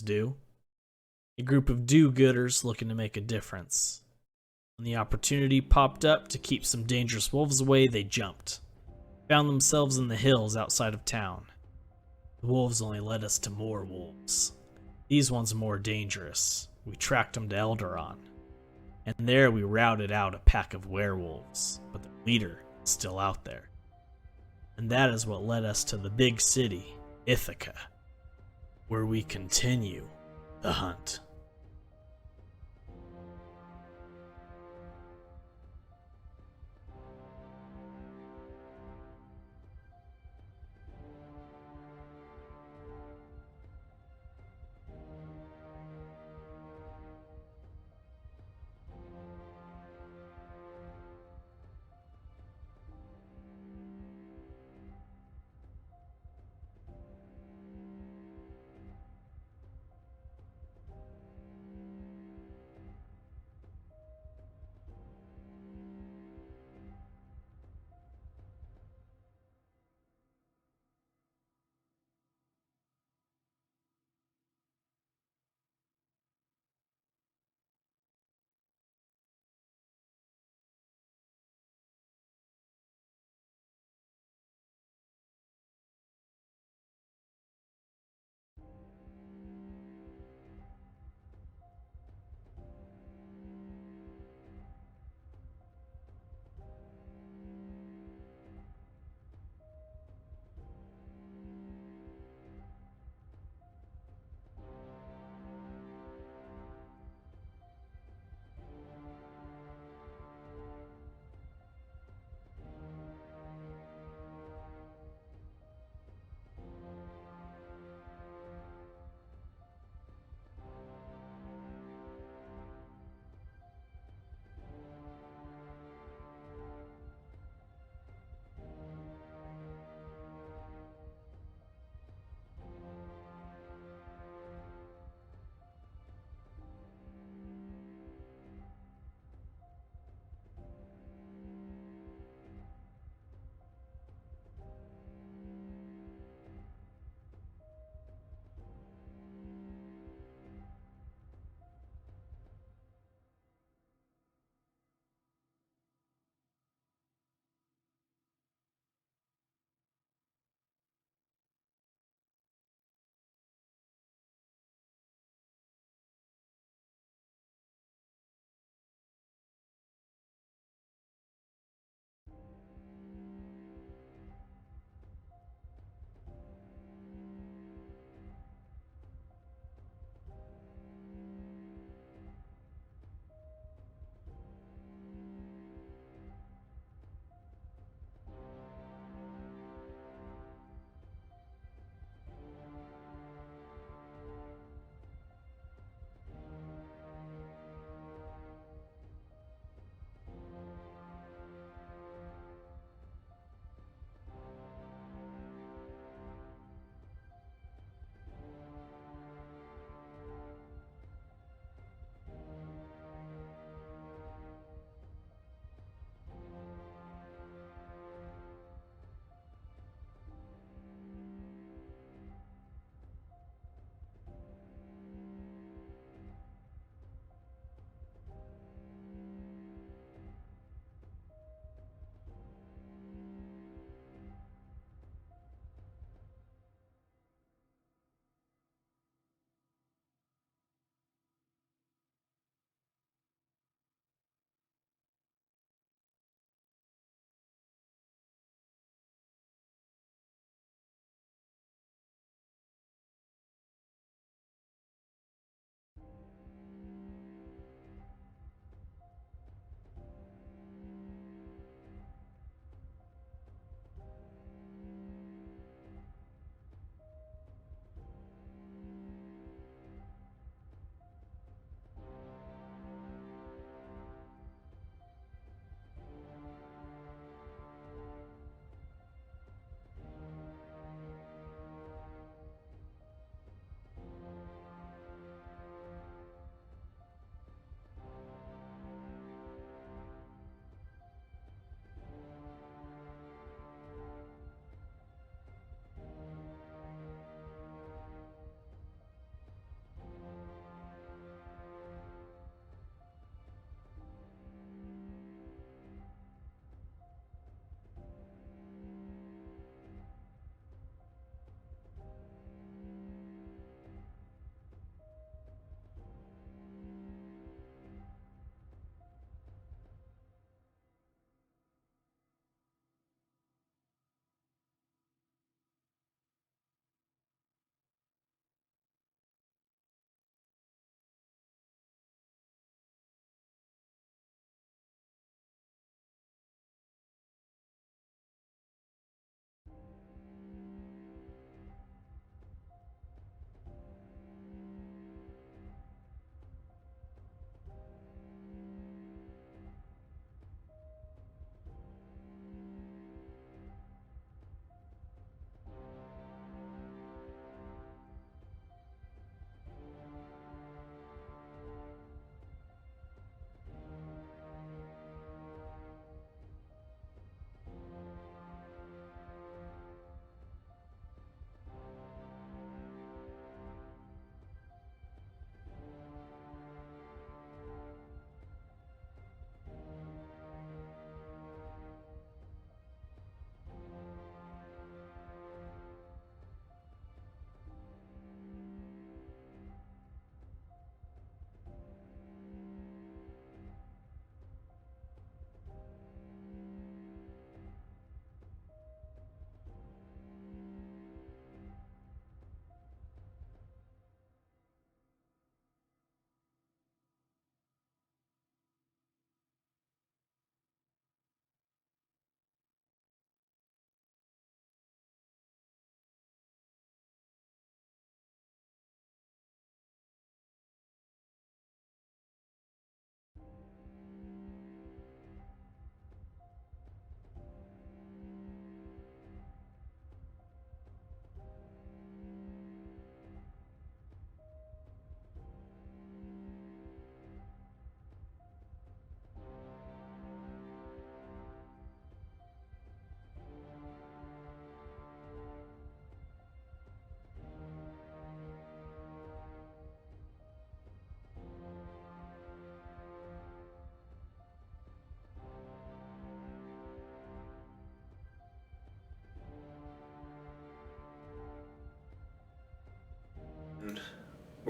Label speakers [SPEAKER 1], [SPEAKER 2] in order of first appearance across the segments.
[SPEAKER 1] do. A group of do-gooders looking to make a difference. When the opportunity popped up to keep some dangerous wolves away, they jumped. Found themselves in the hills outside of town. The wolves only led us to more wolves. These ones are more dangerous. We tracked them to Eldaron. And there we routed out a pack of werewolves, but the leader is still out there. And that is what led us to the big city, Ithaka, where we continue the hunt.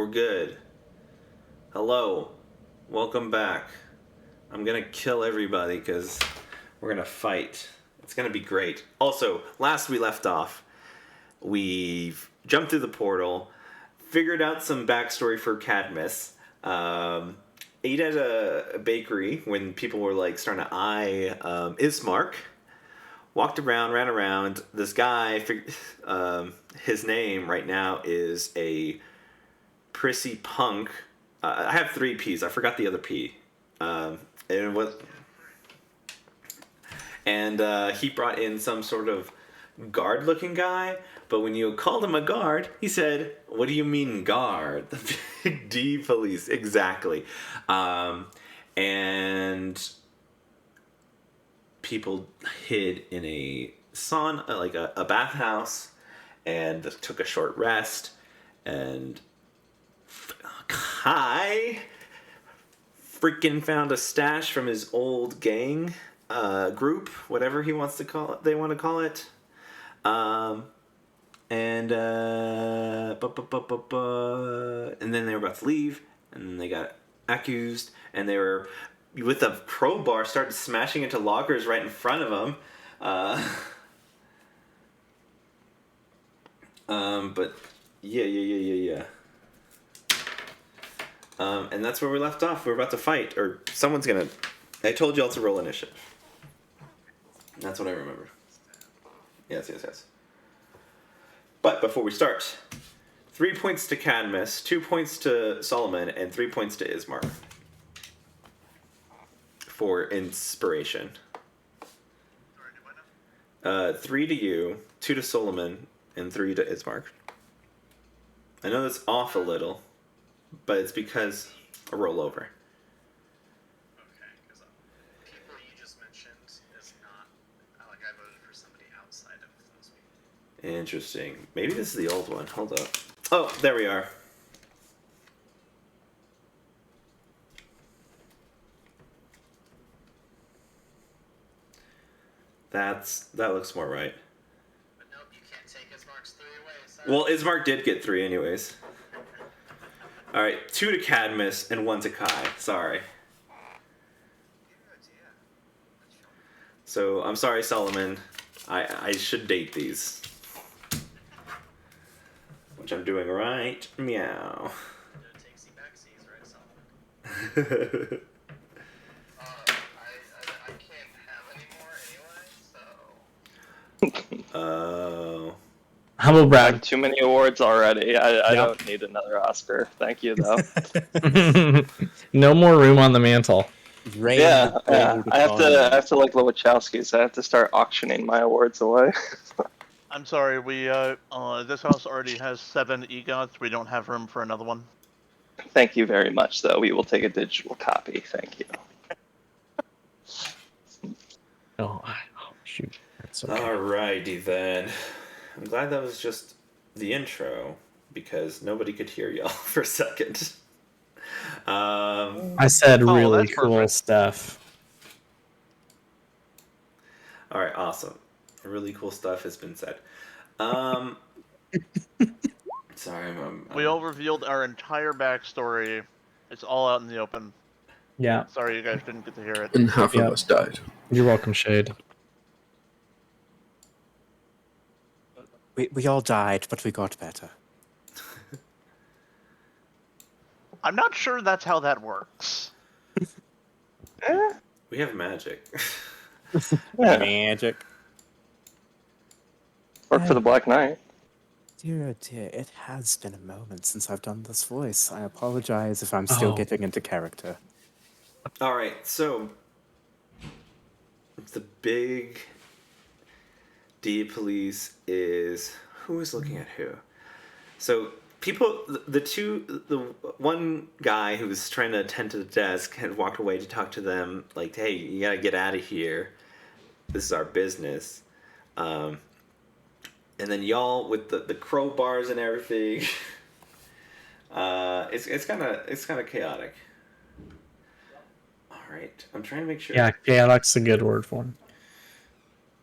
[SPEAKER 2] We're good. Hello. Welcome back. I'm gonna kill everybody because we're gonna fight. It's gonna be great. Also, last we left off, we've jumped through the portal, figured out some backstory for Cadmus, ate at a bakery when people were like starting to eye Ismark, walked around, ran around. This guy, his name right now is a prissy punk. I have 3 P's. I forgot the other P. And what? And he brought in some sort of guard-looking guy. But when you called him a guard, he said, "What do you mean guard?" The big D police, exactly. And people hid in a sauna, like a bathhouse, and took a short rest. And Kai freaking found a stash from his old gang group, whatever he wants to call it. They want to call it. And then they were about to leave, and then they got accused, and they were with a crowbar started smashing into lockers right in front of them. But yeah. And that's where we left off. We're about to fight, or someone's gonna. I told y'all to roll initiative. That's what I remember. Yes. But before we start, 3 points to Cadmus, 2 points to Solomon, and 3 points to Ismark for inspiration. 3 to you, 2 to Solomon, and 3 to Ismark. I know that's off a little, but it's because a rollover.
[SPEAKER 3] Okay, because people you just mentioned is not like I voted for somebody outside of those people.
[SPEAKER 2] Interesting. Maybe this is the old one. Hold up. Oh, there we are. That looks more right.
[SPEAKER 3] But nope, you can't take Ismark's 3 away. Sorry.
[SPEAKER 2] Well, Ismark did get 3 anyways. All right, 2 to Cadmus and 1 to Kai. Sorry. So I'm sorry, Solomon. I should date these, which I'm doing right. Meow.
[SPEAKER 3] Takesy backsies, right, Solomon? I can't have any more anyway, so.
[SPEAKER 2] Oh.
[SPEAKER 4] Humble
[SPEAKER 5] I
[SPEAKER 4] brag.
[SPEAKER 5] have too many awards already. I don't need another Oscar. Thank you, though.
[SPEAKER 4] No more room on the mantle.
[SPEAKER 5] Yeah. I have to like the Wachowskis. I have to start auctioning my awards away.
[SPEAKER 6] I'm sorry, we this house already has 7 EGOTs. We don't have room for another one.
[SPEAKER 5] Thank you very much, though. We will take a digital copy. Thank you.
[SPEAKER 4] Oh shoot. That's okay.
[SPEAKER 2] Alrighty then. I'm glad that was just the intro because nobody could hear y'all for a second.
[SPEAKER 4] I said really
[SPEAKER 6] that's
[SPEAKER 4] cool
[SPEAKER 6] perfect.
[SPEAKER 4] stuff.
[SPEAKER 2] All right, awesome. Really cool stuff has been said. Sorry, I'm
[SPEAKER 6] We all revealed our entire backstory. It's all out in the open.
[SPEAKER 4] Yeah.
[SPEAKER 6] Sorry you guys didn't get to hear it.
[SPEAKER 7] And half
[SPEAKER 4] Yep.
[SPEAKER 7] of us died.
[SPEAKER 4] You're welcome, Shade.
[SPEAKER 8] We all died, but we got better.
[SPEAKER 6] I'm not sure that's how that works.
[SPEAKER 2] We have magic.
[SPEAKER 5] Yeah.
[SPEAKER 8] Magic.
[SPEAKER 5] Work for the Black Knight.
[SPEAKER 8] Dear, oh dear, it has been a moment since I've done this voice. I apologize if I'm still getting into character.
[SPEAKER 2] All right, so the big D police is who is looking at who. So people, the one guy who was trying to attend to the desk had walked away to talk to them. Like, hey, you gotta get out of here. This is our business. And then y'all with the crowbars and everything. It's kind of chaotic. All right, I'm trying to make sure.
[SPEAKER 4] Yeah, chaotic's a good word for him.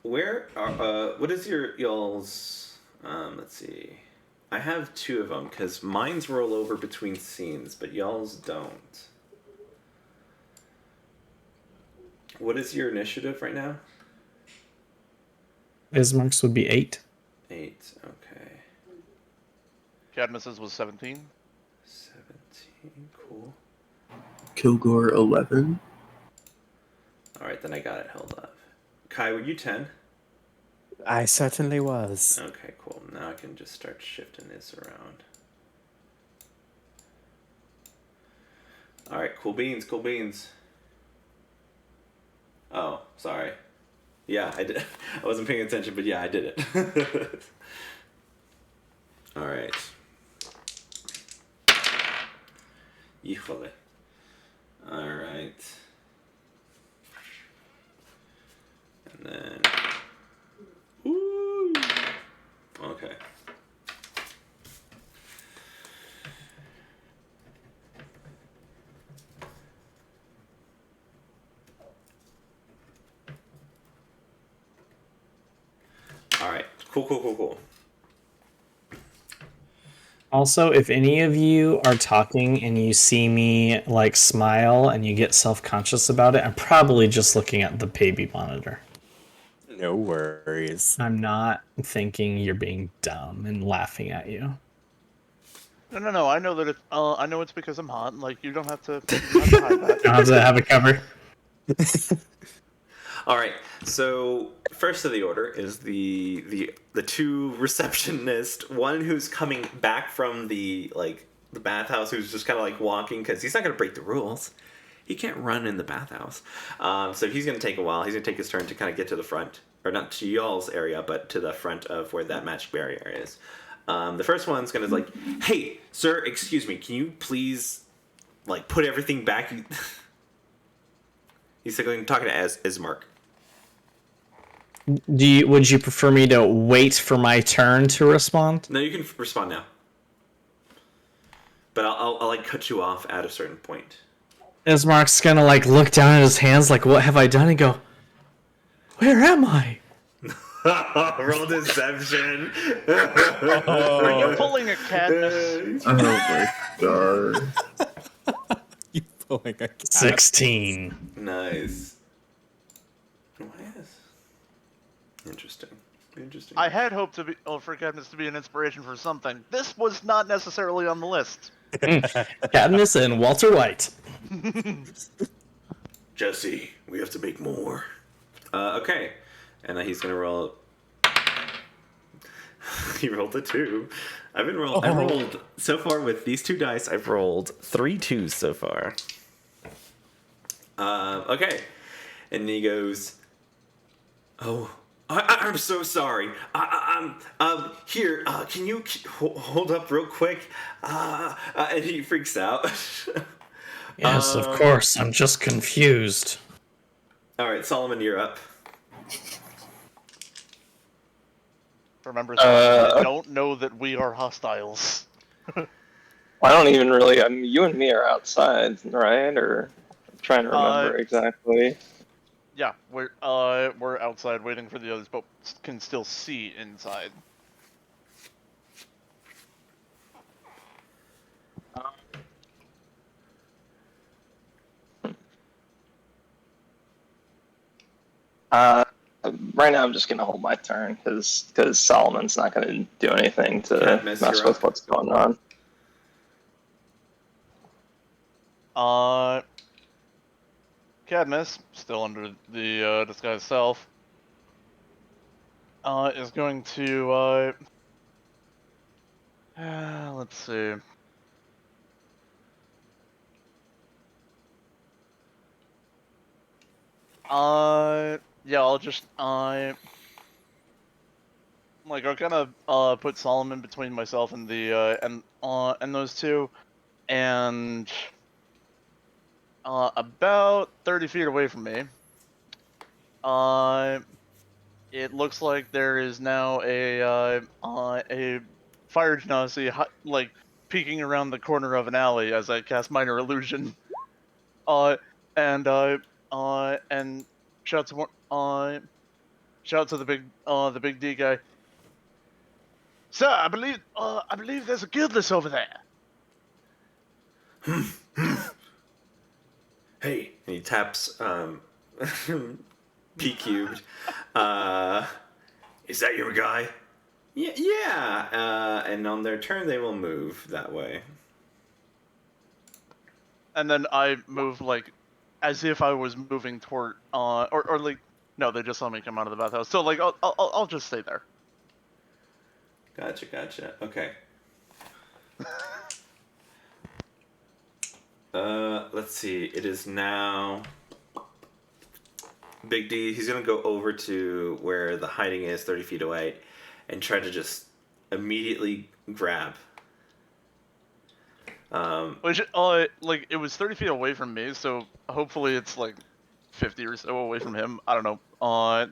[SPEAKER 2] Where are what is y'all's let's see. I have two of them because mine's roll over between scenes, but y'all's don't. What is your initiative right now?
[SPEAKER 4] Ismark's would be 8.
[SPEAKER 2] 8. Okay.
[SPEAKER 6] Cadmus's was 17.
[SPEAKER 2] 17. Cool.
[SPEAKER 7] Kilgore 11.
[SPEAKER 2] All right, then I got it held up. Kai, were you 10?
[SPEAKER 8] I certainly was.
[SPEAKER 2] Okay, cool. Now I can just start shifting this around. All right, cool beans, cool beans. Oh, sorry. Yeah, I did. I wasn't paying attention, but yeah, I did it. All right. Híjole. All right. And then. Woo! Okay. All right. Cool.
[SPEAKER 4] Also, if any of you are talking and you see me like smile and you get self-conscious about it, I'm probably just looking at the baby monitor.
[SPEAKER 8] No worries.
[SPEAKER 4] I'm not thinking you're being dumb and laughing at you.
[SPEAKER 6] No. I know that it's. I know it's because I'm hot. Like you don't have to. You don't have to hide that.
[SPEAKER 4] I'll have to have a cover.
[SPEAKER 2] All right. So first of the order is the two receptionists. One who's coming back from the bathhouse, who's just kind of like walking because he's not going to break the rules. He can't run in the bathhouse. So he's going to take a while. He's going to take his turn to kind of get to the front, or not to y'all's area, but to the front of where that magic barrier is. The first one's going to like, hey, sir, excuse me, can you please like put everything back? He's going talking to Ismark.
[SPEAKER 4] Would you prefer me to wait for my turn to respond?
[SPEAKER 2] No, you can respond now. But I'll like cut you off at a certain point.
[SPEAKER 4] Ismark's gonna like look down at his hands like, what have I done? And go, where am I?
[SPEAKER 2] Roll deception.
[SPEAKER 6] Are you pulling a Cadmus?
[SPEAKER 7] Oh my god.
[SPEAKER 8] You pulling a cat.
[SPEAKER 4] 16.
[SPEAKER 2] Nice. Why is interesting?
[SPEAKER 6] I had hoped for Cadmus to be an inspiration for something. This was not necessarily on the list.
[SPEAKER 4] Cadmus and Walter White.
[SPEAKER 2] Jesse, we have to make more. Okay, and then he's gonna roll. He rolled a 2. I rolled so far with these 2 dice. I've rolled 3 2s so far. Okay, and he goes, "Oh, I'm so sorry. I'm here. Can you hold up real quick?" And he freaks out.
[SPEAKER 4] Yes, of course. I'm just confused.
[SPEAKER 2] All right, Solomon, you're up.
[SPEAKER 6] Remember, I don't know that we are hostiles.
[SPEAKER 5] I don't even really. I mean, you and me are outside, right? Or I'm trying to remember exactly.
[SPEAKER 6] Yeah, we're outside waiting for the others, but can still see inside.
[SPEAKER 5] Right now, I'm just gonna hold my turn because Solomon's not gonna do anything to
[SPEAKER 2] Cadmus,
[SPEAKER 5] mess
[SPEAKER 2] you're
[SPEAKER 5] with
[SPEAKER 2] up.
[SPEAKER 5] what's going on.
[SPEAKER 6] Cadmus, still under the disguise self, is going to let's see. Yeah, I'll just like I'll kind of put Solomon between myself and the and those two, and about 30 feet away from me. It looks like there is now a fire genasi like peeking around the corner of an alley as I cast minor illusion. And shout to the big D guy. Sir, I believe there's a guildless over there.
[SPEAKER 2] Hey, and he taps P cubed. Is that your guy? Yeah, yeah. And on their turn, they will move that way.
[SPEAKER 6] And then I move like, as if I was moving toward, or like, no, they just saw me come out of the bathhouse. So like, I'll just stay there.
[SPEAKER 2] Gotcha. Okay. Let's see. It is now Big D. He's gonna go over to where the hiding is, 30 feet away, and try to just immediately grab.
[SPEAKER 6] Which, like, it was 30 feet away from me, so hopefully it's like 50 or so away from him. I don't know.
[SPEAKER 2] Well,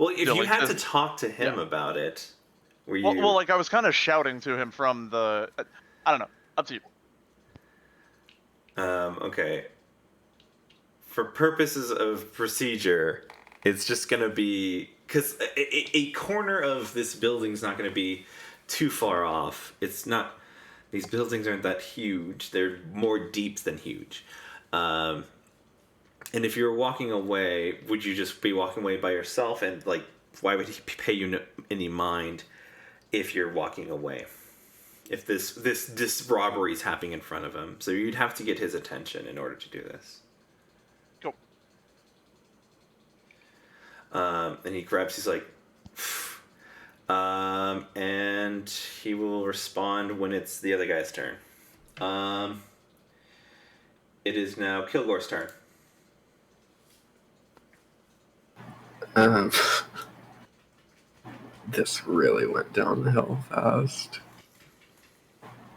[SPEAKER 2] if
[SPEAKER 6] Yeah,
[SPEAKER 2] you
[SPEAKER 6] like
[SPEAKER 2] had
[SPEAKER 6] this-
[SPEAKER 2] to talk to him
[SPEAKER 6] yeah.
[SPEAKER 2] about it, were you?
[SPEAKER 6] Well, like I was kind of shouting to him from the. I don't know. Up to you.
[SPEAKER 2] Okay. For purposes of procedure, it's just gonna be because a corner of this building's not gonna be too far off. It's not. These buildings aren't that huge. They're more deep than huge. And if you were walking away, would you just be walking away by yourself? And like, why would he pay you any mind if you're walking away? If this robbery is happening in front of him, so you'd have to get his attention in order to do this.
[SPEAKER 6] Go.
[SPEAKER 2] And he grabs. He's like, and he will respond when it's the other guy's turn. It is now Kilgore's turn.
[SPEAKER 7] This really went downhill fast.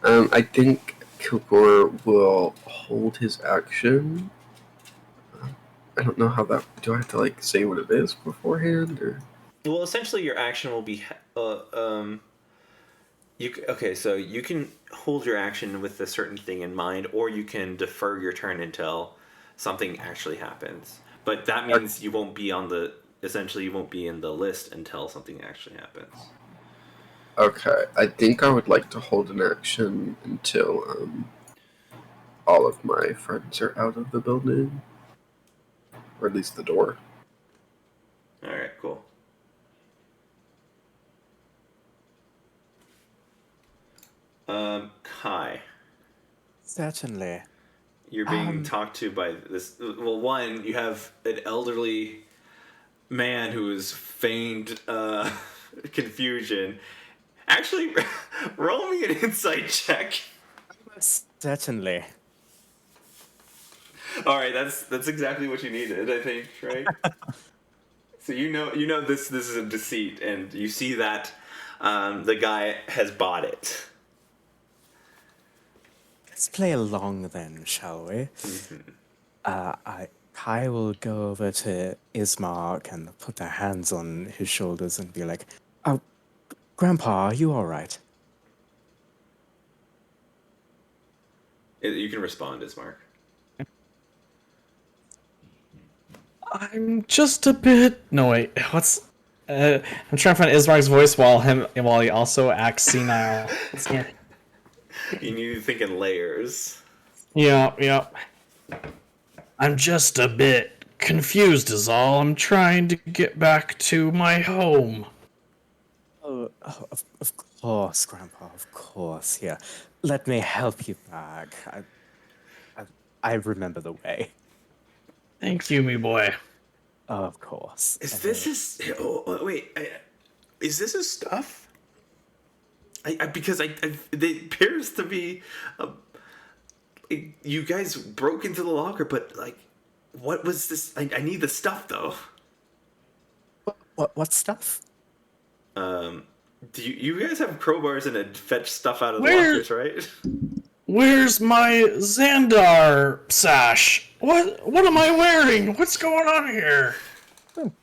[SPEAKER 7] I think Kilgore will hold his action. I don't know how that. Do I have to like say what it is beforehand, or?
[SPEAKER 2] Well, essentially, your action will be. So you can hold your action with a certain thing in mind, or you can defer your turn until something actually happens. But that means you won't be on the. Essentially, you won't be in the list until something actually happens.
[SPEAKER 7] Okay, I think I would like to hold an action until all of my friends are out of the building, or at least the door.
[SPEAKER 2] All right, cool. Kai,
[SPEAKER 8] Certainly.
[SPEAKER 2] you're being talked to by this. Well, one, you have an elderly man who is feigned confusion. Actually, roll me an insight check.
[SPEAKER 8] Certainly.
[SPEAKER 2] All right, that's exactly what you needed, I think, right? So you know this is a deceit, and you see that the guy has bought it.
[SPEAKER 8] Let's play along then, shall we? Kai will go over to Ismark and put their hands on his shoulders and be like, "Oh, Grandpa, are you all right?"
[SPEAKER 2] You can respond as Mark.
[SPEAKER 4] I'm just a bit. No wait, what's? I'm trying to find Ismark's voice while he also acts senile.
[SPEAKER 2] You need to think in layers.
[SPEAKER 4] Yeah. I'm just a bit confused is all. I'm trying to get back to my home.
[SPEAKER 8] Of course, Grandpa, of course. Here, let me help you back. I remember the way.
[SPEAKER 4] Thank you, me boy.
[SPEAKER 8] Of course.
[SPEAKER 2] Is this his? Wait, is this his stuff? Because it appears to be. You guys broke into the locker, but like, what was this? I need the stuff though.
[SPEAKER 8] What stuff?
[SPEAKER 2] Do you guys have crowbars and fetch stuff out of the
[SPEAKER 4] Where-
[SPEAKER 2] lockers, right?
[SPEAKER 4] Where's my Xandar sash? What am I wearing? What's going on here?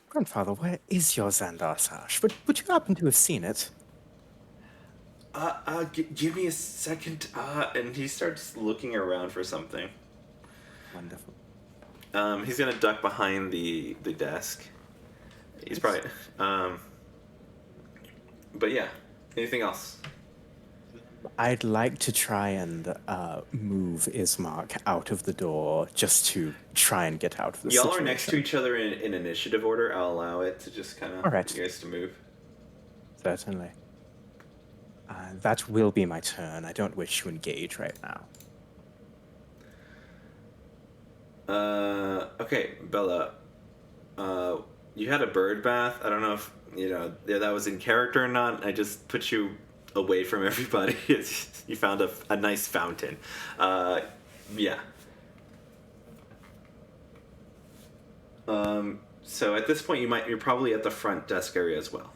[SPEAKER 8] Grandfather, where is your Xandar sash? Would you happen to have seen it?
[SPEAKER 2] Give me a second. And he starts looking around for something.
[SPEAKER 8] Wonderful.
[SPEAKER 2] He's gonna duck behind the desk. He's probably. But yeah. Anything else?
[SPEAKER 8] I'd like to try and move Ismark out of the door just to try and get out of the
[SPEAKER 2] Y'all
[SPEAKER 8] situation.
[SPEAKER 2] are next to each other in initiative order. I'll allow it to just kind of
[SPEAKER 8] All right.
[SPEAKER 2] you guys to move.
[SPEAKER 8] Certainly. That will be my turn. I don't wish to engage right now.
[SPEAKER 2] Okay, Bella. You had a bird bath. I don't know if that was in character or not. I just put you away from everybody. You found a nice fountain. Yeah. So at this point, you're probably at the front desk area as well.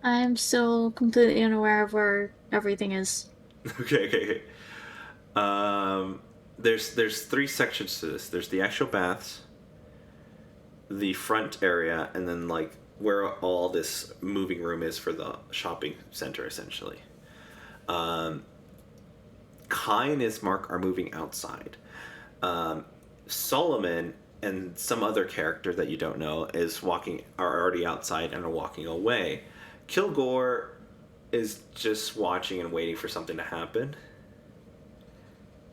[SPEAKER 9] I'm still completely unaware of where everything is.
[SPEAKER 2] Okay. There's 3 sections to this. There's the actual baths, the front area, and then like where all this moving room is for the shopping center, essentially. Kai and Ismark are moving outside. Solomon and some other character that you don't know are already outside and are walking away. Kilgore is just watching and waiting for something to happen.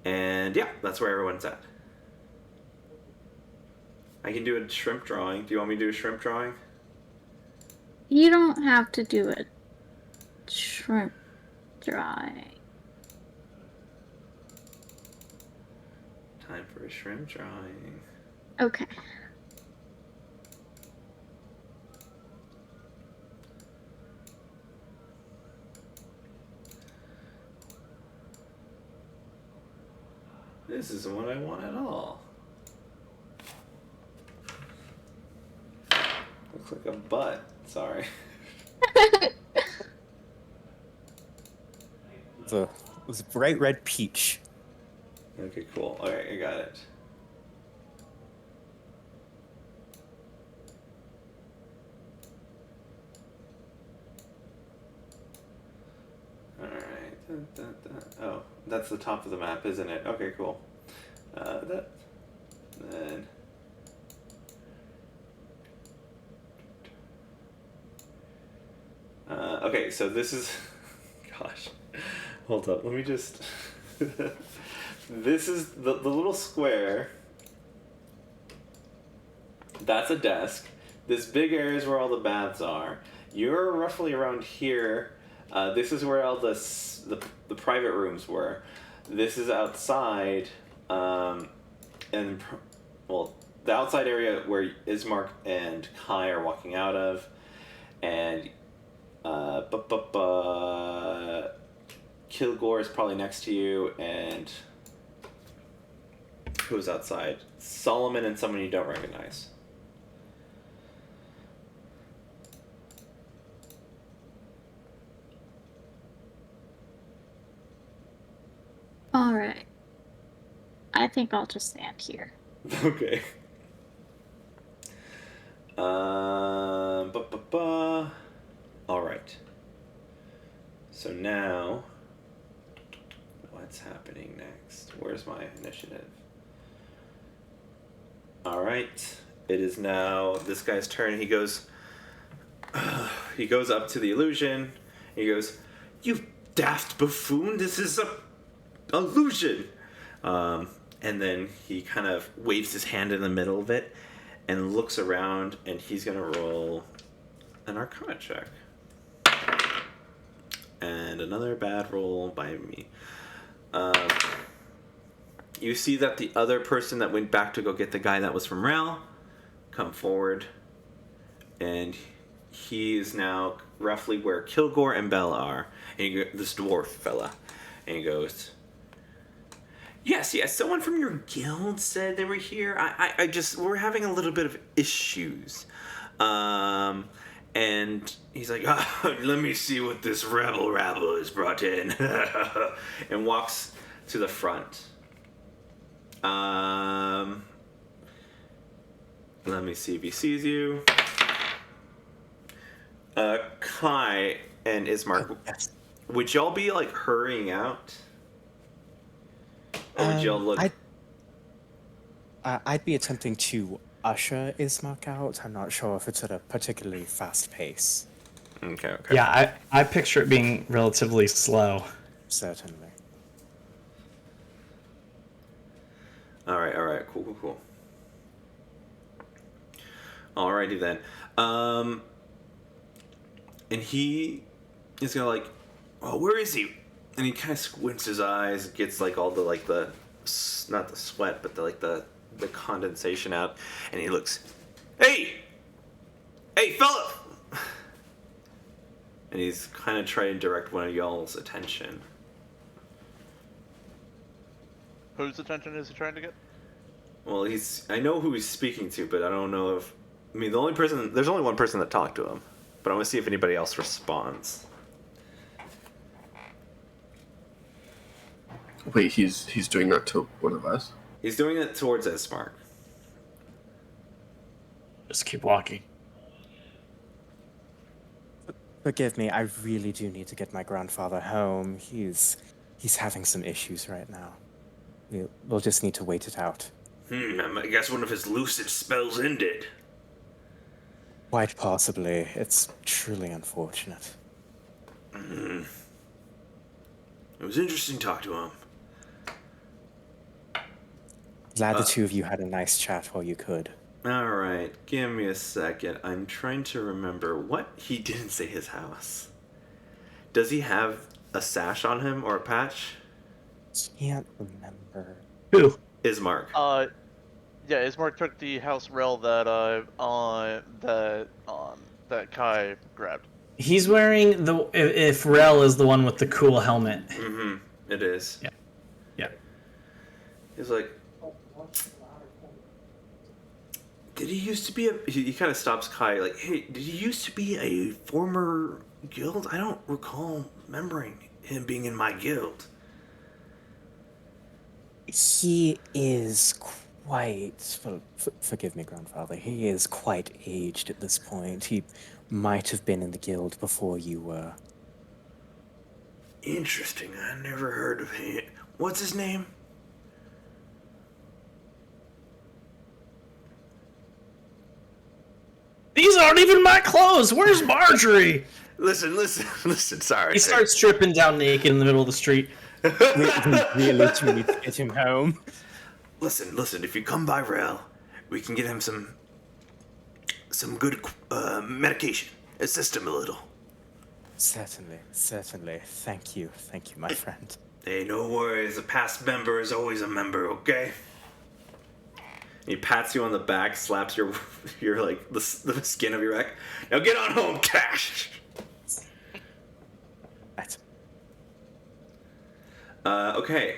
[SPEAKER 2] And yeah, that's where everyone's at. I can do a shrimp drawing. Do you want me to do a shrimp drawing?
[SPEAKER 9] You don't have to do it. Shrimp drawing.
[SPEAKER 2] Time for a shrimp drawing.
[SPEAKER 9] Okay.
[SPEAKER 2] This isn't what I want at all. Looks like a butt. Sorry.
[SPEAKER 8] It was a bright red peach.
[SPEAKER 2] Okay, cool. Alright, I got it. Alright. Oh, that's the top of the map, isn't it? Okay, cool. Then... okay, so this is... Gosh. Hold up, let me just... This is the little square. That's a desk. This big area is where all the baths are. You're roughly around here. This is where all the private rooms were. This is outside, and well, the outside area where Ismark and Kai are walking out of, and Kilgore is probably next to you, and who's outside? Solomon and someone you don't recognize.
[SPEAKER 9] Alright. I think I'll just stand here.
[SPEAKER 2] Okay. Alright. So now, what's happening next? Where's my initiative? Alright. It is now this guy's turn. He goes up to the illusion. He goes, "You daft buffoon, this is a illusion." And then he kind of waves his hand in the middle of it and looks around, and he's gonna roll an Arcana check. And another bad roll by me. You see that the other person that went back to go get the guy that was from Rel come forward, and he is now roughly where Kilgore and Bella are. And this dwarf fella, and he goes, Yes, someone from your guild said they were here. We're having a little bit of issues. And he's like, let me see what this rabble has brought in. And walks to the front. Let me see if he sees you. Kai and Ismark,
[SPEAKER 8] Yes.
[SPEAKER 2] would y'all be like hurrying out? Or would y'all look?
[SPEAKER 8] I'd be attempting to usher Ismark out. I'm not sure if it's at a particularly fast pace.
[SPEAKER 2] Okay, okay.
[SPEAKER 4] Yeah, I picture it being relatively slow.
[SPEAKER 8] Certainly.
[SPEAKER 2] Alright, cool. Alrighty then. And he is gonna like, oh, where is he? And he kind of squints his eyes, gets like all the not the sweat, but the condensation out, and he looks, hey fella, and he's kind of trying to direct one of y'all's attention.
[SPEAKER 6] Whose attention is he trying to get?
[SPEAKER 2] Well, I know who he's speaking to, but I don't know if, I mean, there's only one person that talked to him, but I want to see if anybody else responds.
[SPEAKER 7] Wait, he's doing that to one of us?
[SPEAKER 2] He's doing it towards Esmark.
[SPEAKER 4] Just keep walking.
[SPEAKER 8] Forgive me, I really do need to get my grandfather home. He's having some issues right now. We'll just need to wait it out.
[SPEAKER 2] I guess one of his lucid spells ended.
[SPEAKER 8] Quite possibly. It's truly unfortunate.
[SPEAKER 2] It was interesting to talk to him.
[SPEAKER 8] Glad the two of you had a nice chat while you could.
[SPEAKER 2] Alright, give me a second. I'm trying to remember what he didn't say his house. Does he have a sash on him or a patch?
[SPEAKER 8] Can't remember.
[SPEAKER 4] Who?
[SPEAKER 2] Ismark.
[SPEAKER 6] Yeah, Ismark took the house rail that that Kai grabbed.
[SPEAKER 4] He's wearing if Rel is the one with the cool helmet.
[SPEAKER 2] Mm-hmm. It is.
[SPEAKER 4] Yeah.
[SPEAKER 2] He's like, did he used to be he kind of stops Kai, like, hey, did he used to be a former guild? I don't recall remembering him being in my guild.
[SPEAKER 8] He is quite... Well, forgive me, grandfather. He is quite aged at this point. He might have been in the guild before you were.
[SPEAKER 2] Interesting. I never heard of him. What's his name?
[SPEAKER 4] These aren't even my clothes. Where's Marjorie?
[SPEAKER 2] Listen. Sorry.
[SPEAKER 4] He starts stripping down naked in the middle of the street.
[SPEAKER 8] We really do need to get him home.
[SPEAKER 2] Listen. If you come by Rel, we can get him some good medication. Assist him a little.
[SPEAKER 8] Certainly. Thank you, my friend.
[SPEAKER 2] Hey, no worries. A past member is always a member, okay? He pats you on the back, slaps your like the skin of your back. Now get on home, Cash.
[SPEAKER 8] Right.
[SPEAKER 2] Okay.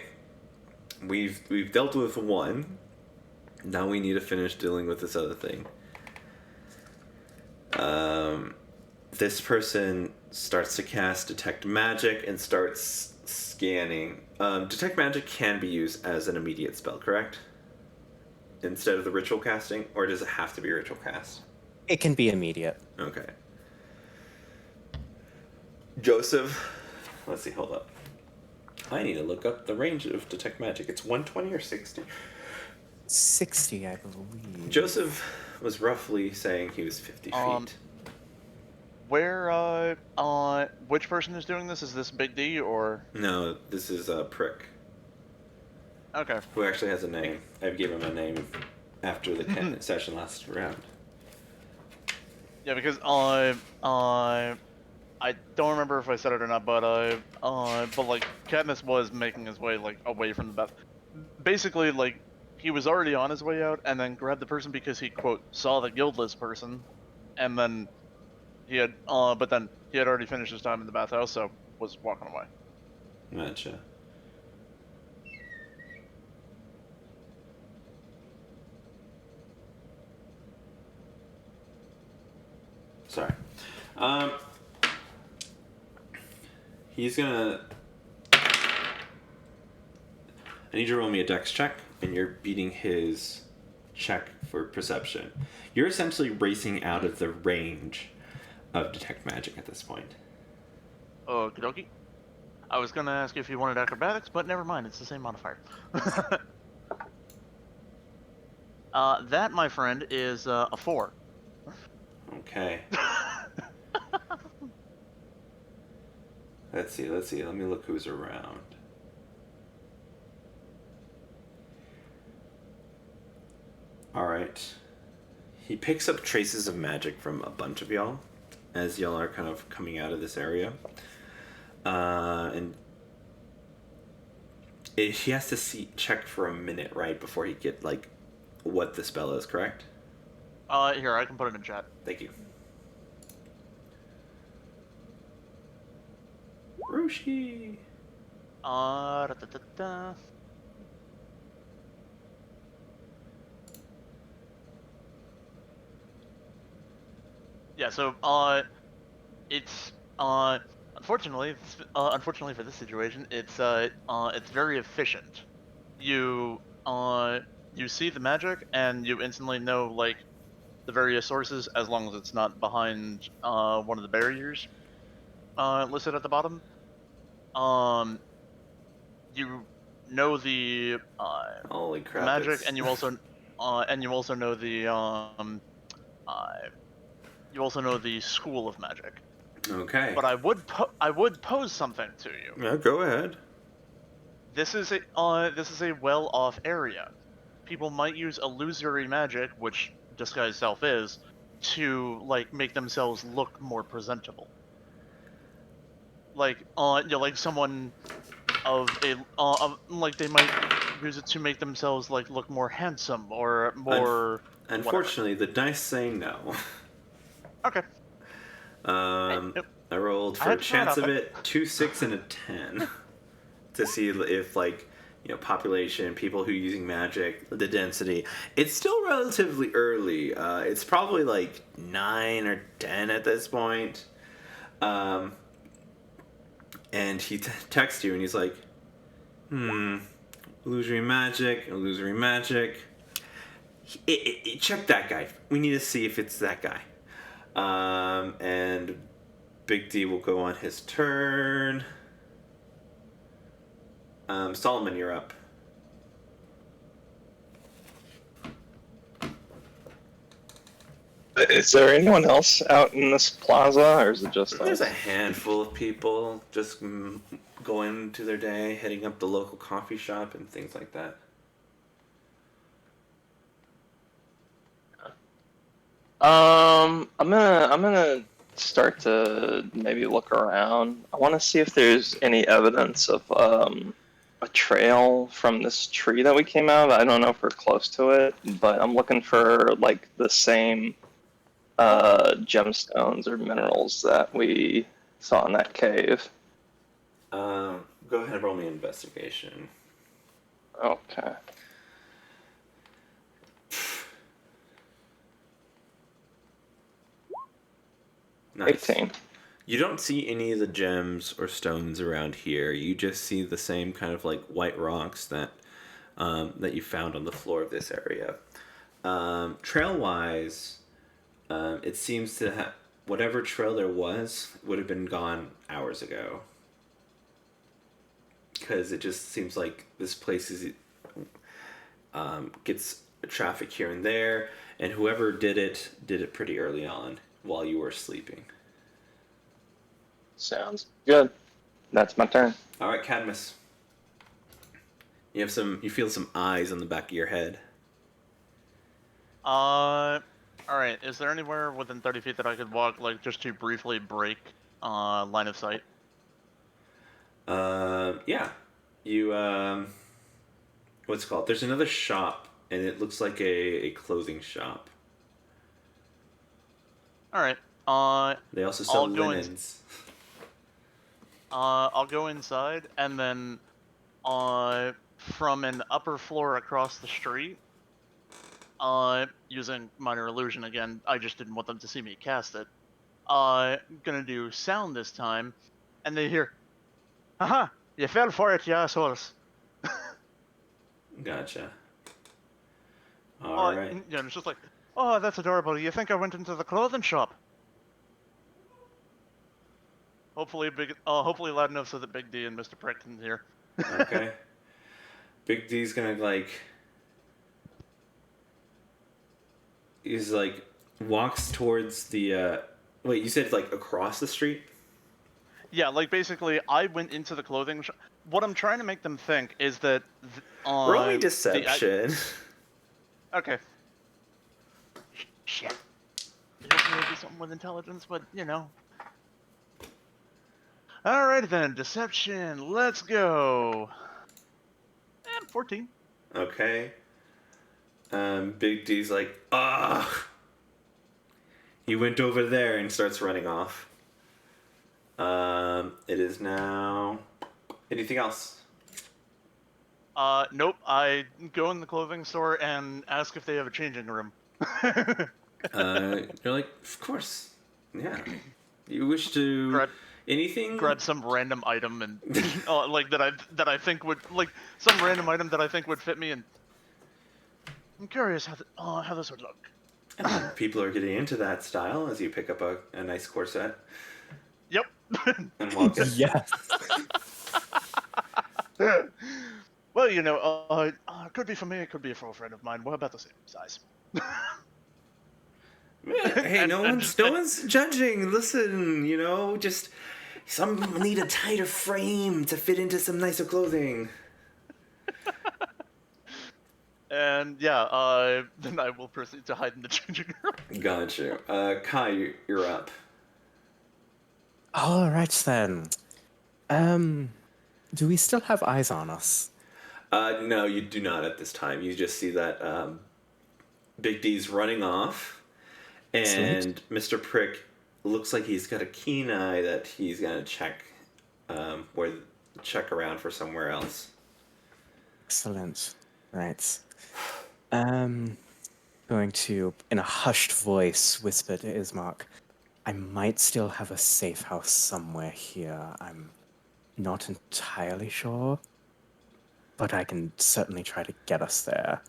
[SPEAKER 2] We've dealt with one. Now we need to finish dealing with this other thing. This person starts to cast Detect Magic and starts scanning. Detect Magic can be used as an immediate spell, correct? Instead of the ritual casting, or does it have to be ritual cast?
[SPEAKER 8] It can be immediate.
[SPEAKER 2] Okay. Joseph, let's see, hold up. I need to look up the range of Detect Magic. It's 120 or 60?
[SPEAKER 8] 60, I believe.
[SPEAKER 2] Joseph was roughly saying he was 50 feet.
[SPEAKER 6] Which person is doing this? Is this Big D or?
[SPEAKER 2] No, this is Prick,
[SPEAKER 6] Okay.
[SPEAKER 2] who actually has a name. I gave him a name after the session last round.
[SPEAKER 6] Yeah, because I don't remember if I said it or not, but like Katniss was making his way like away from the bat. Basically, like he was already on his way out, and then grabbed the person because he quote saw the guildless person, and then he had but then he had already finished his time in the bathhouse, so was walking away.
[SPEAKER 2] Gotcha. Sorry. He's gonna... I need you to roll me a dex check, and you're beating his check for perception. You're essentially racing out of the range of Detect Magic at this point.
[SPEAKER 6] Okie dokie. I was gonna ask if you wanted acrobatics, but never mind, it's the same modifier. That, my friend, is a 4.
[SPEAKER 2] Okay. Let's see. Let me look who's around. Alright. He picks up traces of magic from a bunch of y'all as y'all are kind of coming out of this area. And he has to check for a minute, right, before he get, like, what the spell is, correct?
[SPEAKER 6] Here, I can put it in chat.
[SPEAKER 2] Thank you. Rushi!
[SPEAKER 6] Da-da-da-da. Yeah, so, it's, unfortunately for this situation, it's very efficient. You, you see the magic, and you instantly know, like, the various sources, as long as it's not behind, one of the barriers, listed at the bottom. You know
[SPEAKER 2] Holy
[SPEAKER 6] the
[SPEAKER 2] crap,
[SPEAKER 6] magic,
[SPEAKER 2] it's...
[SPEAKER 6] and you also know uh, you also know the school of magic.
[SPEAKER 2] Okay.
[SPEAKER 6] But I would pose something to you.
[SPEAKER 2] Yeah, go ahead.
[SPEAKER 6] This is a well-off area. People might use illusory magic, which disguise self is, to like make themselves look more presentable. Like like someone like they might use it to make themselves like look more handsome or more whatever.
[SPEAKER 2] Unfortunately, the dice say no.
[SPEAKER 6] Okay.
[SPEAKER 2] Um,
[SPEAKER 6] Yep.
[SPEAKER 2] I rolled
[SPEAKER 6] I
[SPEAKER 2] for a
[SPEAKER 6] had to throw it
[SPEAKER 2] chance
[SPEAKER 6] out
[SPEAKER 2] of
[SPEAKER 6] there.
[SPEAKER 2] it 2, 6, and a 10 to see if, like, population, people who are using magic, the density. It's still relatively early. It's probably like 9 or 10 at this point. And he texts you and he's like, illusory magic, illusory magic. Check that guy. We need to see if it's that guy. And Big D will go on his turn. Solomon, you're up.
[SPEAKER 5] Is there anyone else out in this plaza, or is it just
[SPEAKER 2] There's
[SPEAKER 5] us?
[SPEAKER 2] a handful of people just going to their day, heading up the local coffee shop and things like that.
[SPEAKER 5] I'm gonna start to maybe look around. I want to see if there's any evidence of a trail from this tree that we came out of. I don't know if we're close to it, but I'm looking for like the same gemstones or minerals that we saw in that cave.
[SPEAKER 2] Go ahead and roll me an investigation.
[SPEAKER 5] Okay.
[SPEAKER 2] Nice.
[SPEAKER 5] 18.
[SPEAKER 2] You don't see any of the gems or stones around here. You just see the same kind of like white rocks that that you found on the floor of this area. Trail wise, it seems to have whatever trail there was would have been gone hours ago. Because it just seems like this place is gets traffic here and there, and whoever did it pretty early on while you were sleeping.
[SPEAKER 5] Sounds good. That's my turn.
[SPEAKER 2] All right, Cadmus. You feel some eyes on the back of your head.
[SPEAKER 6] All right. Is there anywhere within 30 feet that I could walk, like just to briefly break line of sight?
[SPEAKER 2] Yeah. You what's it called? There's another shop, and it looks like a clothing shop.
[SPEAKER 6] All right.
[SPEAKER 2] They also sell
[SPEAKER 6] I'll go
[SPEAKER 2] linens.
[SPEAKER 6] I'll go inside, and then from an upper floor across the street, using minor illusion again, I just didn't want them to see me cast it. Gonna do sound this time, and they hear, "Haha, you fell for it, you assholes."
[SPEAKER 2] Gotcha. All right.
[SPEAKER 6] Yeah, it's just like, "Oh, that's adorable. You think I went into the clothing shop?" Hopefully loud enough so that Big D and Mr. Prick can hear.
[SPEAKER 2] Okay. Big D's gonna he's like walks towards the wait, you said like across the street?
[SPEAKER 6] Yeah, like basically, I went into the clothing shop. What I'm trying to make them think is that
[SPEAKER 2] Roll me
[SPEAKER 6] the
[SPEAKER 2] deception.
[SPEAKER 6] okay. Shit. Hopefully it'll be something with intelligence, but you know. Alright then, deception. Let's go. And 14.
[SPEAKER 2] Okay. Big D's like, ah. He went over there and starts running off. It is now. Anything else?
[SPEAKER 6] Nope. I go in the clothing store and ask if they have a changing room.
[SPEAKER 2] You're like, of course. Yeah. You wish to
[SPEAKER 6] Grab
[SPEAKER 2] anything?
[SPEAKER 6] grab some random item and like that I think would like some random item that I think would fit me, and I'm curious how this would look.
[SPEAKER 2] People are getting into that style as you pick up a nice corset
[SPEAKER 6] Yep.
[SPEAKER 2] and walk in.
[SPEAKER 8] Yes.
[SPEAKER 6] Well, you know, could be for me, it could be for a friend of mine. We're about the same size.
[SPEAKER 2] Hey, no one's judging. Listen, just some need a tighter frame to fit into some nicer clothing.
[SPEAKER 6] And yeah, then I will proceed to hide in the changing room.
[SPEAKER 2] Gotcha. Kai, you're up.
[SPEAKER 8] All right then. Do we still have eyes on us?
[SPEAKER 2] No, you do not at this time. You just see that Big D's running off, and Mr. Prick looks like he's got a keen eye that he's gonna check around for somewhere else.
[SPEAKER 8] Excellent. Right. Going to, in a hushed voice, whisper to Ismark, I might still have a safe house somewhere here. I'm not entirely sure, but I can certainly try to get us there.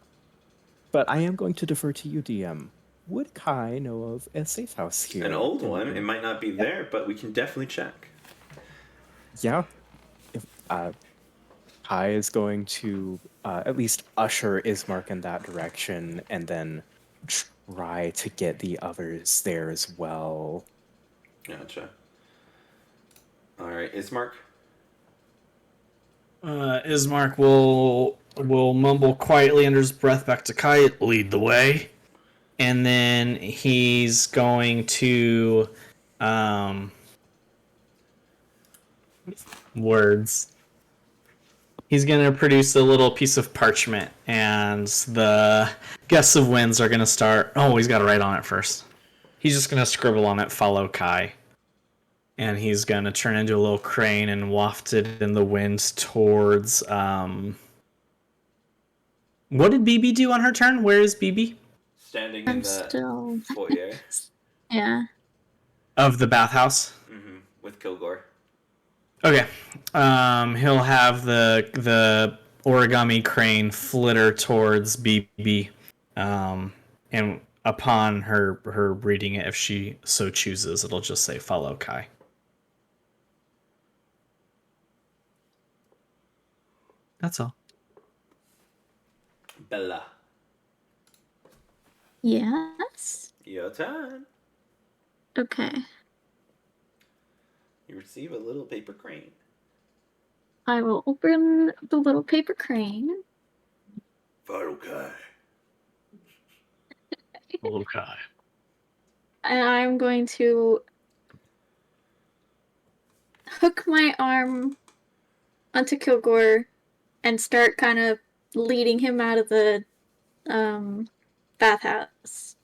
[SPEAKER 8] But I am going to defer to you, DM. Would Kai know of a safe house here?
[SPEAKER 2] An old one. It might not be there, but we can definitely check.
[SPEAKER 8] Yeah. If, Kai is going to at least usher Ismark in that direction and then try to get the others there as well.
[SPEAKER 2] Gotcha. All right, Ismark.
[SPEAKER 1] Ismark will mumble quietly under his breath back to Kai, lead the way. And then he's going to words. He's going to produce a little piece of parchment, and the guests of winds are going to start. Oh, he's got to write on it first. He's just going to scribble on it, follow Kai. And he's going to turn into a little crane and waft it in the wind towards... What did BB do on her turn? Where is BB?
[SPEAKER 2] Standing
[SPEAKER 9] I'm
[SPEAKER 2] in the
[SPEAKER 9] still.
[SPEAKER 2] foyer.
[SPEAKER 9] Yeah.
[SPEAKER 1] Of the bathhouse?
[SPEAKER 2] Mm-hmm. With Kilgore.
[SPEAKER 1] Okay. He'll have the origami crane flitter towards BB. And upon her reading it, if she so chooses, it'll just say follow Kai. That's all.
[SPEAKER 2] Bella.
[SPEAKER 9] Yes.
[SPEAKER 2] Your turn.
[SPEAKER 9] Okay.
[SPEAKER 2] You receive a little paper crane.
[SPEAKER 9] I will open the little paper crane.
[SPEAKER 2] Follow Kai.
[SPEAKER 1] Follow Kai.
[SPEAKER 9] And I'm going to hook my arm onto Kilgore and start kind of leading him out of the bathhouse.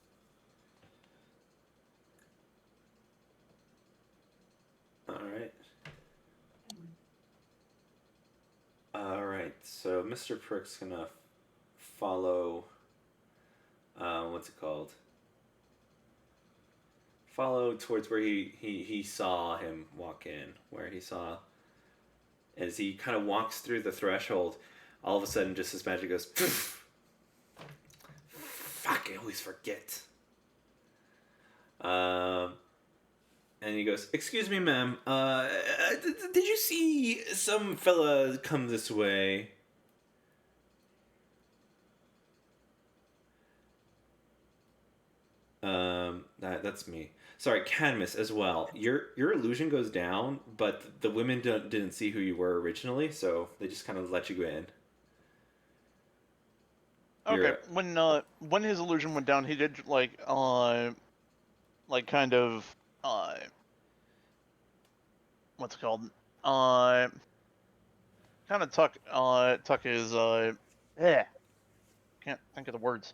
[SPEAKER 2] Alright, so Mr. Prick's gonna follow, what's it called? Follow towards where he saw him walk in, where he saw, as he kind of walks through the threshold, all of a sudden just his magic goes, poof! Fuck, I always forget. And he goes, excuse me, ma'am, did you see some fella come this way? That's me. Sorry, Cadmus as well. Your illusion goes down, but the women didn't see who you were originally, so they just kind of let you in.
[SPEAKER 6] Okay,
[SPEAKER 2] You're
[SPEAKER 6] when his illusion went down, he did kind of what's it called? Kind of tuck his can't think of the words.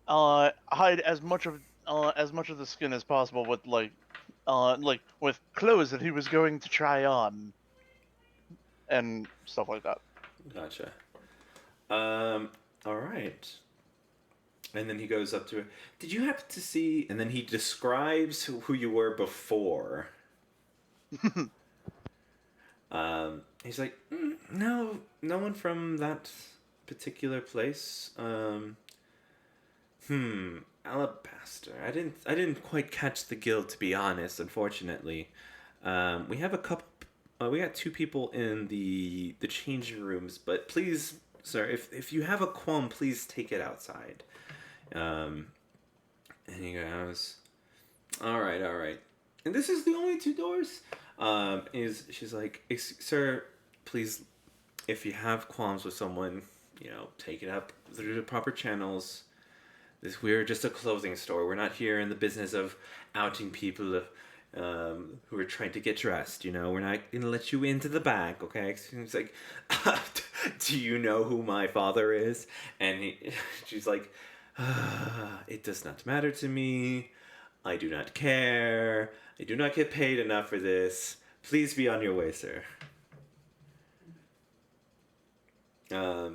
[SPEAKER 6] Hide as much of the skin as possible with with clothes that he was going to try on and stuff like that.
[SPEAKER 2] Gotcha. All right. And then he goes up to it. Did you happen to see? And then he describes who you were before. He's like, no, no one from that particular place. Alabaster. I didn't quite catch the guild, to be honest. Unfortunately, we have a couple. We got two people in the changing rooms, but please, sir, if you have a qualm, please take it outside. And he goes, all right, all right. And this is the only two doors. She's like, sir, please, if you have qualms with someone, take it up through the proper channels. We're just a clothing store. We're not here in the business of outing people who are trying to get dressed. We're not gonna let you into the back, okay? It's like, do you know who my father is? And she's like, it does not matter to me. I do not care. I do not get paid enough for this. Please be on your way, sir. Yeah.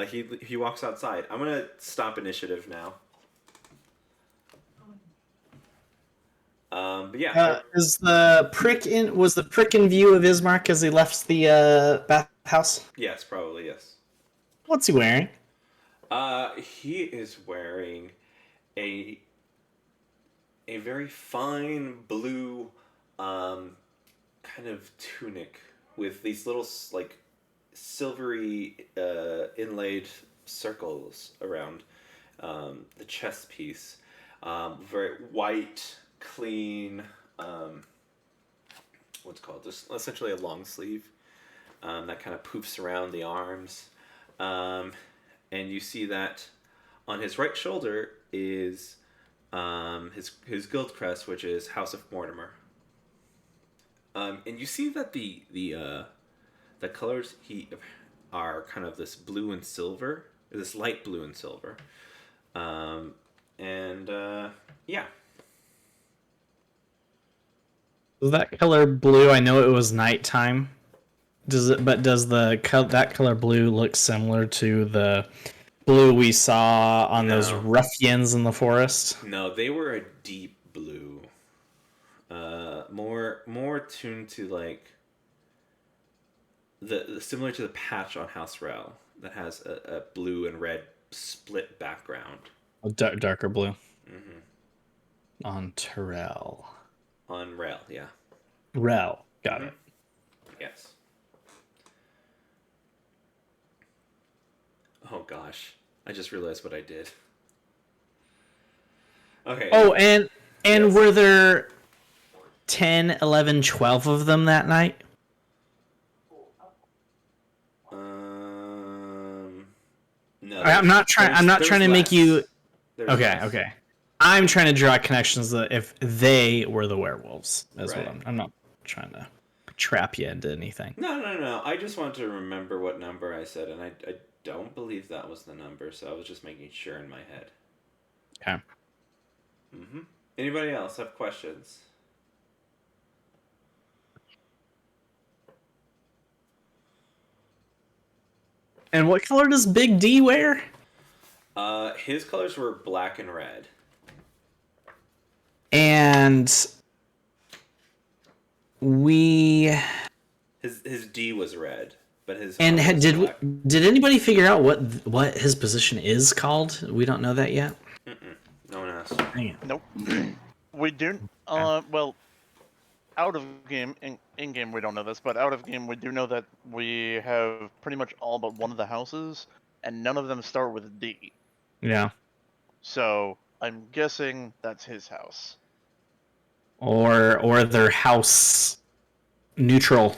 [SPEAKER 2] He walks outside. I'm gonna stop initiative now. But yeah.
[SPEAKER 4] Was the prick in view of Ismark as he left the bathhouse?
[SPEAKER 2] Yes, probably yes.
[SPEAKER 4] What's he wearing?
[SPEAKER 2] He is wearing a very fine blue, kind of tunic with these little like silvery inlaid circles around the chest piece. Very white, clean. What's called? Just essentially a long sleeve that kind of poofs around the arms. And you see that on his right shoulder is his guild crest, which is House of Mortimer. And you see that the colors are kind of this blue and silver, this light blue and silver, yeah.
[SPEAKER 4] That color blue, I know it was nighttime. Does that color blue look similar to the blue we saw on those ruffians in the forest?
[SPEAKER 2] No, they were a deep blue. More tuned to like the similar to the patch on House Rel that has a blue and red split background.
[SPEAKER 4] A darker blue. Mm-hmm. On Terrell.
[SPEAKER 2] On Rel, yeah.
[SPEAKER 4] Rel, got it.
[SPEAKER 2] Yes. Oh gosh, I just realized what I did. Okay.
[SPEAKER 4] Oh, and yes. Were there 10, 11, 12 of them that night?
[SPEAKER 2] No.
[SPEAKER 4] I'm not trying to make you. Okay.
[SPEAKER 2] Less.
[SPEAKER 4] Okay. I'm trying to draw connections that if they were the werewolves, is
[SPEAKER 2] right.
[SPEAKER 4] what I'm not trying to trap you into anything.
[SPEAKER 2] No. I just want to remember what number I said, and I don't believe that was the number, so I was just making sure in my head.
[SPEAKER 4] Okay.
[SPEAKER 2] Mm-hmm. Anybody else have questions?
[SPEAKER 4] And what color does Big D wear?
[SPEAKER 2] His colors were black and red.
[SPEAKER 4] And
[SPEAKER 2] his D was red, but his
[SPEAKER 4] did anybody figure out what his position is called? We don't know that yet.
[SPEAKER 2] No one asked.
[SPEAKER 4] Dang it.
[SPEAKER 6] Nope. We do. Well, out of game, in game we don't know this, but out of game we do know that we have pretty much all but one of the houses, and none of them start with D.
[SPEAKER 4] Yeah.
[SPEAKER 6] So I'm guessing that's his house.
[SPEAKER 4] Or their house neutral.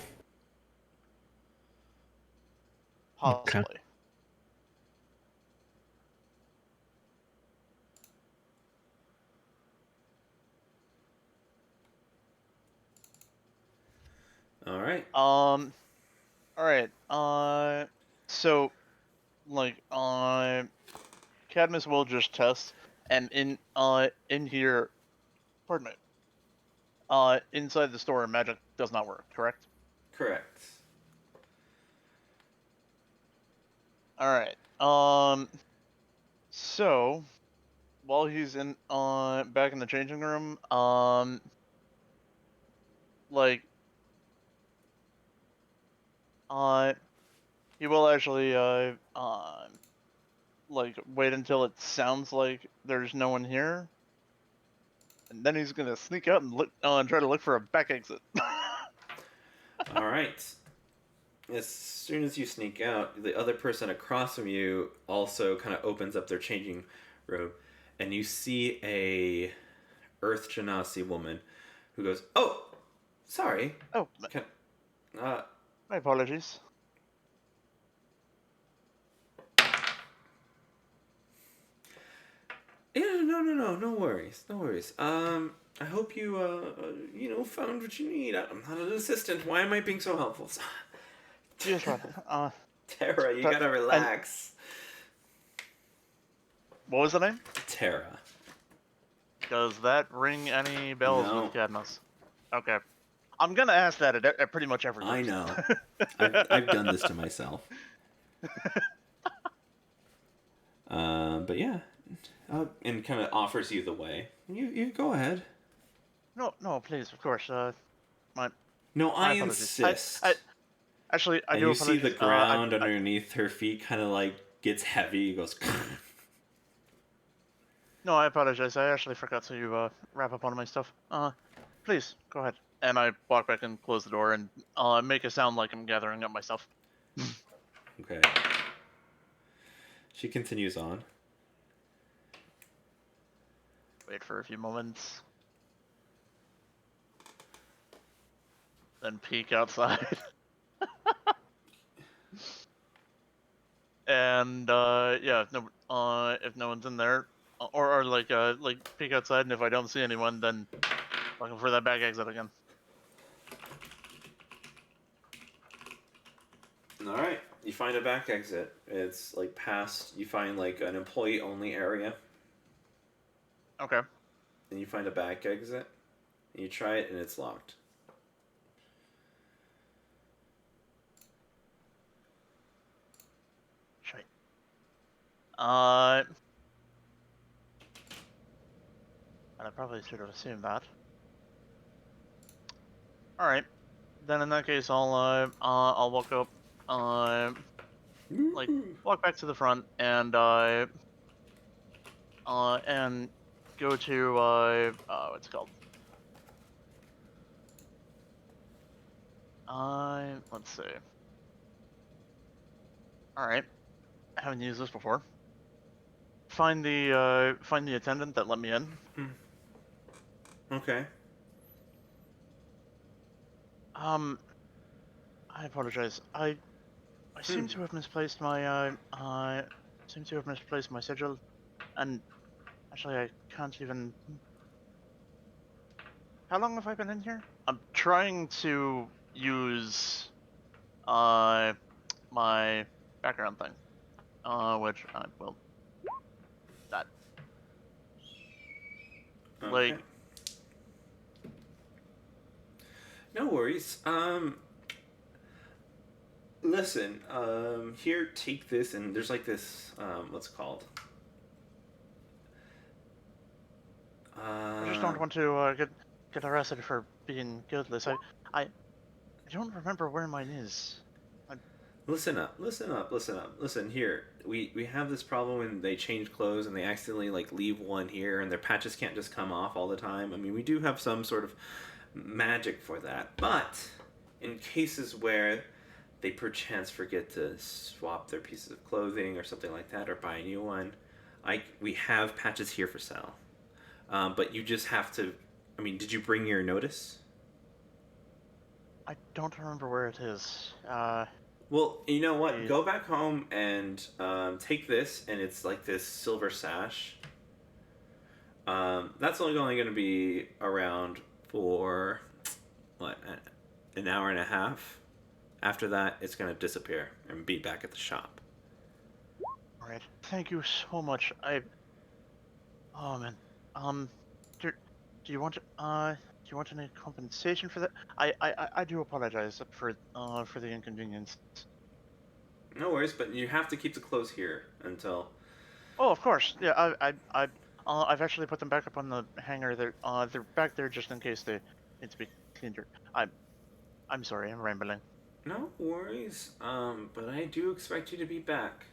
[SPEAKER 6] Possibly.
[SPEAKER 2] All right.
[SPEAKER 6] All right. So, like, Cadmus will just test, and in here, pardon me. Inside the store, magic does not work. Correct.
[SPEAKER 2] Correct.
[SPEAKER 6] All right. So while he's in back in the changing room, like he will actually like wait until it sounds like there's no one here, and then he's gonna sneak out and look try to look for a back exit.
[SPEAKER 2] All right. As soon as you sneak out, the other person across from you also kind of opens up their changing room, and you see a Earth Genasi woman who goes, "Oh, sorry.
[SPEAKER 6] Oh,
[SPEAKER 2] Can, uh,
[SPEAKER 6] my apologies.
[SPEAKER 2] yeah, no worries, no worries. I hope you, found what you need. I'm not an assistant. Why am I being so helpful?
[SPEAKER 6] Yes, right.
[SPEAKER 2] Tara, you
[SPEAKER 6] But-
[SPEAKER 2] gotta relax.
[SPEAKER 6] What was the name?
[SPEAKER 2] Tara.
[SPEAKER 6] Does that ring any bells
[SPEAKER 2] No.
[SPEAKER 6] with Cadmus? Okay. I'm gonna ask that at pretty much every
[SPEAKER 2] I
[SPEAKER 6] person.
[SPEAKER 2] know. I've done this to myself. But yeah, and kind of offers you the way. You go ahead.
[SPEAKER 6] No, please, of course. My
[SPEAKER 2] No, I
[SPEAKER 6] apologies.
[SPEAKER 2] insist.
[SPEAKER 6] Actually, I
[SPEAKER 2] and
[SPEAKER 6] do
[SPEAKER 2] you see
[SPEAKER 6] apologize.
[SPEAKER 2] the ground underneath her feet kind of like gets heavy. It goes.
[SPEAKER 6] No, I apologize. I actually forgot to wrap up one of my stuff. Please go ahead. And I walk back and close the door and make a sound like I'm gathering up my stuff.
[SPEAKER 2] Okay. She continues on.
[SPEAKER 6] Wait for a few moments. Then peek outside. And yeah, if no one's in there, or like peek outside, and if I don't see anyone, then looking for that back exit again.
[SPEAKER 2] All right. You find a back exit. It's like past. You find like an employee only area,
[SPEAKER 6] Okay.
[SPEAKER 2] and you find a back exit. And you try it, and it's locked.
[SPEAKER 6] Shite. And I probably should have assumed that. All right. Then in that case, I'll walk up, like walk back to the front and go to what's it called? Let's see. All right. I haven't used this before. Find the attendant that let me in.
[SPEAKER 2] Okay.
[SPEAKER 6] I apologize. I seem to have misplaced my sigil, and actually I can't even. How long have I been in here? I'm trying to use my background thing, which I will. That
[SPEAKER 2] Okay.
[SPEAKER 6] like
[SPEAKER 2] No worries. Listen. Here, take this, and there's like this. What's it called?
[SPEAKER 6] I just don't want to get arrested for being guiltless. I don't remember where mine is.
[SPEAKER 2] Listen up, listen up, listen up. Listen here. We have this problem when they change clothes and they accidentally like leave one here and their patches can't just come off all the time. I mean, we do have some sort of magic for that. But in cases where they perchance forget to swap their pieces of clothing or something like that or buy a new one, We have patches here for sale, but you just have to. I mean, did you bring your notice?
[SPEAKER 6] I don't remember where it is.
[SPEAKER 2] Well, you know what?
[SPEAKER 6] Jeez.
[SPEAKER 2] Go back home and take this, and it's like this silver sash. That's only going to be around for what, an hour and a half. After that, it's going to disappear and be back at the shop.
[SPEAKER 6] All right. Thank you so much. Oh man. Do, do you want do you want any compensation for that? I do apologize for the inconvenience.
[SPEAKER 2] No worries, but you have to keep the clothes here until.
[SPEAKER 6] Oh, of course. Yeah, I've actually put them back up on the hanger. They're back there just in case they need to be cleaned. I'm sorry, I'm rambling.
[SPEAKER 2] No worries. But I do expect you to be back.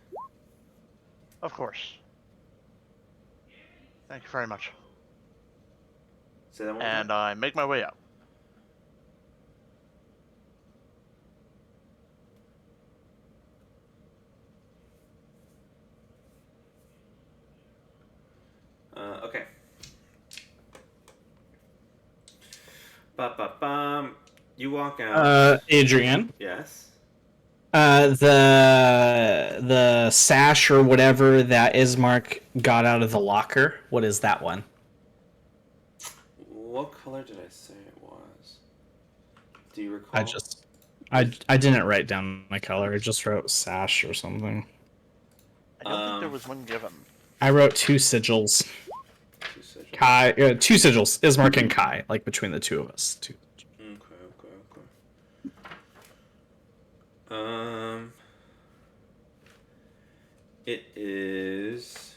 [SPEAKER 6] Of course. Thank you very much.
[SPEAKER 2] Say that one more
[SPEAKER 6] And
[SPEAKER 2] time.
[SPEAKER 6] I make my way out.
[SPEAKER 2] Okay. Ba-ba-bum. You walk out.
[SPEAKER 4] Adrian,
[SPEAKER 2] Yes.
[SPEAKER 4] the sash or whatever that Ismark got out of the locker. What is that one?
[SPEAKER 2] What color did I say it was? Do you recall?
[SPEAKER 4] I didn't write down my color. I just wrote sash or something.
[SPEAKER 6] I don't think there was one given.
[SPEAKER 4] I wrote two sigils.
[SPEAKER 2] Two sigils.
[SPEAKER 4] Kai, two sigils. Ismark and Kai, like between the two of us. Two.
[SPEAKER 2] Okay. It is.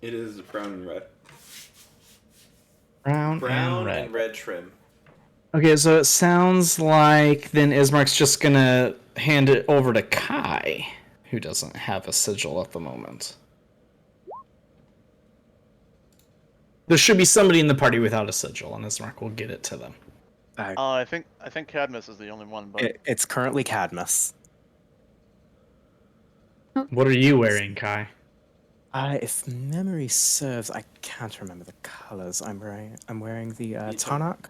[SPEAKER 2] It is brown and red.
[SPEAKER 4] Brown
[SPEAKER 2] and red trim.
[SPEAKER 4] Okay, so it sounds like then Ismark's just gonna hand it over to Kai, who doesn't have a sigil at the moment. There should be somebody in the party without a sigil, and Ismark will get it to them.
[SPEAKER 6] I think Cadmus is the only one, but
[SPEAKER 8] It's currently Cadmus.
[SPEAKER 4] What are you wearing, Kai?
[SPEAKER 8] If memory serves, I can't remember the colors I'm wearing. I'm wearing the Tanakh.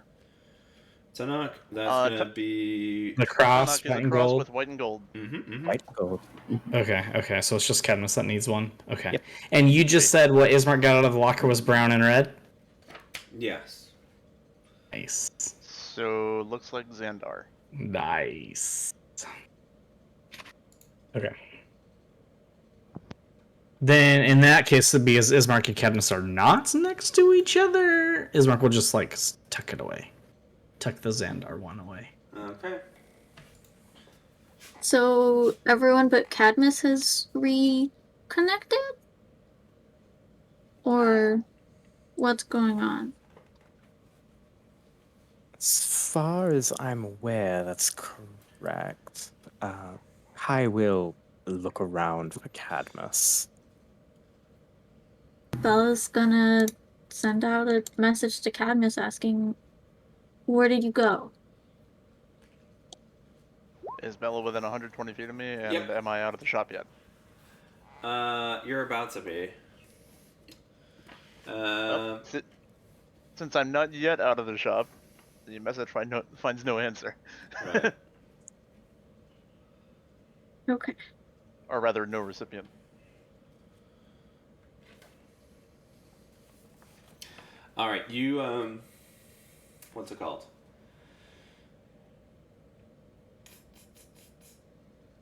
[SPEAKER 2] Tanakh, that's gonna be
[SPEAKER 4] The cross,
[SPEAKER 6] Tanakh is
[SPEAKER 4] white
[SPEAKER 6] a
[SPEAKER 4] and
[SPEAKER 6] cross
[SPEAKER 4] gold.
[SPEAKER 6] with white and gold.
[SPEAKER 8] White and gold.
[SPEAKER 4] Okay, so it's just Cadmus that needs one. Okay.
[SPEAKER 8] Yep.
[SPEAKER 4] And you just said what Ismark got out of the locker was brown and red?
[SPEAKER 2] Yes.
[SPEAKER 4] Nice.
[SPEAKER 6] So looks like Xandar.
[SPEAKER 4] Nice. Okay. Then in that case, because Ismark and Cadmus are not next to each other, Ismark will just like tuck it away. Tuck the Xandar one away.
[SPEAKER 2] Okay.
[SPEAKER 9] So everyone but Cadmus has reconnected? Or what's going on?
[SPEAKER 8] As far as I'm aware, that's correct. Kai will look around for Cadmus.
[SPEAKER 9] Bella's gonna send out a message to Cadmus asking, where did you go?
[SPEAKER 6] Is Bella within 120 feet of me, and
[SPEAKER 2] Yep.
[SPEAKER 6] am I out of the shop yet?
[SPEAKER 2] You're about to be.
[SPEAKER 6] Since I'm not yet out of the shop, the message finds no answer.
[SPEAKER 2] Right.
[SPEAKER 9] Okay.
[SPEAKER 6] Or rather, no recipient.
[SPEAKER 2] All right, you what's it called?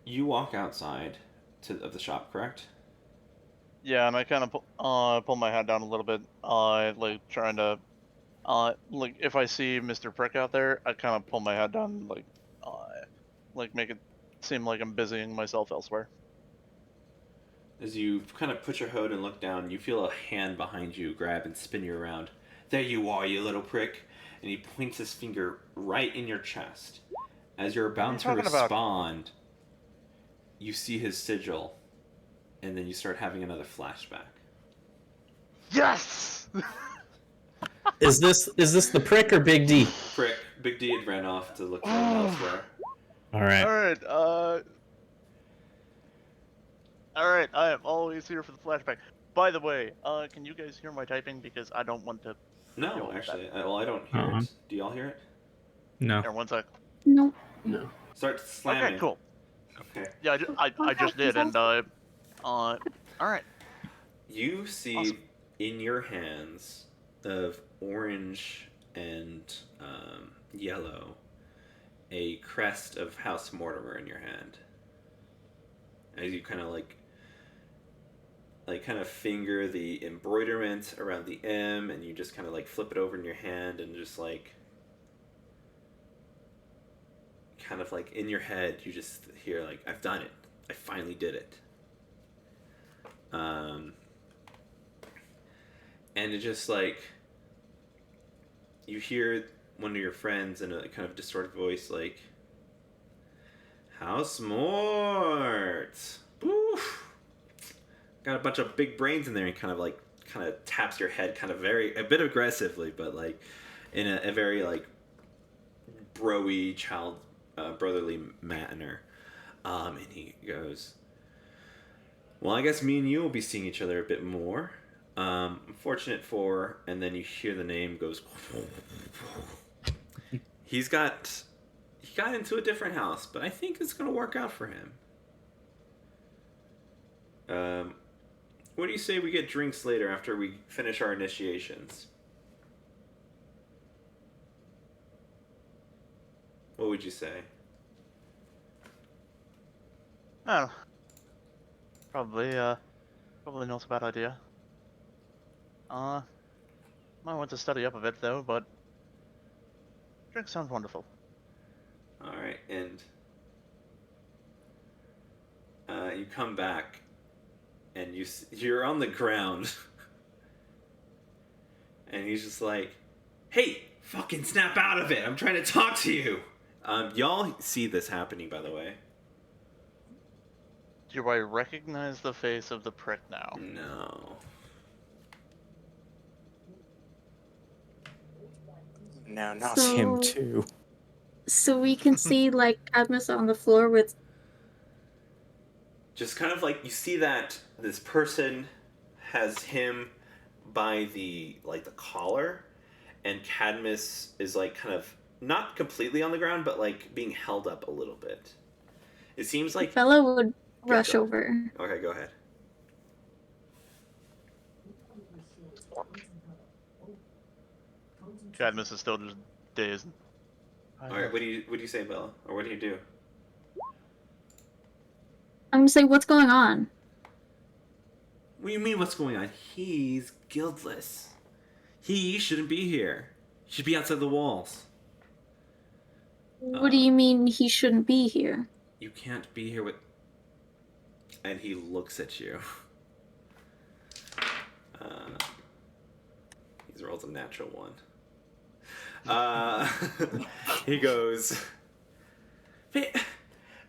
[SPEAKER 2] You walk outside of the shop, correct?
[SPEAKER 6] Yeah, and I kind of pull my hat down a little bit, like trying to, like if I see Mr. Prick out there, I kind of pull my hat down, like make it seem like I'm busying myself elsewhere.
[SPEAKER 2] As you kind of put your hood and look down, you feel a hand behind you grab and spin you around. There you are, you little prick. And he points his finger right in your chest. As you're about to respond, you see his sigil, and then you start having another flashback.
[SPEAKER 6] Yes!
[SPEAKER 4] Is this the prick or Big D?
[SPEAKER 2] Prick. Big D had ran off to look for him elsewhere.
[SPEAKER 4] All right.
[SPEAKER 6] Alright, I am always here for the flashback. By the way, can you guys hear my typing? Because I don't want to.
[SPEAKER 2] No,
[SPEAKER 6] Yo,
[SPEAKER 2] actually, well, I don't hear
[SPEAKER 4] Uh-uh.
[SPEAKER 2] it. Do y'all hear it?
[SPEAKER 4] No.
[SPEAKER 6] Here, one sec.
[SPEAKER 9] No.
[SPEAKER 7] No.
[SPEAKER 2] Start slamming.
[SPEAKER 6] Okay, cool.
[SPEAKER 2] Okay.
[SPEAKER 6] Yeah, I just did, and alright.
[SPEAKER 2] You see
[SPEAKER 6] Awesome.
[SPEAKER 2] in your hands of orange and yellow a crest of House Mortimer in your hand. As you kind of like kind of finger the embroiderment around the M, and you just kind of like flip it over in your hand, and just like kind of like in your head you just hear like, I've done it, I finally did it. And it just like you hear one of your friends in a kind of distorted voice like, House Mort, oof, got a bunch of big brains in there, and kind of taps your head kind of a bit aggressively, but like in a very like broy brotherly manner. And he goes, well, I guess me and you will be seeing each other a bit more. I'm fortunate for, and then you hear the name goes. He got into a different house, but I think it's gonna work out for him. What do you say we get drinks later after we finish our initiations? What would you say?
[SPEAKER 6] I don't know. Probably not a bad idea. Might want to study up a bit though, but drinks sound wonderful.
[SPEAKER 2] All right, and you come back, and you're on the ground, and he's just like, "Hey, fucking snap out of it! I'm trying to talk to you." Y'all see this happening, by the way?
[SPEAKER 6] Do I recognize the face of the prick now?
[SPEAKER 2] No.
[SPEAKER 8] No, not him
[SPEAKER 9] So-
[SPEAKER 8] too.
[SPEAKER 9] So we can see like Cadmus on the floor with.
[SPEAKER 2] Just kind of like you see that this person has him by the collar, and Cadmus is like kind of not completely on the ground, but like being held up a little bit. It seems like
[SPEAKER 9] Bella would
[SPEAKER 2] Yeah,
[SPEAKER 9] rush
[SPEAKER 2] go.
[SPEAKER 9] over.
[SPEAKER 2] Okay, go ahead.
[SPEAKER 6] Cadmus is still just dazed.
[SPEAKER 2] All right, what do you say, Bella, or what do you do?
[SPEAKER 9] I'm gonna say, what's going on?
[SPEAKER 2] What do you mean? What's going on? He's guildless. He shouldn't be here. He should be outside the walls.
[SPEAKER 9] What do you mean he shouldn't be here?
[SPEAKER 2] You can't be here with. And he looks at you. He's rolled a natural one. He goes, "Hey,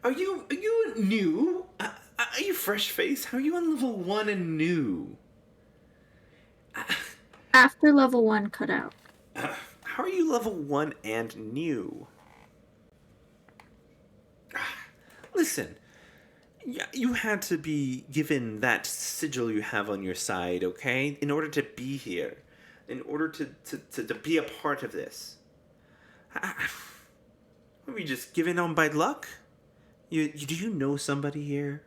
[SPEAKER 2] are you new? Are you fresh face? How are you on level 1 and new?
[SPEAKER 9] After level 1 cut out.
[SPEAKER 2] How are you level 1 and new? Listen, you had to be given that sigil you have on your side, okay? In order to be here. In order to be a part of this. Are we just given on by luck? Do you know somebody here?"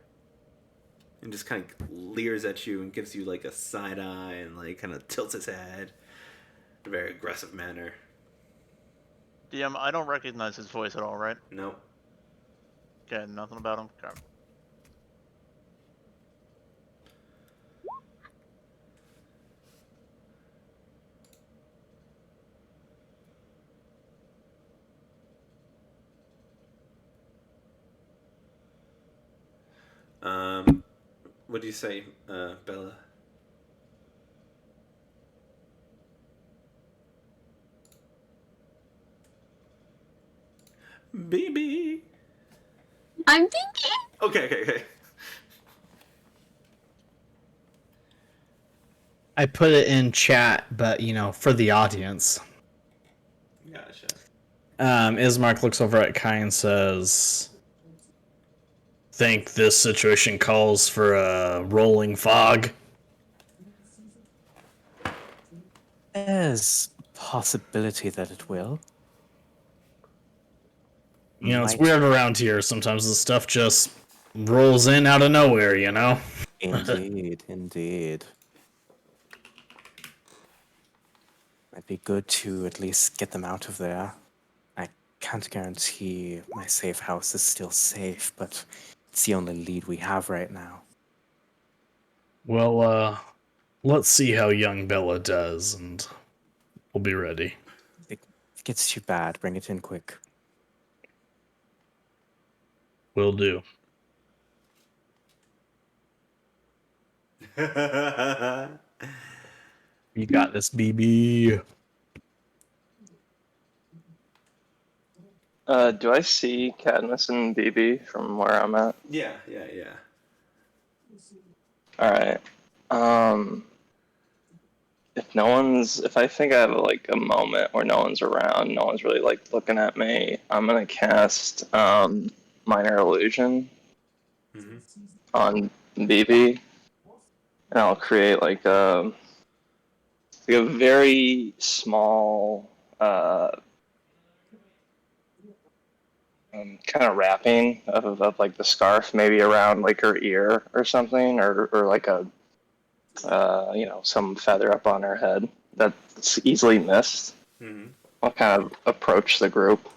[SPEAKER 2] And just kind of leers at you and gives you like a side eye and like kind of tilts his head in a very aggressive manner.
[SPEAKER 6] DM, I don't recognize his voice at all, right?
[SPEAKER 2] Nope.
[SPEAKER 6] Okay, nothing about him. Okay.
[SPEAKER 2] What do you say, Bella? Baby.
[SPEAKER 9] I'm thinking.
[SPEAKER 2] Okay.
[SPEAKER 4] I put it in chat, but for the audience.
[SPEAKER 2] Gotcha.
[SPEAKER 4] Ismark looks over at Kai and says, "Think this situation calls for a rolling fog?"
[SPEAKER 8] There's a possibility that it will.
[SPEAKER 1] You know, it's
[SPEAKER 8] Might
[SPEAKER 1] weird around here. Sometimes the stuff just rolls in out of nowhere, you know?
[SPEAKER 8] indeed, indeed. Might be good to at least get them out of there. I can't guarantee my safe house is still safe, but it's the only lead we have right now.
[SPEAKER 1] Well, let's see how young Bella does, and we'll be ready.
[SPEAKER 8] If it gets too bad, bring it in quick.
[SPEAKER 1] Will do. You got this, BB.
[SPEAKER 5] Do I see Cadmus and BB from where I'm at?
[SPEAKER 2] Yeah.
[SPEAKER 5] All right. If I think I have like a moment where no one's around, no one's really like looking at me, I'm gonna cast minor illusion
[SPEAKER 2] Mm-hmm.
[SPEAKER 5] on BB, and I'll create like a very small kind of wrapping of like the scarf, maybe around like her ear or something, or like a some feather up on her head that's easily missed.
[SPEAKER 2] Mm-hmm.
[SPEAKER 5] I'll kind of approach the group.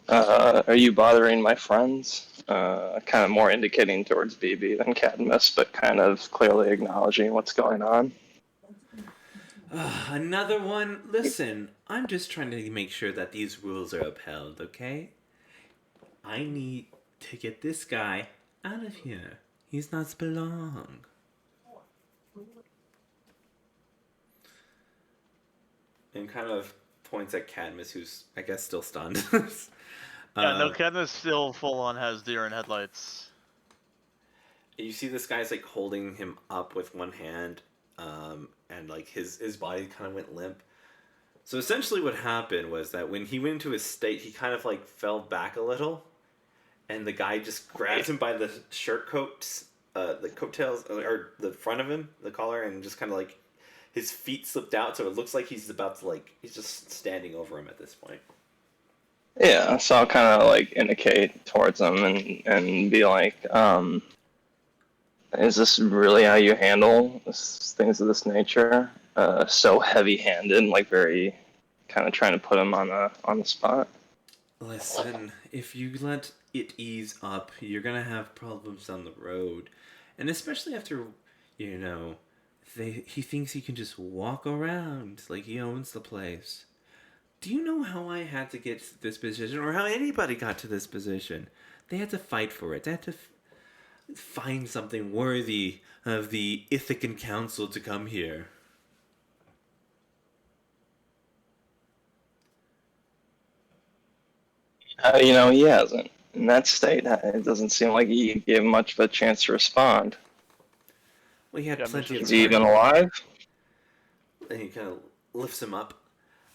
[SPEAKER 5] Are you bothering my friends? Kind of more indicating towards BB than Cadmus, but kind of clearly acknowledging what's going on.
[SPEAKER 2] Another one? Listen, I'm just trying to make sure that these rules are upheld, okay? I need to get this guy out of here. He's not belong. And kind of points at Cadmus, who's, I guess, still stunned.
[SPEAKER 6] No, Cadmus still full on has deer in headlights.
[SPEAKER 2] You see this guy's like holding him up with one hand, and like his body kind of went limp. So essentially what happened was that when he went into his state, he kind of like fell back a little, and the guy just grabs him by the shirt coats, the coattails, or the front of him, the collar, and just kind of like his feet slipped out, so it looks like he's about to like, he's just standing over him at this point.
[SPEAKER 5] Yeah, so I'll kind of like indicate towards them and be like, is this really how you handle things of this nature? So heavy-handed, like very kind of trying to put him on the spot.
[SPEAKER 2] Listen, if you let it ease up, you're gonna have problems down the road. And especially after, he thinks he can just walk around like he owns the place. Do you know how I had to get to this position, or how anybody got to this position? They had to fight for it. They had to find something worthy of the Ithacan Council to come here.
[SPEAKER 5] He hasn't. In that state, it doesn't seem like he gave much of a chance to respond.
[SPEAKER 2] Well, he had plenty of
[SPEAKER 5] Is he even alive?
[SPEAKER 2] And he kind of lifts him up.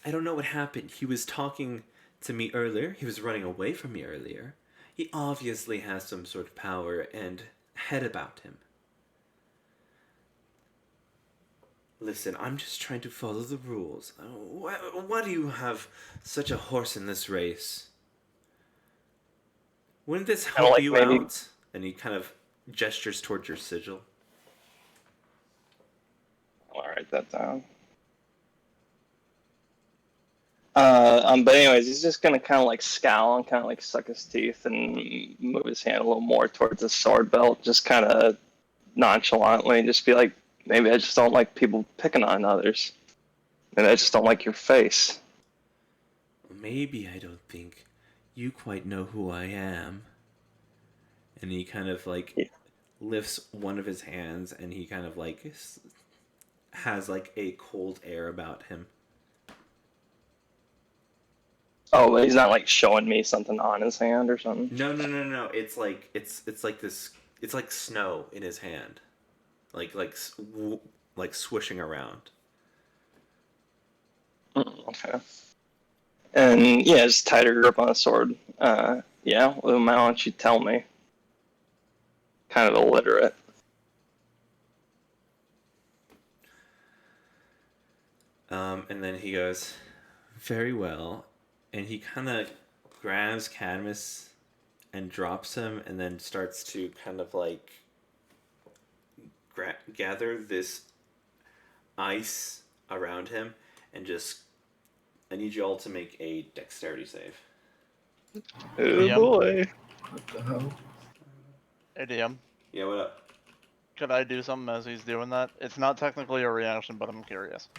[SPEAKER 2] I don't know what happened. He was talking to me earlier. He was running away from me earlier. He obviously has some sort of power and head about him. Listen, I'm just trying to follow the rules. Why do you have such a horse in this race? Wouldn't this help you out? And he kind of gestures towards your sigil.
[SPEAKER 5] I'll write that down. But anyways, he's just gonna kind of like scowl and kind of like suck his teeth and move his hand a little more towards the sword belt, just kind of nonchalantly, just be like, maybe I just don't like people picking on others. Maybe I just don't like your face.
[SPEAKER 2] Maybe I don't think you quite know who I am. And he kind of like lifts one of his hands, and he kind of like has like a cold air about him.
[SPEAKER 5] Oh, but he's not like showing me something on his hand or something.
[SPEAKER 2] No. It's like like this. It's like snow in his hand, like swishing around.
[SPEAKER 5] Okay. And yeah, just tighter grip on the sword. Yeah, well, why don't you tell me? Kind of illiterate.
[SPEAKER 2] And then he goes, very well. And he kind of grabs Cadmus and drops him and then starts to kind of like gather this ice around him and just. I need you all to make a dexterity save.
[SPEAKER 5] Oh
[SPEAKER 6] DM.
[SPEAKER 5] boy.
[SPEAKER 7] What the hell?
[SPEAKER 6] Hey, DM.
[SPEAKER 2] Yeah, what up?
[SPEAKER 6] Could I do something as he's doing that? It's not technically a reaction, but I'm curious.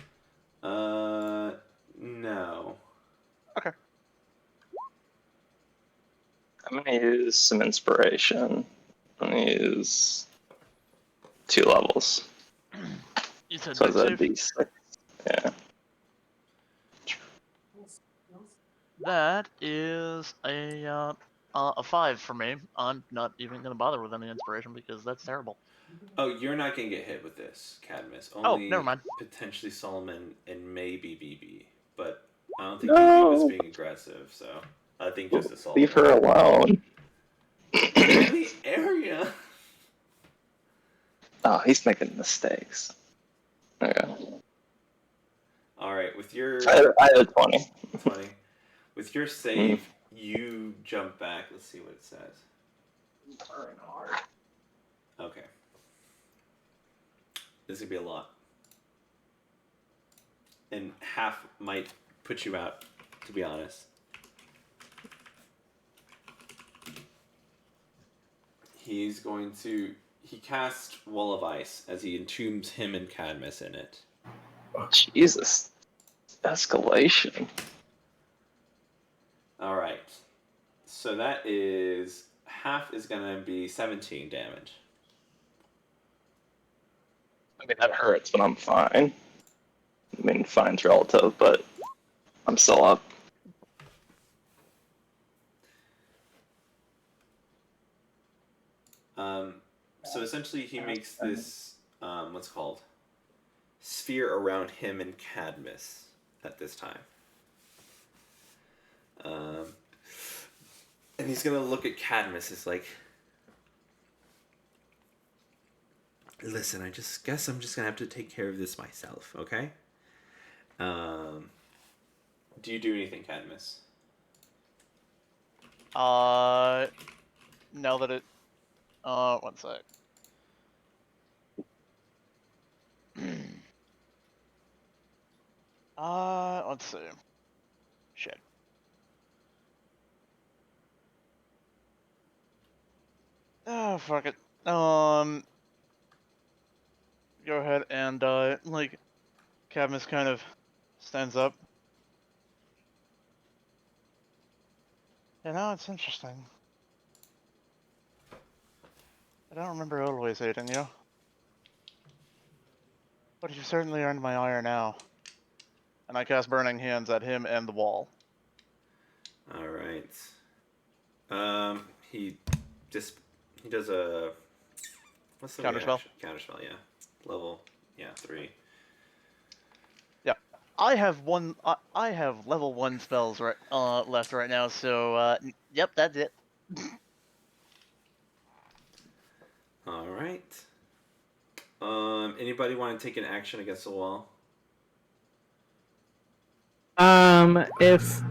[SPEAKER 2] No.
[SPEAKER 6] Okay.
[SPEAKER 5] I'm gonna use some inspiration. I'm gonna use 2 levels.
[SPEAKER 6] You said
[SPEAKER 5] So
[SPEAKER 6] dex
[SPEAKER 5] it's a
[SPEAKER 6] save?
[SPEAKER 5] D6. Yeah.
[SPEAKER 6] That is a 5 for me. I'm not even gonna bother with any inspiration because that's terrible.
[SPEAKER 2] Oh, you're not gonna get hit with this, Cadmus.
[SPEAKER 6] Oh,
[SPEAKER 2] Only
[SPEAKER 6] never mind.
[SPEAKER 2] potentially Solomon and maybe BB. But I don't think BB was
[SPEAKER 5] No!
[SPEAKER 2] being aggressive, so I think just a Solomon.
[SPEAKER 5] Leave her alone.
[SPEAKER 2] Get in the area!
[SPEAKER 5] Oh, he's making mistakes. Okay.
[SPEAKER 2] Alright, with your
[SPEAKER 5] I had a 20.
[SPEAKER 2] 20. With your save, you jump back. Let's see what it says. Okay. This is gonna be a lot. And half might put you out, to be honest. He's going to. He casts Wall of Ice as he entombs him and Cadmus in it.
[SPEAKER 5] Jesus. Escalation.
[SPEAKER 2] Alright. So that is. Half is gonna be 17 damage.
[SPEAKER 5] I mean, that hurts, but I'm fine. I mean, fine's relative, but I'm still up.
[SPEAKER 2] So essentially, he makes this. What's it called? Sphere around him and Cadmus at this time. And he's gonna look at Cadmus as like, listen, I just guess I'm just gonna have to take care of this myself, okay? Do you do anything, Cadmus?
[SPEAKER 6] Now that it, one sec. Let's see. Shit. Oh, fuck it. Go ahead and, like, Cadmus kind of stands up. You know, it's interesting. I don't remember always hating you. But you've certainly earned my ire now. And I cast Burning Hands at him and the wall.
[SPEAKER 2] Alright. He does a... What's the
[SPEAKER 6] Counterspell?
[SPEAKER 2] reaction? Counterspell, yeah. Level, 3.
[SPEAKER 6] I have level 1 spells left right now, so yep, that's it.
[SPEAKER 2] All right. Anybody want to take an action against the wall?
[SPEAKER 4] If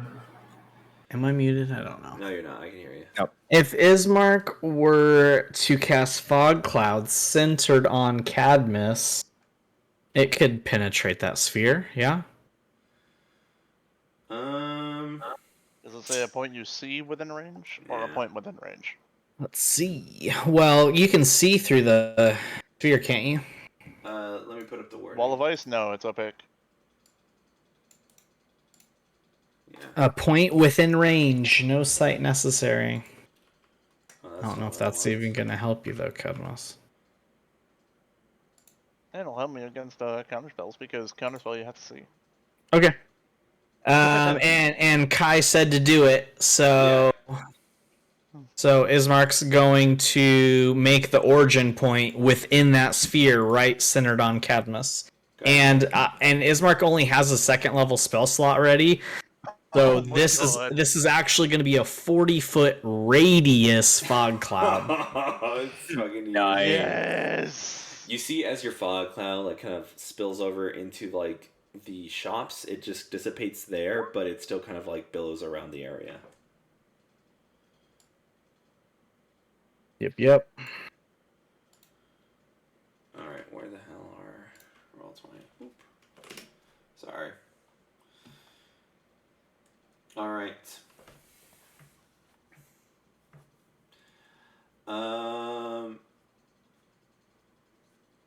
[SPEAKER 4] am I muted? I don't know.
[SPEAKER 2] No, you're not. I can hear you.
[SPEAKER 4] No. If Ismark were to cast fog clouds centered on Cadmus, it could penetrate that sphere. Yeah.
[SPEAKER 6] Does it say a point you see within range or a
[SPEAKER 2] Yeah.
[SPEAKER 6] point within range?
[SPEAKER 4] Let's see. Well, you can see through the sphere, can't you?
[SPEAKER 2] Let me put up the word.
[SPEAKER 6] Wall of Ice? No, it's opaque.
[SPEAKER 2] Yeah.
[SPEAKER 4] A point within range, no sight necessary.
[SPEAKER 2] Well,
[SPEAKER 4] I don't know if
[SPEAKER 2] what
[SPEAKER 4] that's
[SPEAKER 2] want.
[SPEAKER 4] even going to help you, though, Cadmus.
[SPEAKER 6] It'll help me against counterspells because counterspell you have to see.
[SPEAKER 4] Okay. And Kai said to do it, so so Ismark's going to make the origin point within that sphere, right centered on Cadmus. and Ismark only has a second level spell slot ready. So
[SPEAKER 6] Oh my
[SPEAKER 4] this
[SPEAKER 6] God.
[SPEAKER 4] is actually going to be a 40-foot radius fog cloud.
[SPEAKER 2] It's fucking
[SPEAKER 8] Nice.
[SPEAKER 2] huge.
[SPEAKER 6] Yes.
[SPEAKER 2] You see, as your fog cloud like kind of spills over into like the shops, it just dissipates there, but it still kind of like billows around the area.
[SPEAKER 4] Yep.
[SPEAKER 2] All right, where the hell are roll 20? Oop. Sorry. All right. All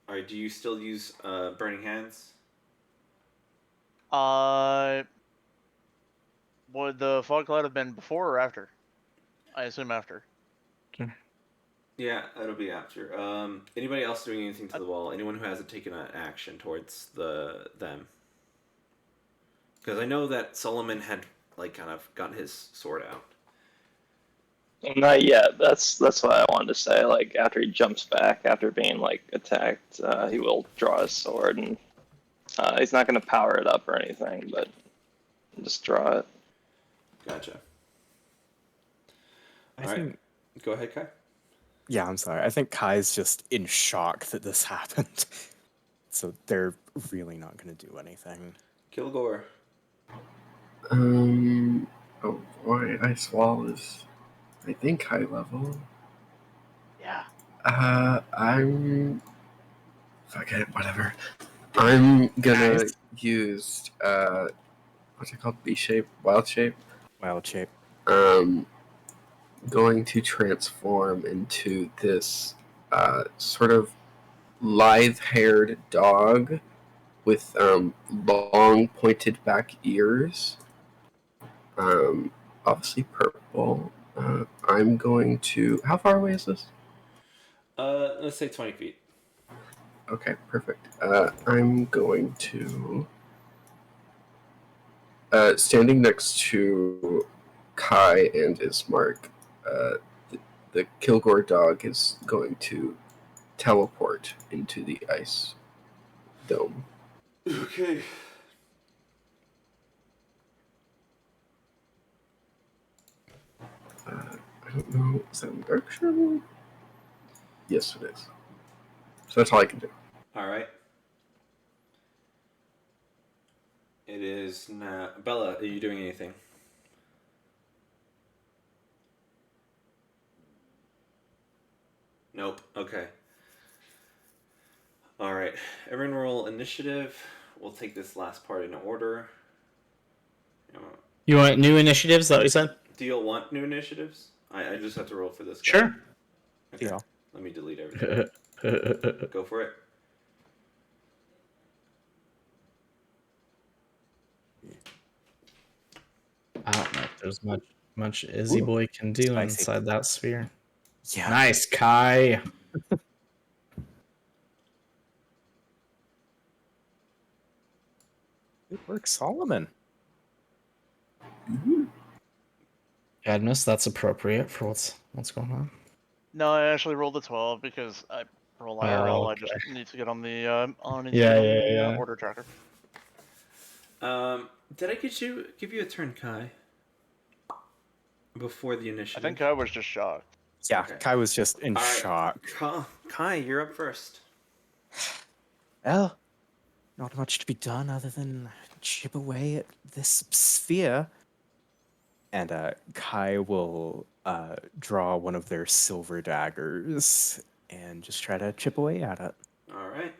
[SPEAKER 2] right. Do you still use burning hands?
[SPEAKER 6] Would the fog cloud have been before or after? I assume after.
[SPEAKER 2] Yeah, it'll be after. Anybody else doing anything to the wall? Anyone who hasn't taken an action towards them? Because I know that Solomon had like kind of gotten his sword out.
[SPEAKER 5] Not yet. That's what I wanted to say. Like after he jumps back after being like attacked, he will draw his sword, and he's not going to power it up or anything, but just draw it.
[SPEAKER 2] Gotcha.
[SPEAKER 8] I
[SPEAKER 2] All right.
[SPEAKER 8] think.
[SPEAKER 2] Go ahead, Kai.
[SPEAKER 8] Yeah, I'm sorry. I think Kai's just in shock that this happened. So they're really not going to do anything.
[SPEAKER 2] Kilgore.
[SPEAKER 7] Oh boy, Ice Wall is, I think, high level.
[SPEAKER 6] Yeah.
[SPEAKER 7] I'm. Fuck it, whatever. I'm gonna
[SPEAKER 8] Nice.
[SPEAKER 7] use, what's it called? B-shape? Wild shape?
[SPEAKER 8] Wild shape.
[SPEAKER 7] Going to transform into this, sort of lithe-haired dog with, long pointed back ears. Obviously purple. I'm going to. How far away is this?
[SPEAKER 2] Let's say 20 feet.
[SPEAKER 7] Okay, perfect. I'm going to. Standing next to Kai and Ismark, the Kilgore dog is going to teleport into the ice dome.
[SPEAKER 2] Okay.
[SPEAKER 7] I don't know. Is that an action? Yes, it is. So that's all I can do.
[SPEAKER 2] All right. It is now. Bella, are you doing anything? Nope. Okay. All right. Everyone roll initiative. We'll take this last part in order.
[SPEAKER 4] You want new initiatives? Is that what you said?
[SPEAKER 2] Do you want new initiatives? I just have to roll for this guy.
[SPEAKER 4] Sure.
[SPEAKER 2] Okay.
[SPEAKER 8] Yeah.
[SPEAKER 2] Let me delete everything. Go for it.
[SPEAKER 4] I don't know if there's much Izzy
[SPEAKER 8] Ooh,
[SPEAKER 4] Boy can do
[SPEAKER 8] spicy.
[SPEAKER 4] inside that sphere.
[SPEAKER 8] Yeah.
[SPEAKER 4] Nice, Kai.
[SPEAKER 8] Good work, Solomon.
[SPEAKER 4] Cadmus, that's appropriate for what's going on.
[SPEAKER 6] No, I actually rolled a 12 because I roll IRL. I just need to get on the order tracker.
[SPEAKER 2] Did I give you a turn, Kai? Before the
[SPEAKER 6] I
[SPEAKER 2] initiative?
[SPEAKER 6] think I was just shocked.
[SPEAKER 8] Yeah,
[SPEAKER 2] Okay.
[SPEAKER 8] Kai was just in
[SPEAKER 2] All right.
[SPEAKER 8] shock.
[SPEAKER 2] Kai, you're up first.
[SPEAKER 8] Well, not much to be done other than chip away at this sphere. And Kai will draw one of their silver daggers and just try to chip away at it.
[SPEAKER 2] All right.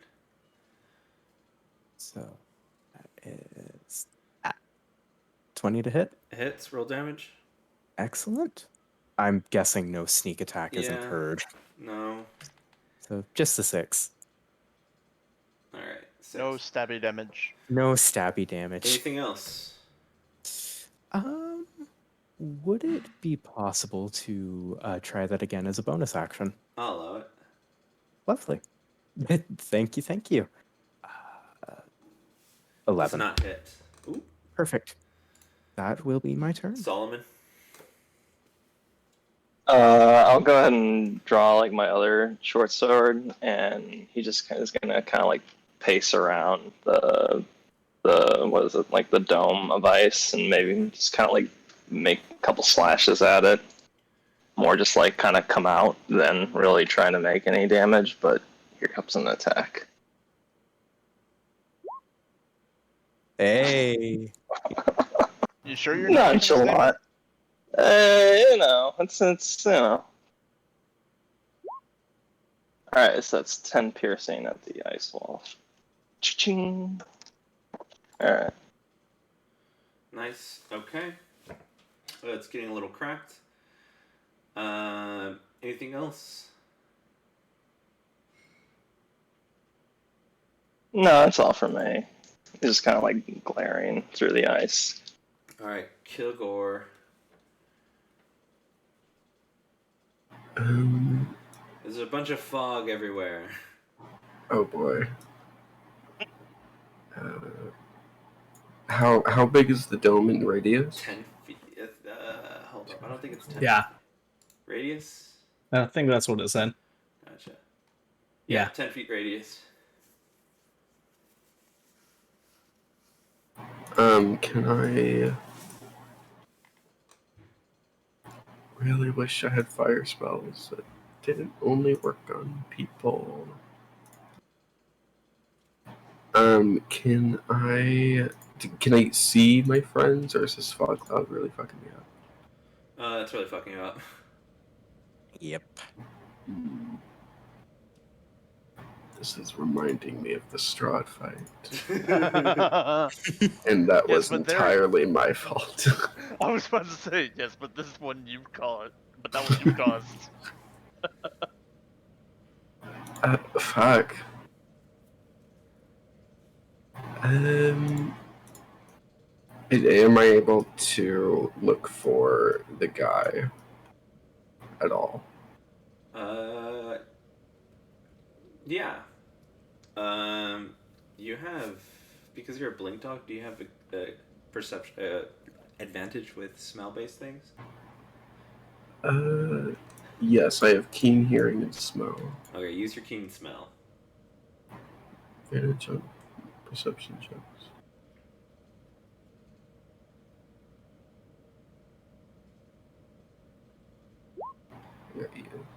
[SPEAKER 8] So that is 20 to hit.
[SPEAKER 2] Hits, roll damage.
[SPEAKER 8] Excellent. I'm guessing no sneak attack is
[SPEAKER 2] Yeah.
[SPEAKER 8] incurred.
[SPEAKER 2] No.
[SPEAKER 8] So just a 6.
[SPEAKER 2] All right. 6.
[SPEAKER 6] No stabby damage.
[SPEAKER 8] No stabby damage.
[SPEAKER 2] Anything else?
[SPEAKER 8] Would it be possible to try that again as a bonus action?
[SPEAKER 2] I'll allow it.
[SPEAKER 8] Lovely. Thank you. 11.
[SPEAKER 2] Does not hit. Ooh.
[SPEAKER 8] Perfect. That will be my turn.
[SPEAKER 2] Solomon.
[SPEAKER 5] I'll go ahead and draw like my other short sword, and he just is gonna kind of like pace around the what is it, like the dome of ice, and maybe just kind of like make a couple slashes at it. More just like kind of come out than really trying to make any damage. But here comes an attack.
[SPEAKER 8] Hey.
[SPEAKER 6] You sure you're not making a
[SPEAKER 5] Nonchalant. It's you know. All right, so that's 10 piercing at the ice wall. Cha-ching. All right.
[SPEAKER 2] Nice. Okay. It's getting a little cracked. Anything else?
[SPEAKER 5] No, that's all for me. It's just kind of like glaring through the ice.
[SPEAKER 2] All right, Kilgore. There's a bunch of fog everywhere.
[SPEAKER 7] Oh boy. How big is the dome in radius?
[SPEAKER 2] 10 feet. Hold up. I don't think it's 10
[SPEAKER 4] Yeah,
[SPEAKER 2] radius.
[SPEAKER 4] I think that's what it said.
[SPEAKER 2] Gotcha.
[SPEAKER 4] Yeah.
[SPEAKER 2] 10 feet radius.
[SPEAKER 7] Can I really wish I had fire spells that didn't only work on people. Can I see my friends, or is this fog cloud really fucking me up?
[SPEAKER 2] It's really fucking you up.
[SPEAKER 8] Yep.
[SPEAKER 7] This is reminding me of the Strahd fight,
[SPEAKER 6] thing?
[SPEAKER 7] and that
[SPEAKER 6] Yes,
[SPEAKER 7] was
[SPEAKER 6] but there-
[SPEAKER 7] entirely my fault.
[SPEAKER 6] I was about to say yes, but this one you caused. But that one you caused.
[SPEAKER 7] Fuck. Am I able to look for the guy at all?
[SPEAKER 2] Yeah. You have, because you're a blink dog, do you have a perception advantage with smell-based things?
[SPEAKER 7] Yes, I have keen hearing and smell.
[SPEAKER 2] Okay, use your keen smell.
[SPEAKER 7] Advantage on perception checks. Yeah,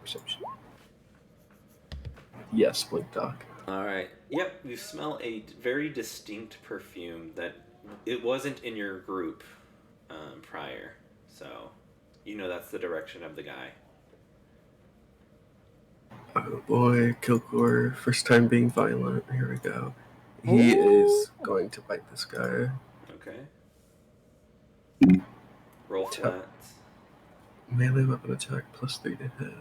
[SPEAKER 7] perception. Yes, blink dog.
[SPEAKER 2] All right. Yep, you smell a very distinct perfume that it wasn't in your group prior, so you know that's the direction of the guy.
[SPEAKER 7] Oh boy, Kilgore, first time being violent. Here we go. He is going to bite this guy.
[SPEAKER 2] Okay. Roll flat.
[SPEAKER 7] Melee weapon attack plus 3 to hit.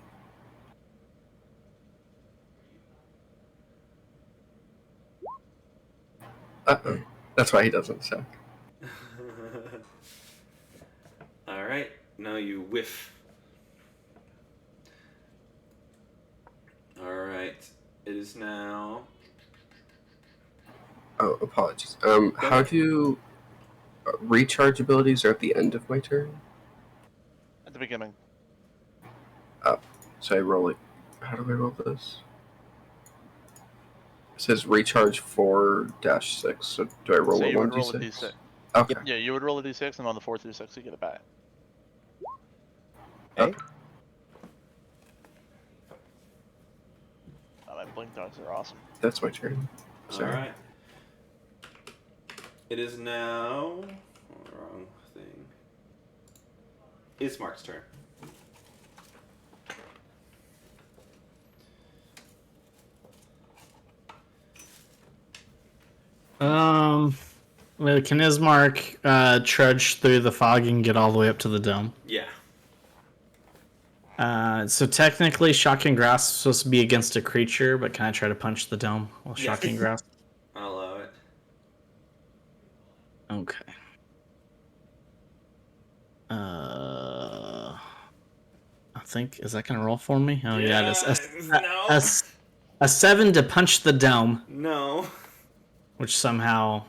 [SPEAKER 7] Uh-oh. That's why he doesn't suck.
[SPEAKER 2] All right. Now you whiff. All right. It is now.
[SPEAKER 7] Oh, apologies. How do recharge abilities are at the end of my turn?
[SPEAKER 6] At the beginning.
[SPEAKER 7] So I roll it. How do I roll this? It says recharge 4-6. So do I roll
[SPEAKER 6] So
[SPEAKER 7] a
[SPEAKER 6] you would
[SPEAKER 7] 1d6?
[SPEAKER 6] roll a d6.
[SPEAKER 7] Okay.
[SPEAKER 6] Yeah, you would roll a d6, and on the 4th d6 you get it back.
[SPEAKER 8] Hey.
[SPEAKER 6] Oh, my blink dogs are awesome.
[SPEAKER 7] That's my turn. Sorry.
[SPEAKER 2] All right. It is now. Wrong thing. It's Mark's turn.
[SPEAKER 4] Well, can Ismark trudge through the fog and get all the way up to the dome?
[SPEAKER 2] Yeah.
[SPEAKER 4] So technically, shocking grasp is supposed to be against a creature, but can I try to punch the dome while
[SPEAKER 2] Yes.
[SPEAKER 4] shocking grasp?
[SPEAKER 2] I'll allow it.
[SPEAKER 4] Okay. I think, is that gonna roll for me? Oh yeah, it is.
[SPEAKER 2] No.
[SPEAKER 4] A 7 to punch the dome,
[SPEAKER 2] No.
[SPEAKER 4] which somehow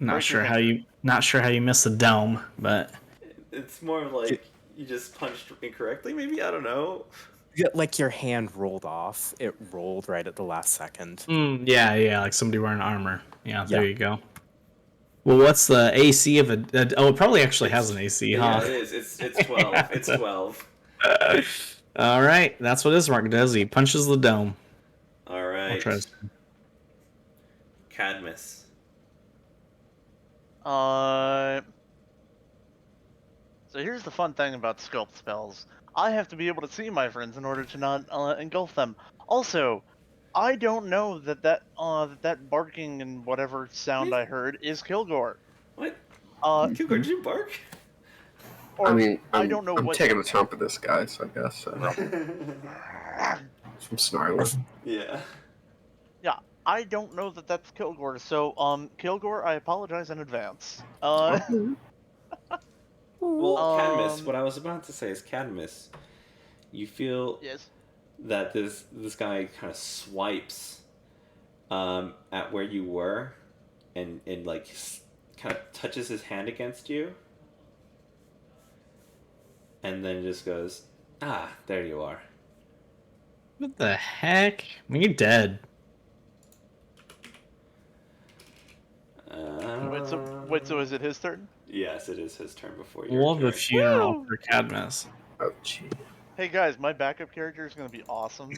[SPEAKER 4] not
[SPEAKER 6] Break your
[SPEAKER 4] sure how you miss a dome, but
[SPEAKER 2] It's more like you just punched incorrectly, maybe? I don't know.
[SPEAKER 8] Like your hand rolled off. It rolled right at the last second.
[SPEAKER 4] Yeah, like somebody wearing armor. Yeah, there
[SPEAKER 8] Yeah.
[SPEAKER 4] you go. Well, what's the AC of a? Oh, it probably actually has an AC, huh?
[SPEAKER 2] Yeah, it is. It's 12. It's 12.
[SPEAKER 4] All right, that's what Ismark does. He punches the dome.
[SPEAKER 2] All
[SPEAKER 4] I'll
[SPEAKER 2] right.
[SPEAKER 4] try to...
[SPEAKER 2] Cadmus.
[SPEAKER 6] So here's the fun thing about sculpt spells. I have to be able to see my friends in order to not engulf them. Also, I don't know that barking and whatever sound I heard is Kilgore.
[SPEAKER 2] What?
[SPEAKER 6] Mm-hmm.
[SPEAKER 2] Did you bark?
[SPEAKER 6] Or
[SPEAKER 7] I mean,
[SPEAKER 6] I don't know
[SPEAKER 7] I'm
[SPEAKER 6] what.
[SPEAKER 7] taking a chomp at this guy, so I guess from snarling.
[SPEAKER 2] Yeah.
[SPEAKER 6] Yeah, I don't know that that's Kilgore. So, Kilgore, I apologize in advance.
[SPEAKER 2] Well, Cadmus, what I was about to say is Cadmus, you feel
[SPEAKER 6] Yes.
[SPEAKER 2] that this guy kind of swipes at where you were and like kind of touches his hand against you and then just goes, "Ah, there you are."
[SPEAKER 4] What the heck? I mean, you're dead.
[SPEAKER 6] So is it his turn?
[SPEAKER 2] Yes, it is his turn before you.
[SPEAKER 4] We'll have a funeral
[SPEAKER 6] Woo!
[SPEAKER 4] for Cadmus.
[SPEAKER 7] Oh, gee.
[SPEAKER 6] Hey guys, my backup character is gonna be awesome.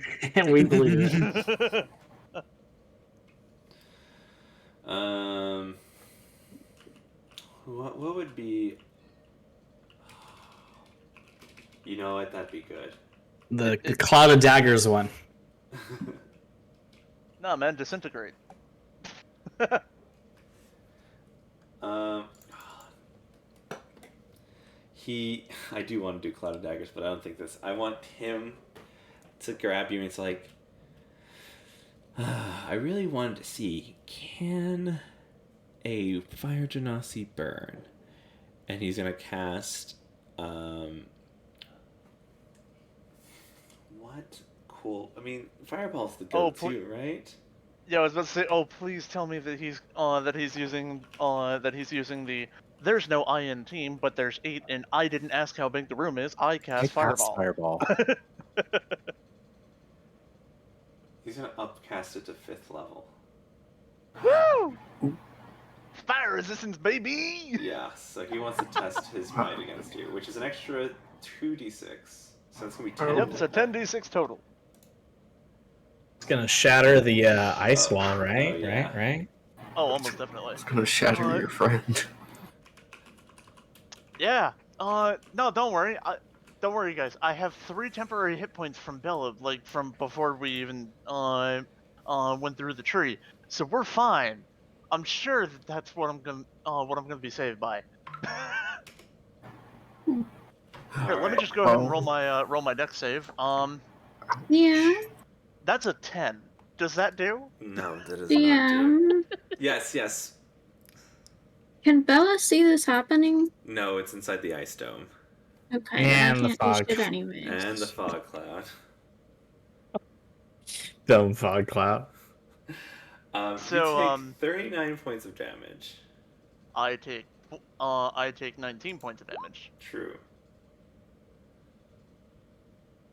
[SPEAKER 4] We believe it.
[SPEAKER 2] What would be? You know what? That'd be good.
[SPEAKER 4] The Cloud of Daggers one.
[SPEAKER 6] Nah, man, disintegrate.
[SPEAKER 2] I do want to do Cloud of Daggers, but I don't think this. I want him to grab you and it's like, I really wanted to see, can a Fire Genasi burn? And he's gonna cast, what? Cool. I mean, Fireball's the go-to, right?
[SPEAKER 6] Yeah, I was about to say. Oh, please tell me that he's using the. There's no I in team, but there's 8, and I didn't ask how big the room is. I cast Fireball.
[SPEAKER 2] He's gonna upcast it to 5th level.
[SPEAKER 6] Woo! Fire resistance, baby!
[SPEAKER 2] Yeah, so he wants to test his might against you, which is an extra 2d6. So it's gonna be 10.
[SPEAKER 6] Yep, so 10d6 total.
[SPEAKER 4] It's gonna shatter the ice wall, right?
[SPEAKER 2] Oh, yeah.
[SPEAKER 4] Right.
[SPEAKER 6] Oh, almost definitely.
[SPEAKER 7] It's gonna shatter your friend.
[SPEAKER 6] Yeah. No, don't worry. Don't worry, guys. I have 3 temporary hit points from Bella, like from before we even went through the tree. So we're fine. I'm sure that's what I'm gonna be saved by. Here, let me just go ahead and roll my dex save.
[SPEAKER 9] Yeah.
[SPEAKER 6] That's a 10. Does that do?
[SPEAKER 2] No, that is
[SPEAKER 9] Yeah.
[SPEAKER 2] not do. Yes.
[SPEAKER 9] Can Bella see this happening?
[SPEAKER 2] No, it's inside the ice dome.
[SPEAKER 9] Okay,
[SPEAKER 4] And
[SPEAKER 9] then I
[SPEAKER 4] the
[SPEAKER 9] can't do
[SPEAKER 4] fog.
[SPEAKER 9] shit anyways.
[SPEAKER 2] And the fog cloud.
[SPEAKER 4] Dome fog cloud.
[SPEAKER 2] You take 39 points of damage.
[SPEAKER 6] I take 19 points of damage.
[SPEAKER 2] True.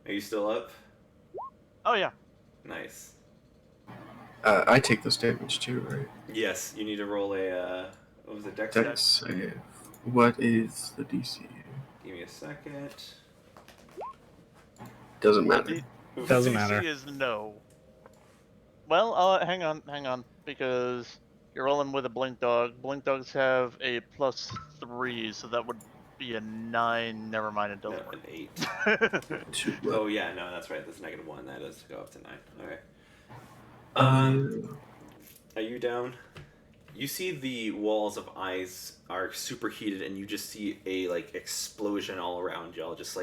[SPEAKER 2] Are you still up?
[SPEAKER 6] Oh yeah.
[SPEAKER 2] Nice.
[SPEAKER 7] I take this damage too, right?
[SPEAKER 2] Yes, you need to roll a, what was it, dex
[SPEAKER 7] Dex save. What is the DC?
[SPEAKER 2] Give me a second.
[SPEAKER 7] Doesn't matter.
[SPEAKER 4] Doesn't
[SPEAKER 6] DC
[SPEAKER 4] matter.
[SPEAKER 6] is no. Well, hang on, because you're rolling with a blink dog. Blink dogs have a +3, so that would be a 9. Never mind, it doesn't work.
[SPEAKER 2] An 8. Oh yeah, no, that's right. That's -1. That does go up to 9. Okay. Are you down? You see the walls of ice are superheated, and you just see a explosion all around y'all, just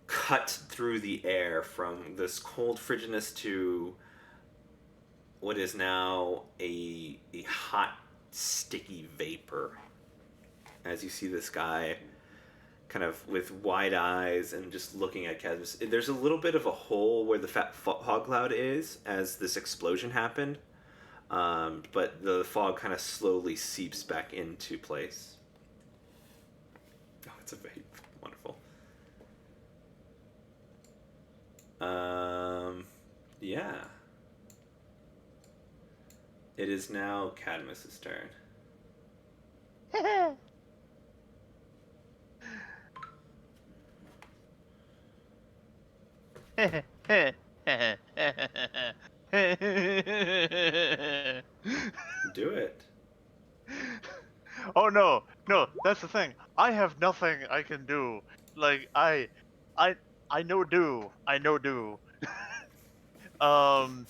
[SPEAKER 2] cut through the air from this cold frigidness to what is now a hot, sticky vapor. As you see this guy kind of with wide eyes and just looking at Cadmus. There's a little bit of a hole where the fog cloud is as this explosion happened, but the fog kind of slowly seeps back into place. Oh, it's a vape. Wonderful. Yeah. It is now Cadmus's turn. Do it.
[SPEAKER 6] Oh no, no, that's the thing. I have nothing I can do. Like I, I know do. I know do. um,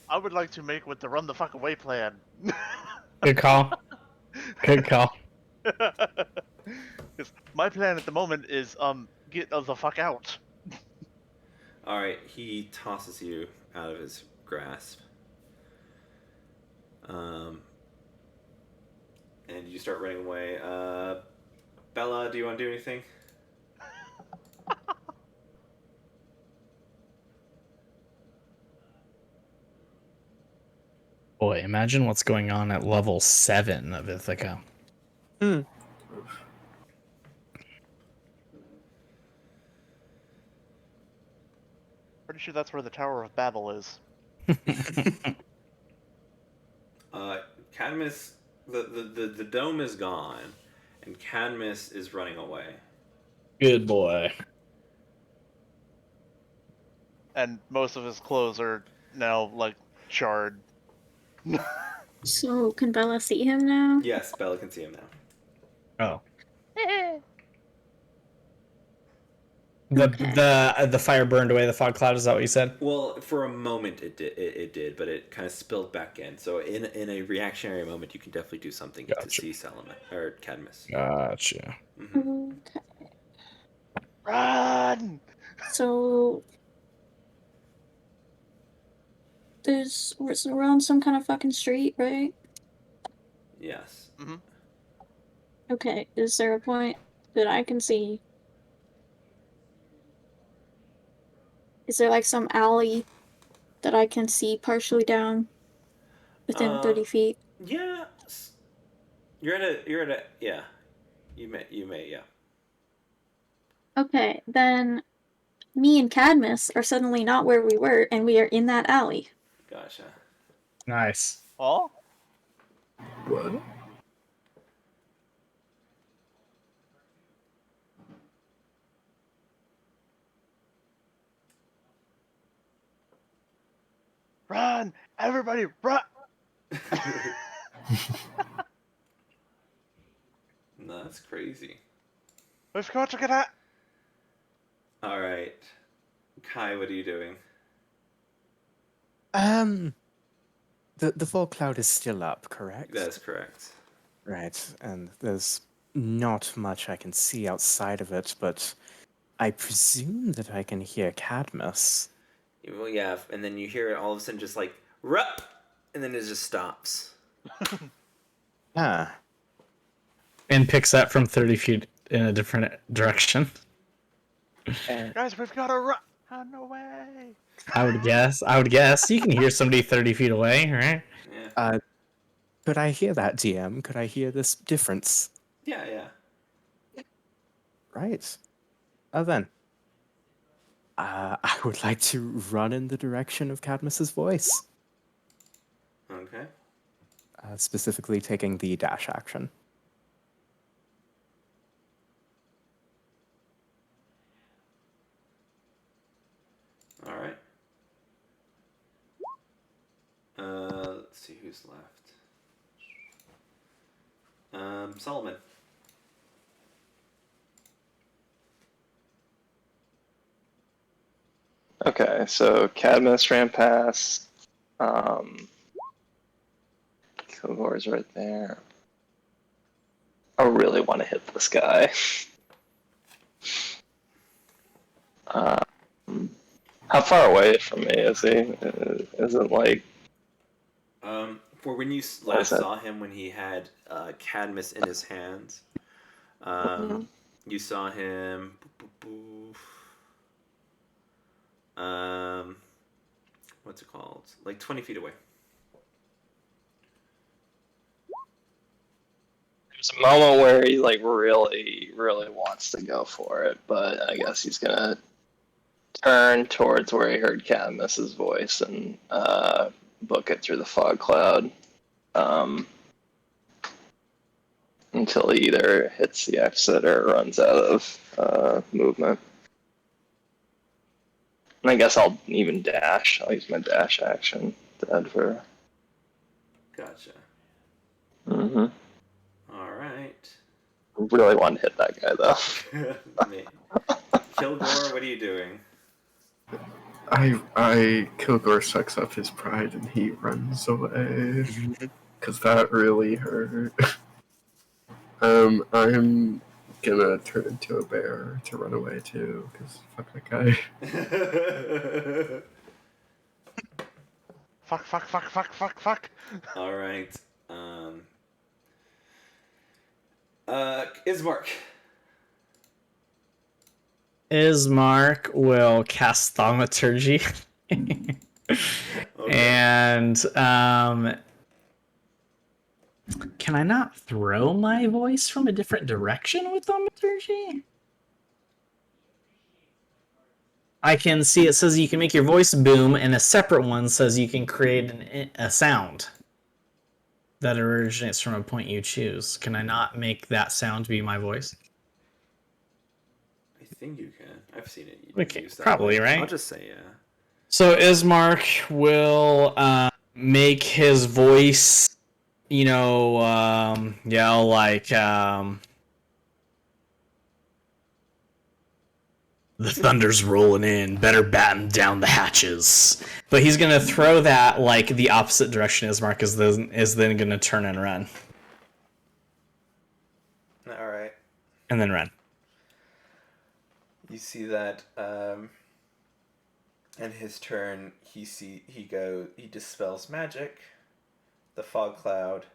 [SPEAKER 6] I would like to make with the run the fuck away plan.
[SPEAKER 4] Good call. Good call.
[SPEAKER 6] Because my plan at the moment is get the fuck out.
[SPEAKER 2] All right, he tosses you out of his grasp. And you start running away. Bella, do you want to do anything?
[SPEAKER 4] Boy, imagine what's going on at level 7 of Ithaka.
[SPEAKER 8] Hmm.
[SPEAKER 6] Pretty sure that's where the Tower of Babel is.
[SPEAKER 2] Cadmus, the dome is gone, and Cadmus is running away.
[SPEAKER 4] Good boy.
[SPEAKER 6] And most of his clothes are now like charred.
[SPEAKER 9] So can Bella see him now?
[SPEAKER 2] Yes, Bella can see him now.
[SPEAKER 4] Oh. The
[SPEAKER 9] Okay.
[SPEAKER 4] the fire burned away the fog cloud. Is that what you said?
[SPEAKER 2] Well, for a moment it did, but it kind of spilled back in. So in a reactionary moment, you can definitely do something to
[SPEAKER 4] Gotcha.
[SPEAKER 2] see Salaman or Cadmus.
[SPEAKER 4] Gotcha.
[SPEAKER 9] Okay.
[SPEAKER 6] Run!
[SPEAKER 9] So we're on some kind of fucking street, right?
[SPEAKER 2] Yes.
[SPEAKER 6] Mm-hmm.
[SPEAKER 9] Okay. Is there a point that I can see? Is there like some alley that I can see partially down within 30 feet?
[SPEAKER 2] Yeah. You're at a yeah. You may yeah.
[SPEAKER 9] Okay, then me and Cadmus are suddenly not where we were, and we are in that alley.
[SPEAKER 2] Gotcha.
[SPEAKER 4] Nice.
[SPEAKER 6] Oh?
[SPEAKER 7] What?
[SPEAKER 6] Run! Everybody, run!
[SPEAKER 2] No, that's crazy.
[SPEAKER 6] We've got to get out.
[SPEAKER 2] All right, Kai, what are you doing?
[SPEAKER 8] The fog cloud is still up, correct?
[SPEAKER 2] That is correct.
[SPEAKER 8] Right, and there's not much I can see outside of it, but I presume that I can hear Cadmus.
[SPEAKER 2] Well, yeah, and then you hear it all of a sudden just like rup, and then it just stops.
[SPEAKER 8] Ah,
[SPEAKER 4] And picks up from 30 feet in a different direction.
[SPEAKER 6] Guys, we've got to run! Oh, no way!
[SPEAKER 4] I would guess. You can hear somebody 30 feet away, right?
[SPEAKER 2] Yeah.
[SPEAKER 8] could I hear that, DM? Could I hear this difference?
[SPEAKER 2] Yeah.
[SPEAKER 8] Right. Then. I would like to run in the direction of Cadmus's voice.
[SPEAKER 2] Okay.
[SPEAKER 8] Specifically taking the dash action.
[SPEAKER 2] All right. Let's see who's left. Solomon.
[SPEAKER 5] Okay, so Cadmus ran past. Kilgore's right there. I really want to hit this guy. How far away from me is he? Is it like?
[SPEAKER 2] For when you last saw him when he had Cadmus in his hands, you saw him. What's it called? Like 20 feet away.
[SPEAKER 5] There's a moment where he like really, really wants to go for it, but I guess he's gonna turn towards where he heard Cadmus's voice and book it through the fog cloud until he either hits the exit or runs out of movement. And I guess I'll even dash. I'll use my dash action to head for.
[SPEAKER 2] Gotcha.
[SPEAKER 5] Mm-hmm.
[SPEAKER 2] All right.
[SPEAKER 5] Really wanted to hit that guy though.
[SPEAKER 2] Kilgore, what are you doing?
[SPEAKER 7] Kilgore sucks up his pride and he runs away. Because that really hurt. I'm gonna turn into a bear to run away too, because fuck that guy.
[SPEAKER 6] Fuck.
[SPEAKER 2] Alright. Ismark.
[SPEAKER 4] Ismark will cast Thaumaturgy.
[SPEAKER 2] Okay.
[SPEAKER 4] And can I not throw my voice from a different direction with Thaumaturgy? I can see it says you can make your voice boom, and a separate one says you can create a sound that originates from a point you choose. Can I not make that sound be my voice?
[SPEAKER 2] I think you can. I've seen it.
[SPEAKER 4] Okay,
[SPEAKER 2] used that
[SPEAKER 4] probably,
[SPEAKER 2] way.
[SPEAKER 4] right?
[SPEAKER 2] I'll just say yeah.
[SPEAKER 4] So Ismark will make his voice, yell like, the thunder's rolling in, better batten down the hatches. But he's going to throw that like the opposite direction Ismark is then going to turn and run.
[SPEAKER 2] Alright.
[SPEAKER 4] And then run.
[SPEAKER 2] You see that, and his turn, he dispels magic, the fog cloud.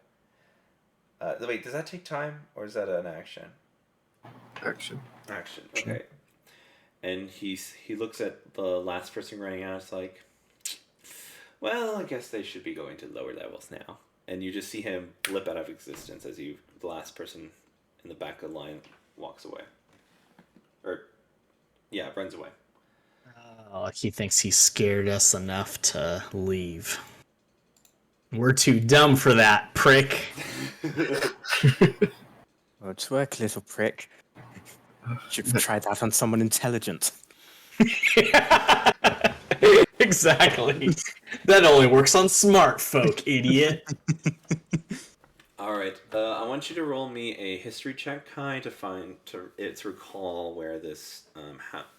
[SPEAKER 2] Wait, does that take time, or is that an action?
[SPEAKER 7] Action.
[SPEAKER 2] Action, okay. And he looks at the last person running out, it's like, well, I guess they should be going to lower levels now. And you just see him blip out of existence as the last person in the back of the line walks away. Runs away.
[SPEAKER 4] Oh, he thinks he scared us enough to leave. We're too dumb for that, prick.
[SPEAKER 8] Well, twerk, little prick. Should have tried that on someone intelligent.
[SPEAKER 4] Exactly. That only works on smart folk, idiot.
[SPEAKER 2] Alright, I want you to roll me a history check, Kai, to recall where this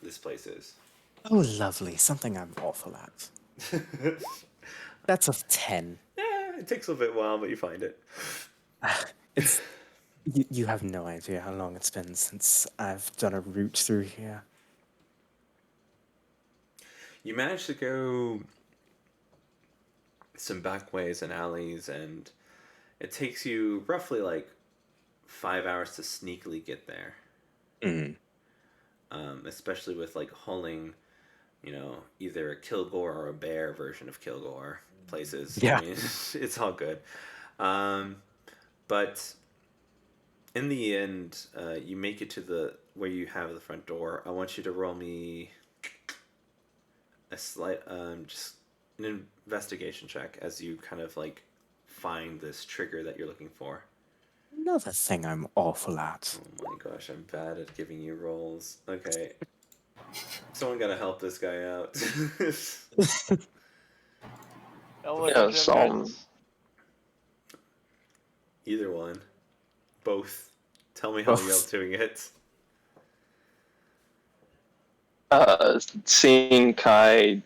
[SPEAKER 2] this place is.
[SPEAKER 8] Oh, lovely. Something I'm awful at. That's a 10.
[SPEAKER 2] Yeah, it takes a bit while, but you find it.
[SPEAKER 8] It's you have no idea how long it's been since I've done a route through here.
[SPEAKER 2] You managed to go some back ways and alleys, and it takes you roughly like 5 hours to sneakily get there.
[SPEAKER 8] Mm.
[SPEAKER 2] Especially with like hauling, either a Kilgore or a bear version of Kilgore places.
[SPEAKER 8] Yeah.
[SPEAKER 2] I mean, it's all good. But in the end, you make it to where you have the front door. I want you to roll me a slight, just an investigation check as you kind of like find this trigger that you're looking for.
[SPEAKER 8] Another thing I'm awful at.
[SPEAKER 2] Oh my gosh, I'm bad at giving you rolls. Okay. Someone gotta help this guy out. Either one. Both. Tell me how you're doing it.
[SPEAKER 5] Seeing Kai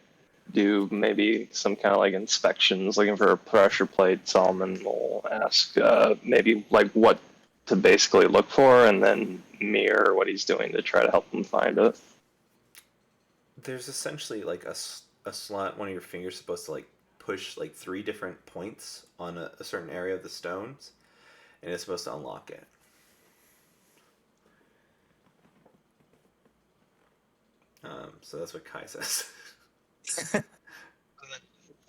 [SPEAKER 5] do maybe some kind of like inspections, looking for a pressure plate, Solomon will ask maybe like what to basically look for, and then mirror what he's doing to try to help him find it.
[SPEAKER 2] There's essentially like a slot. One of your fingers supposed to like push like 3 different points on a certain area of the stones, and it's supposed to unlock it. So that's what Kai says.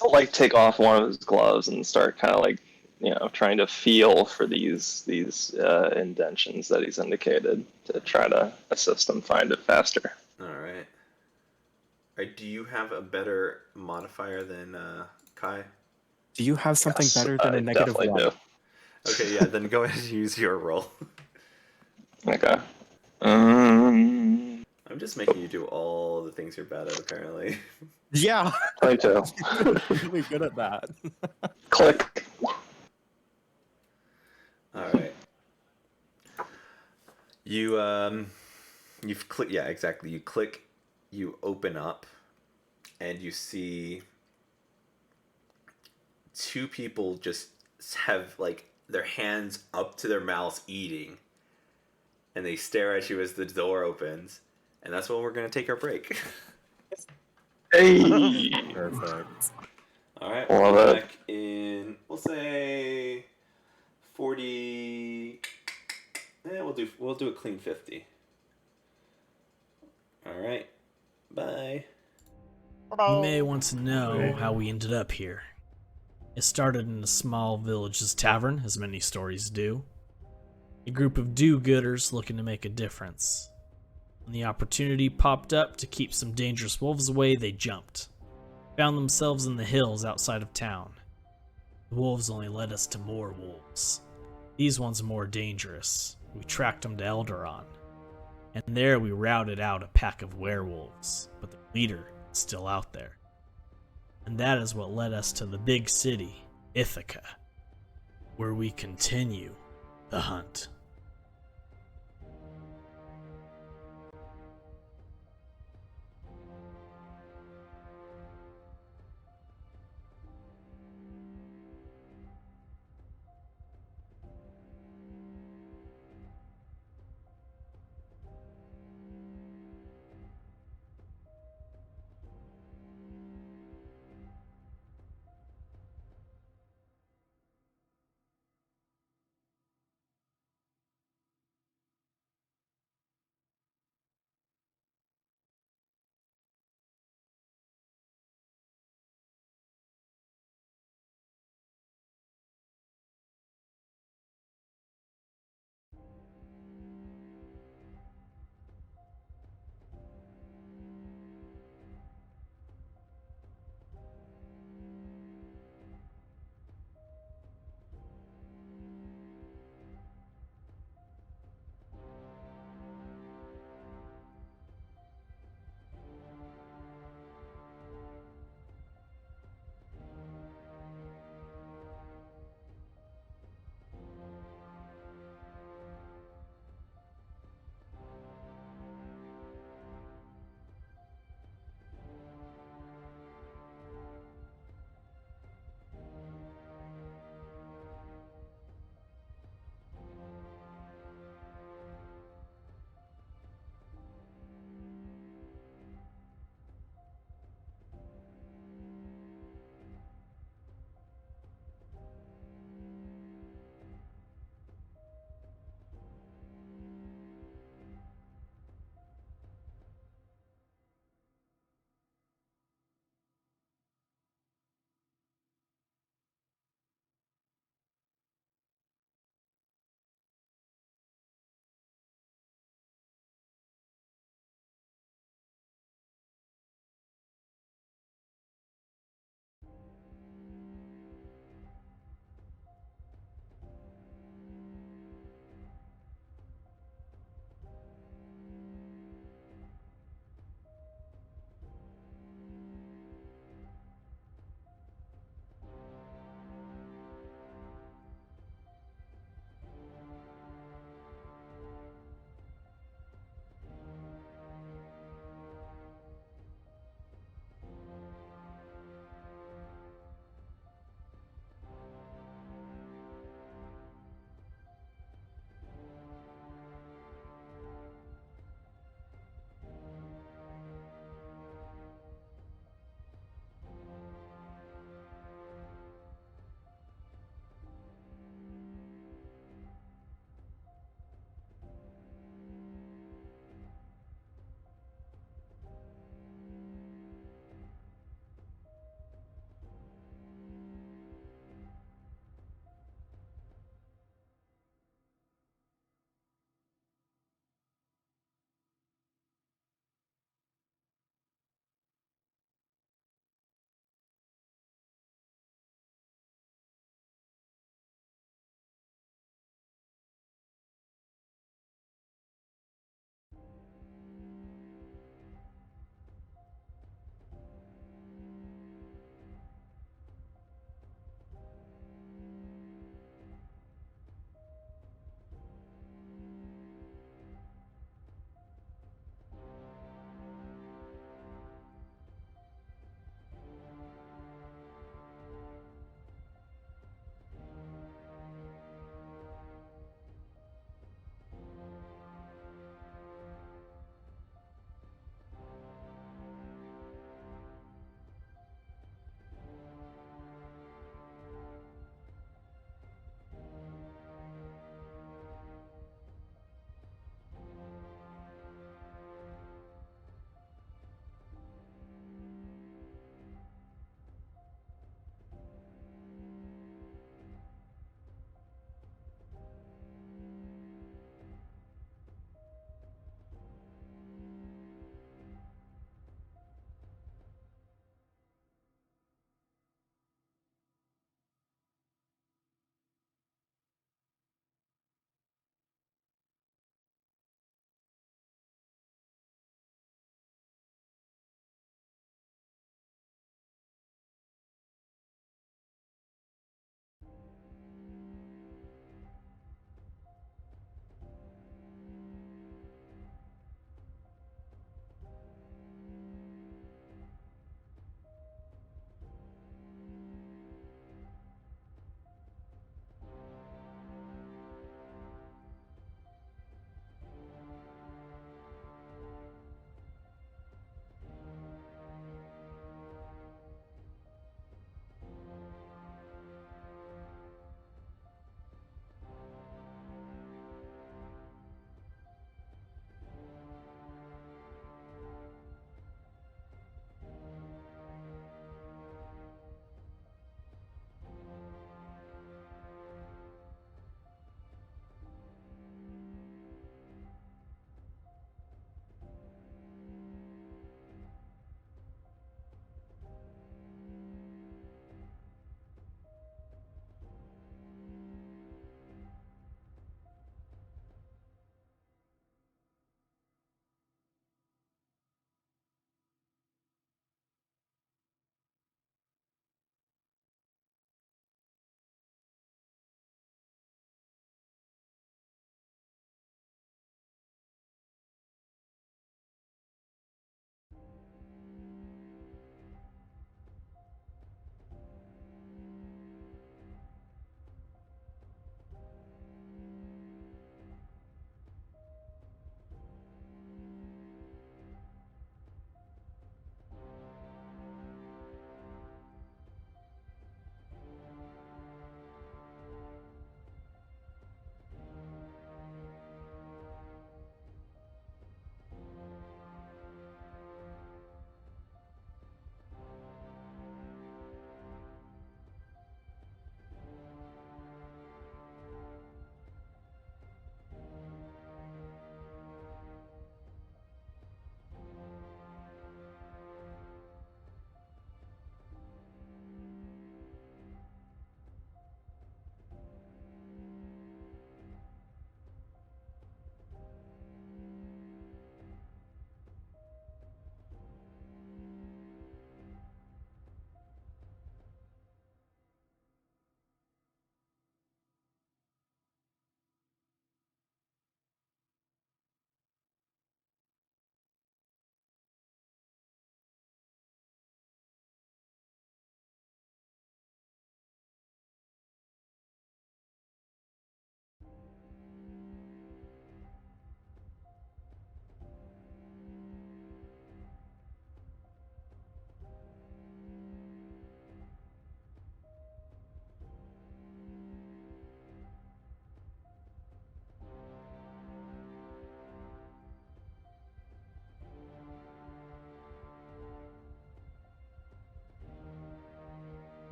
[SPEAKER 5] He'll like take off one of his gloves and start kind of like trying to feel for these indentions that he's indicated to try to assist them find it faster.
[SPEAKER 2] All right. Do you have a better modifier than Kai?
[SPEAKER 8] Do you have something
[SPEAKER 5] Yes,
[SPEAKER 8] better than
[SPEAKER 5] I
[SPEAKER 8] a negative
[SPEAKER 5] definitely
[SPEAKER 8] one?
[SPEAKER 5] do.
[SPEAKER 2] Okay, yeah, then go ahead and use your roll.
[SPEAKER 5] Okay.
[SPEAKER 2] I'm just making you do all the things you're bad at, apparently.
[SPEAKER 8] Yeah,
[SPEAKER 5] 22.
[SPEAKER 8] really good at that.
[SPEAKER 5] Click.
[SPEAKER 2] All right. You've clicked. Yeah, exactly. You click. You open up, and you see two people just have like their hands up to their mouths eating, and they stare at you as the door opens, and that's when we're gonna take our break.
[SPEAKER 5] Hey.
[SPEAKER 8] Perfect.
[SPEAKER 2] All right, we'll
[SPEAKER 5] Love
[SPEAKER 2] be
[SPEAKER 5] it.
[SPEAKER 2] back in, we'll say 40. We'll do a clean 50. All right. Bye.
[SPEAKER 1] You may want to know how we ended up here. It started in a small village's tavern, as many stories do. A group of do-gooders looking to make a difference. When the opportunity popped up to keep some dangerous wolves away, they jumped. Found themselves in the hills outside of town. The wolves only led us to more wolves. These ones are more dangerous. We tracked them to Eldoron. And there we routed out a pack of werewolves, but the leader is still out there. And that is what led us to the big city, Ithaka, where we continue the hunt.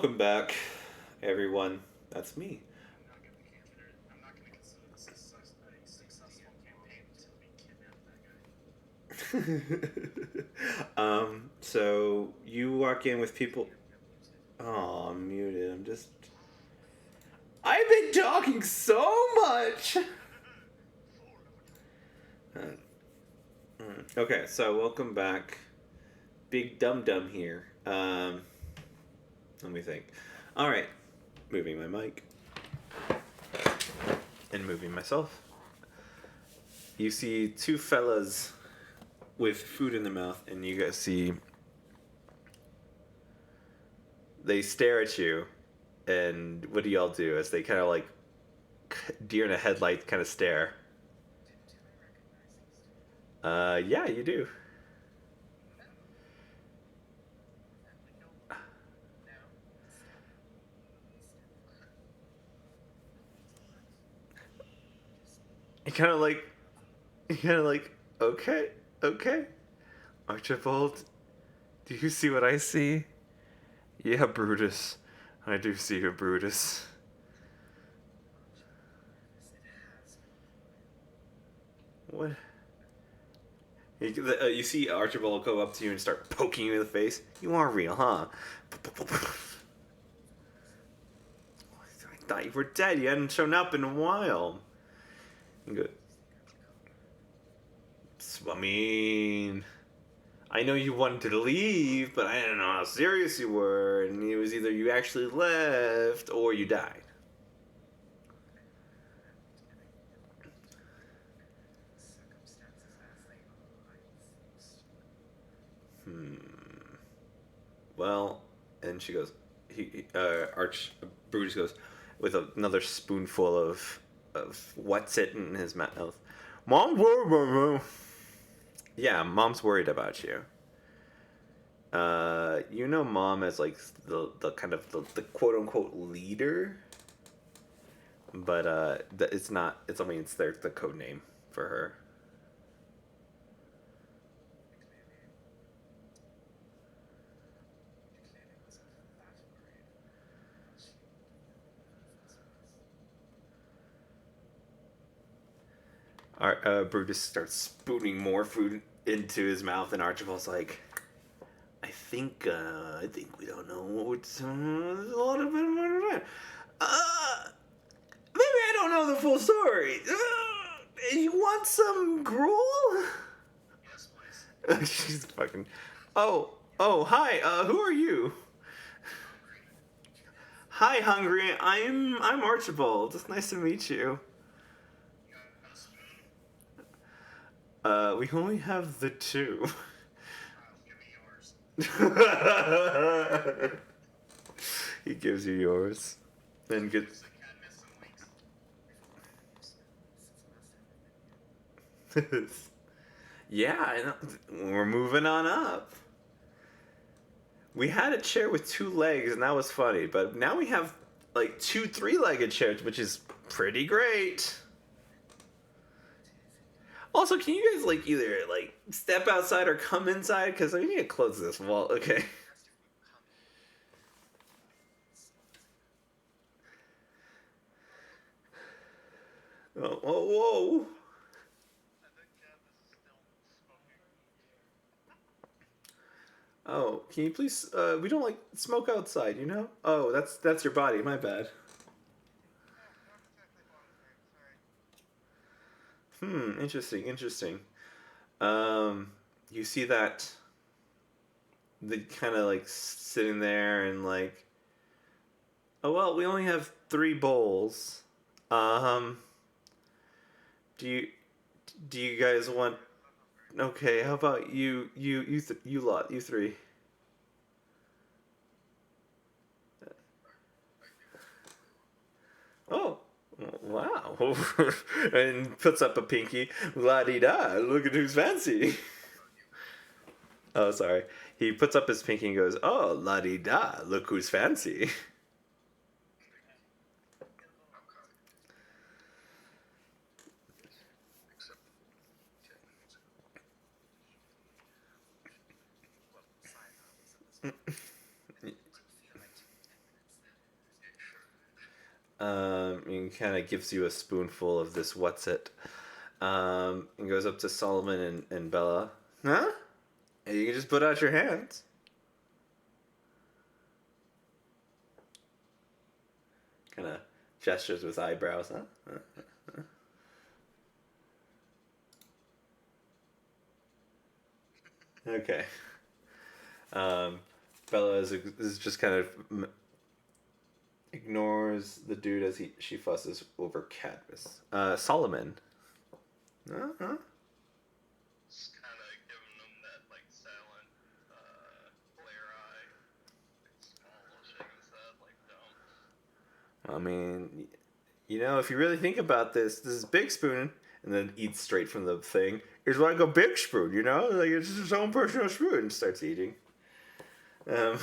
[SPEAKER 2] Welcome back, everyone. That's me.
[SPEAKER 3] I'm not gonna consider this a successful campaign until we kidnap that guy.
[SPEAKER 2] So you walk in with people. Oh, I'm muted. I'm just. I've been talking so much! Okay, so welcome back. Big Dum Dum here. Let me think. Alright, moving my mic. And moving myself. You see two fellas with food in their mouth, and you guys see. They stare at you, and what do y'all do as they kind of like deer in a headlight kind of stare? Yeah, you do. You kind of like, okay, okay. Archibald, do you see what I see? Yeah, Brutus. I do see you, Brutus. What? You see Archibald go up to you and start poking you in the face. You are real, huh? I thought you were dead. You hadn't shown up in a while. Good. I mean, I know you wanted to leave, but I didn't know how serious you were, and it was either you actually left or you died. Well, and she goes, Brutus goes, with another spoonful of what's it in his mouth. Mom, yeah, Mom's worried about you. You know Mom as like the kind of the quote unquote leader, but it's not. It's the code name for her. Brutus starts spooning more food into his mouth, and Archibald's like, I think we don't know what's a lot of it. Maybe I don't know the full story. You want some gruel?
[SPEAKER 3] Yes, please.
[SPEAKER 2] She's fucking. Oh, hi. Who are you? Hi, hungry. I'm Archibald. It's nice to meet you.
[SPEAKER 3] You got a spoon?
[SPEAKER 2] We only have the two.
[SPEAKER 3] Give me yours.
[SPEAKER 2] He gives you yours. Then gets.
[SPEAKER 3] I can't miss some weeks.
[SPEAKER 2] Yeah, I know. We're moving on up. We had a chair with two legs, and that was funny. But now we have like two three-legged chairs, which is pretty great. Also, can you guys like either like step outside or come inside? Because we need to close this wall. Okay. Oh, whoa. Oh, can you please? We don't like smoke outside, you know. Oh, that's your body. My bad. Interesting. You see that the kind of like sitting there and like, oh well, we only have 3 bowls. Do you guys want? Okay, how about you lot, you 3. Oh, wow. And puts up a pinky. La-di-da, look at who's fancy. Oh, sorry. He puts up his pinky and goes, oh, la-di-da, look who's fancy. and kind of gives you a spoonful of this what's it. And goes up to Solomon and Bella. Huh? And you can just put out your hands. Kind of gestures with eyebrows, huh? Okay. Bella is just kind of ignores the dude as she fusses over Cadmus. Solomon. Uh-huh.
[SPEAKER 5] Just kind of giving them that like silent glare eye, like small little shake of his head, like don't.
[SPEAKER 2] I mean, if you really think about this is big spoon, and then eats straight from the thing. It's like a big spoon, like it's just his own personal spoon, and starts eating. And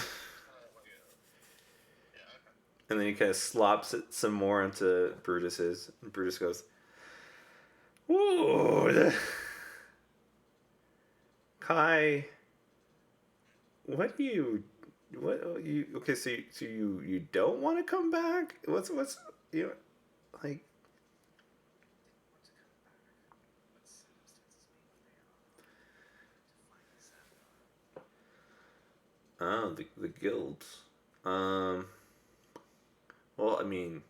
[SPEAKER 2] then he kind of slops it some more onto Brutus's, and Brutus goes, "Ooh, Kai, what you? Okay, so you don't want to come back? What's like?" Oh, the guilds. Well, I mean,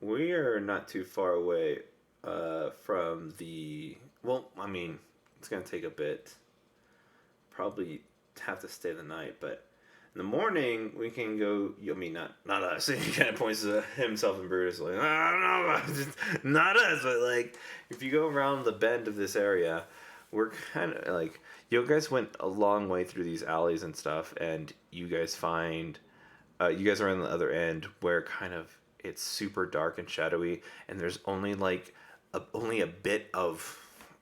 [SPEAKER 2] we are not too far away from the. Well, I mean, it's gonna take a bit. Probably have to stay the night, but in the morning we can go. I mean, not us. He kind of points to himself and Brutus, like, I don't know, not us, but like if you go around the bend of this area, we're kind of like you guys went a long way through these alleys and stuff, and you guys find. You guys are on the other end where kind of it's super dark and shadowy, and there's only like only a bit of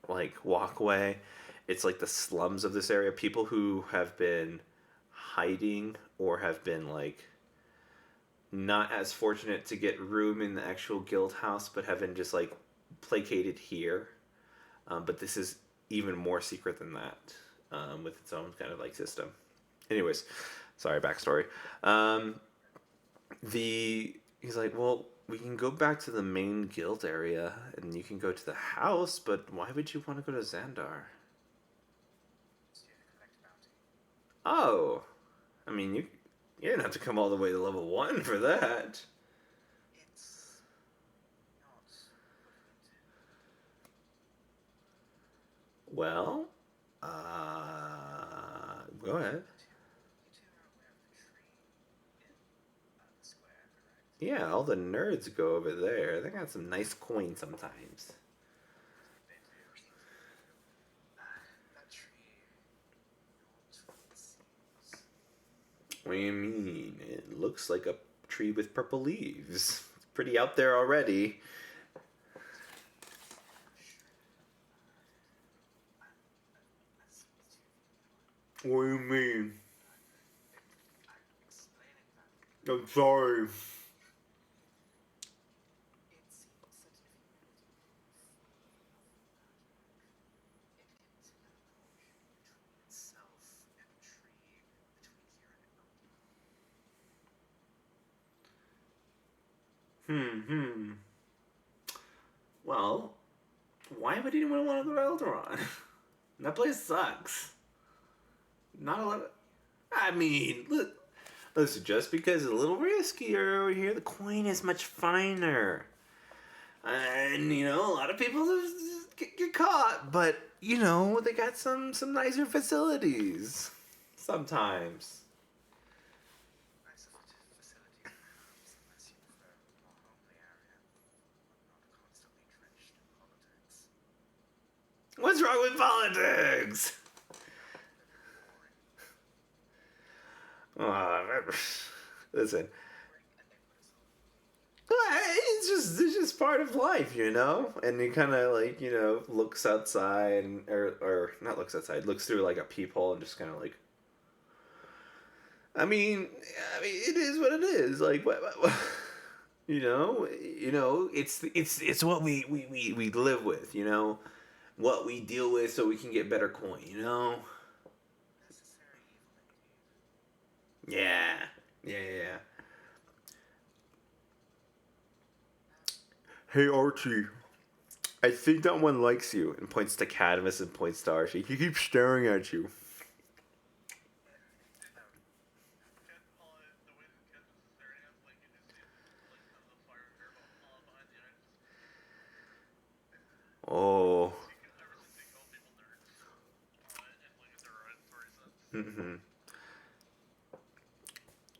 [SPEAKER 2] like walkway. It's like the slums of this area. People who have been hiding or have been like not as fortunate to get room in the actual guild house, but have been just like placated here. But this is even more secret than that, with its own kind of like system. Anyways, sorry, backstory. He's like, well, we can go back to the main guild area, and you can go to the house, but why would you want to go to Xandar? Oh, I mean, you didn't have to come all the way to level 1 for that. Well, go ahead. Yeah, all the nerds go over there. They got some nice coins sometimes. What do you mean? It looks like a tree with purple leaves. It's pretty out there already. What do you mean? I'm sorry. Well, why would anyone want to go to Elderon? That place sucks. Not a lot of... I mean, listen, just because it's a little riskier over here, the coin is much finer. And, a lot of people just get caught, but, they got some nicer facilities. Sometimes. What's wrong with politics? Listen. It's just part of life, And he kind of like, looks outside or not looks outside, looks through like a peephole and just kind of like. I mean, it is what it is. Like, what it's what we live with, what we deal with, so we can get better coin, Yeah. Hey Archie, I think that one likes you, and points to Cadmus and points to Archie. He keeps staring at you.
[SPEAKER 6] The wind catches their hands, like you just see like the fire behind the eyes.
[SPEAKER 2] Oh.
[SPEAKER 6] Ever since he called people nerds, in like a derogatory sense.
[SPEAKER 2] Mm-hmm.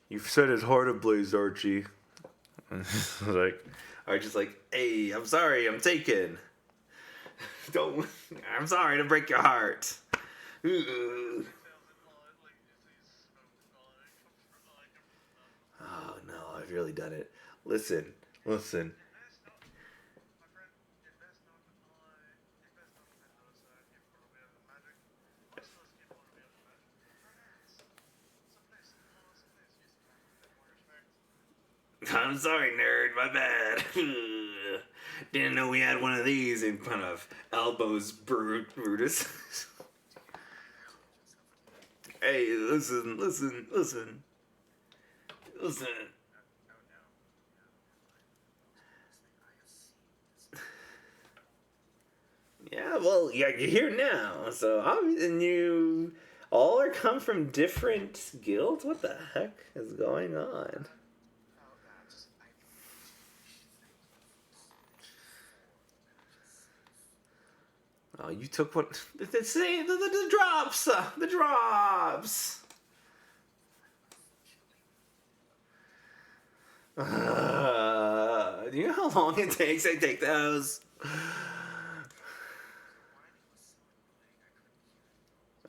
[SPEAKER 2] You've set his heart ablaze, Archie. Like, Archie's like, hey, I'm sorry, I'm taken. Don't. I'm sorry to break your heart. Ooh. Oh no, I've really done it. Listen, listen. I'm sorry, nerd. My bad. Didn't know we had one of these in front of elbows, Brutus. Hey, listen, listen, listen. Listen. Yeah, well, yeah, you're here now. So, and you all are come from different guilds? What the heck is going on? Oh, you took what? The drops! The drops! Do you know how long it takes to take those?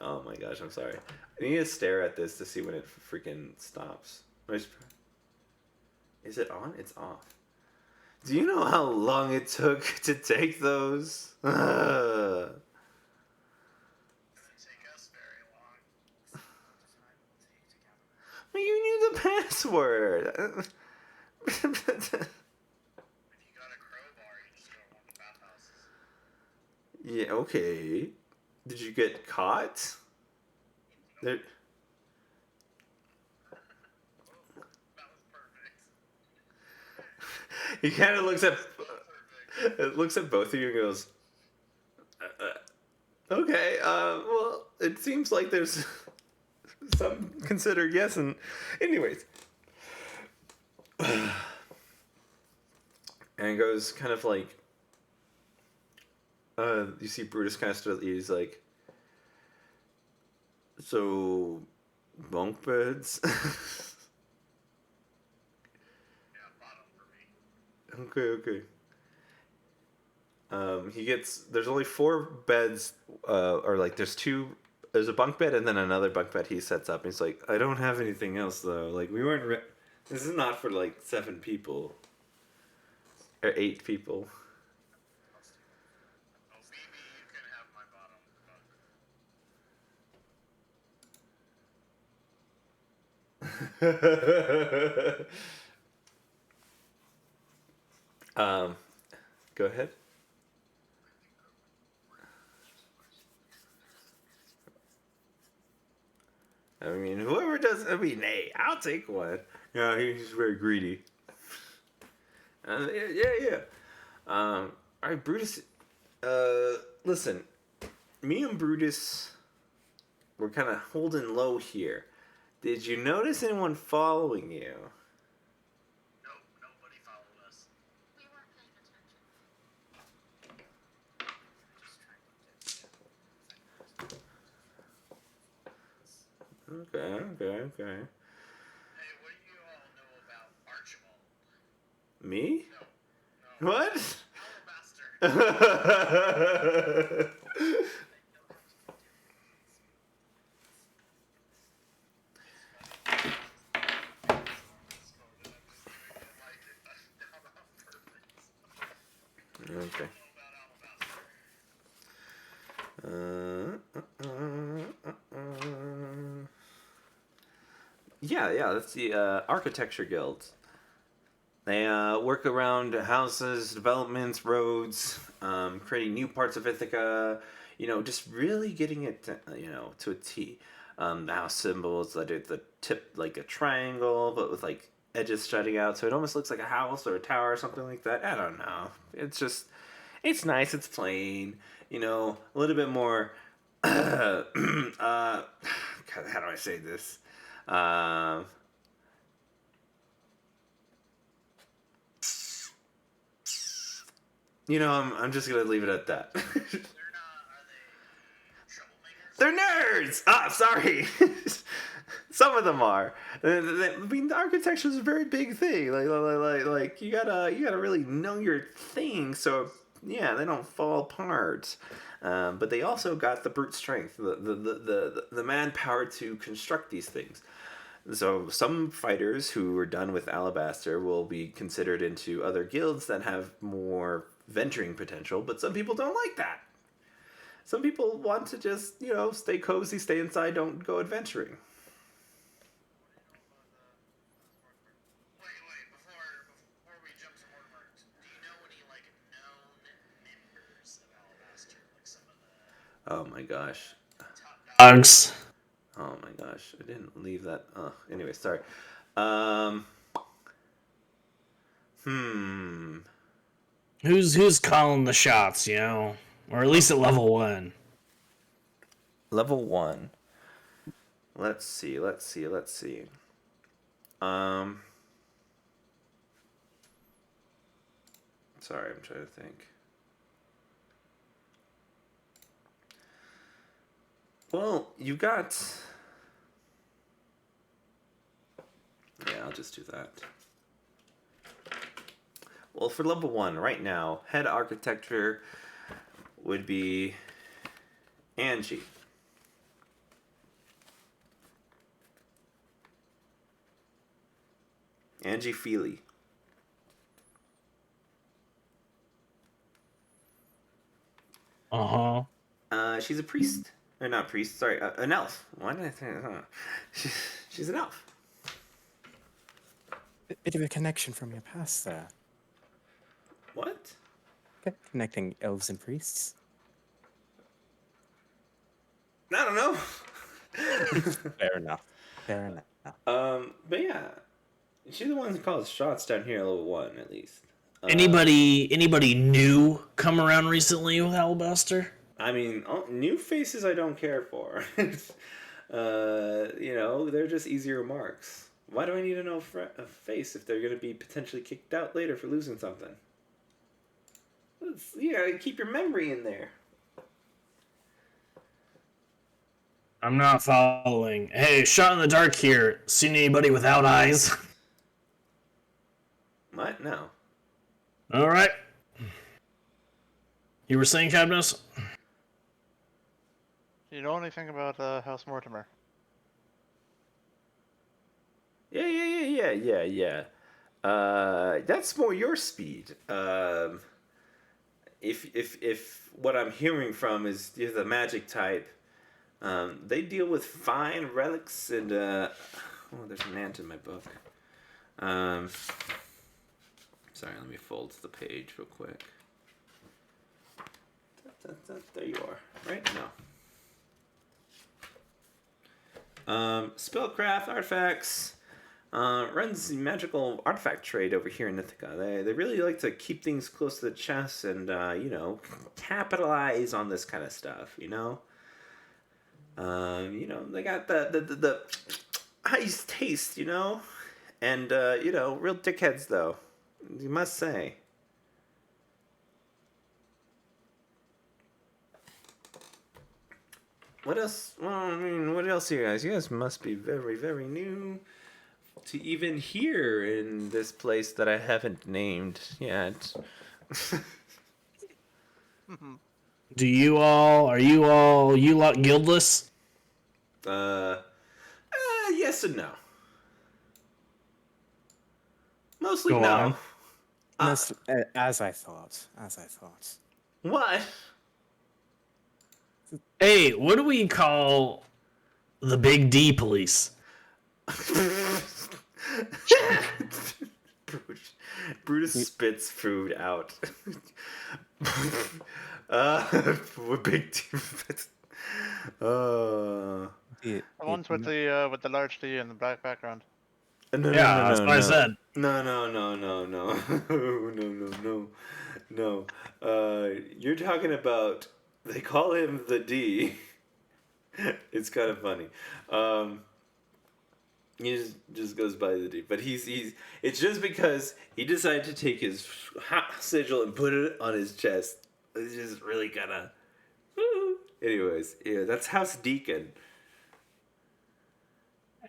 [SPEAKER 2] Oh my gosh, I'm sorry. I need to stare at this to see when it freaking stops. Is it on? It's off. Do you know how long it took to take those? You knew the password. Yeah, okay. Did you get caught? There... He kind of looks at both of you and goes, okay, well, it seems like there's some considered yes, and anyways. And goes kind of like, you see Brutus kind of stood, he's like, so, bunk beds? Okay. There's only 4 beds, or like there's a bunk bed and then another bunk bed he sets up. And he's like, I don't have anything else though. Like, we weren't, this is not for like 7 people. Or 8 people. Go ahead. I mean, whoever does, hey, I'll take one. Yeah, he's very greedy. Yeah. All right, Brutus. Listen, me and Brutus, we're kind of holding low here. Did you notice anyone following you?
[SPEAKER 3] Nope, nobody followed us.
[SPEAKER 9] We weren't paying attention.
[SPEAKER 2] Okay.
[SPEAKER 3] Hey, what do you all know about Archibald?
[SPEAKER 2] Me?
[SPEAKER 3] No.
[SPEAKER 2] What?
[SPEAKER 3] Alabaster.
[SPEAKER 2] Okay. Yeah, that's the Architecture Guild. They work around houses, developments, roads, creating new parts of Ithaca, just really getting it to a T. The house symbols that are the tip like a triangle, but with like edges jutting out, so it almost looks like a house or a tower or something like that. I don't know. It's nice. It's plain. You know, a little bit more. God, how do I say this? You know, I'm just gonna leave it at that.
[SPEAKER 3] They're not. Are they troublemakers?
[SPEAKER 2] They're nerds. Ah, sorry. Some of them are. I mean, architecture is a very big thing. Like you gotta really know your thing. So yeah, they don't fall apart. But they also got the brute strength, the manpower to construct these things. So some fighters who are done with Alabaster will be considered into other guilds that have more venturing potential, but some people don't like that. Some people want to just, stay cozy, stay inside, don't go adventuring.
[SPEAKER 3] Wait, before we jump to Mortimer, do you know any like known members of Alabaster, like some of the
[SPEAKER 2] Oh my gosh.
[SPEAKER 3] top
[SPEAKER 1] Dogs.
[SPEAKER 2] Oh my gosh. I didn't leave that. Oh, anyway, sorry. Um. Hmm.
[SPEAKER 1] Who's calling the shots, or at least at level 1?
[SPEAKER 2] Level 1. Let's see. Sorry, I'm trying to think. Well, you got... Yeah, I'll just do that. Well, for level 1, right now, head architecture would be Angie. Angie Feely. She's a priest. Or not priest, sorry, an elf. Why did I say that? She's an elf.
[SPEAKER 8] Bit of a connection from your past there.
[SPEAKER 2] What?
[SPEAKER 8] Okay, connecting elves and priests.
[SPEAKER 2] I don't know.
[SPEAKER 8] Fair enough.
[SPEAKER 2] But yeah, she's the one who calls shots down here at level 1, at least.
[SPEAKER 1] Anybody new come around recently with Alabaster?
[SPEAKER 2] I mean, new faces I don't care for. They're just easier marks. Why do I need to know a face if they're going to be potentially kicked out later for losing something? Keep your memory in there.
[SPEAKER 1] I'm not following. Hey, shot in the dark here. Seen anybody without eyes?
[SPEAKER 2] What? No.
[SPEAKER 1] All right. You were saying, Cadmus?
[SPEAKER 6] Do you know anything about House Mortimer?
[SPEAKER 2] Yeah. That's more your speed. If what I'm hearing from is you're the magic type, they deal with fine relics and oh, there's an ant in my book. Sorry, let me fold the page real quick. There you are. Right? No. Spellcraft, artifacts. Runs the magical artifact trade over here in Ithaka. They really like to keep things close to the chest and, capitalize on this kind of stuff, They got the ice taste, And, real dickheads, though. You must say. What else? Well, I mean, what else, you guys? You guys must be very, very new to even here in this place that I haven't named yet.
[SPEAKER 1] Are you lot guildless?
[SPEAKER 2] Yes and no. Mostly
[SPEAKER 1] Go
[SPEAKER 2] no.
[SPEAKER 1] on.
[SPEAKER 8] As I thought.
[SPEAKER 2] What?
[SPEAKER 1] Hey, what do we call the Big D police?
[SPEAKER 2] Brutus spits food out. What big team?
[SPEAKER 6] The ones with the large D and the black background.
[SPEAKER 2] No,
[SPEAKER 4] Yeah,
[SPEAKER 2] no,
[SPEAKER 4] that's
[SPEAKER 2] no,
[SPEAKER 4] what I
[SPEAKER 2] no.
[SPEAKER 4] said.
[SPEAKER 2] No, no, no, no, no, no. You're talking about. They call him the D. It's kind of funny. He just goes by the D, but he's. It's just because he decided to take his sigil and put it on his chest. It's just really kind of. Anyways, yeah, that's House Deacon.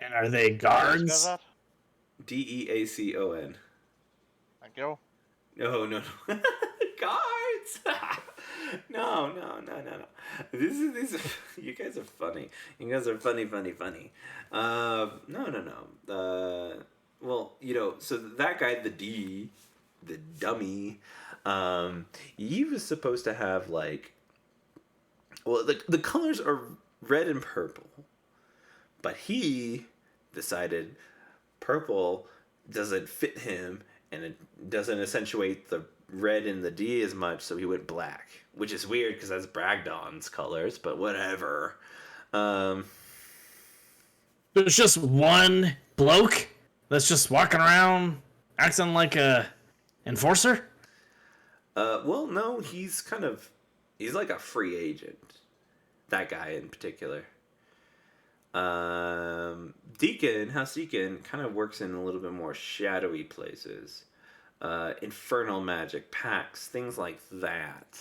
[SPEAKER 4] And are they
[SPEAKER 6] You guys got
[SPEAKER 4] guards?
[SPEAKER 6] that?
[SPEAKER 2] Deacon.
[SPEAKER 6] Thank you.
[SPEAKER 2] No, no, no. Guards! No. This is, you guys are funny. You guys are funny. No. Well, so that guy, the D, the dummy, he was supposed to have, like, well, the colors are red and purple, but he decided purple doesn't fit him and it doesn't accentuate the red in the D as much, so he went black, which is weird because that's Bragdon's colors, but whatever.
[SPEAKER 4] There's just one bloke that's just walking around acting like a enforcer?
[SPEAKER 2] Well, no, he's like a free agent. That guy in particular. House Deacon kind of works in a little bit more shadowy places. Infernal magic, pacts, things like that.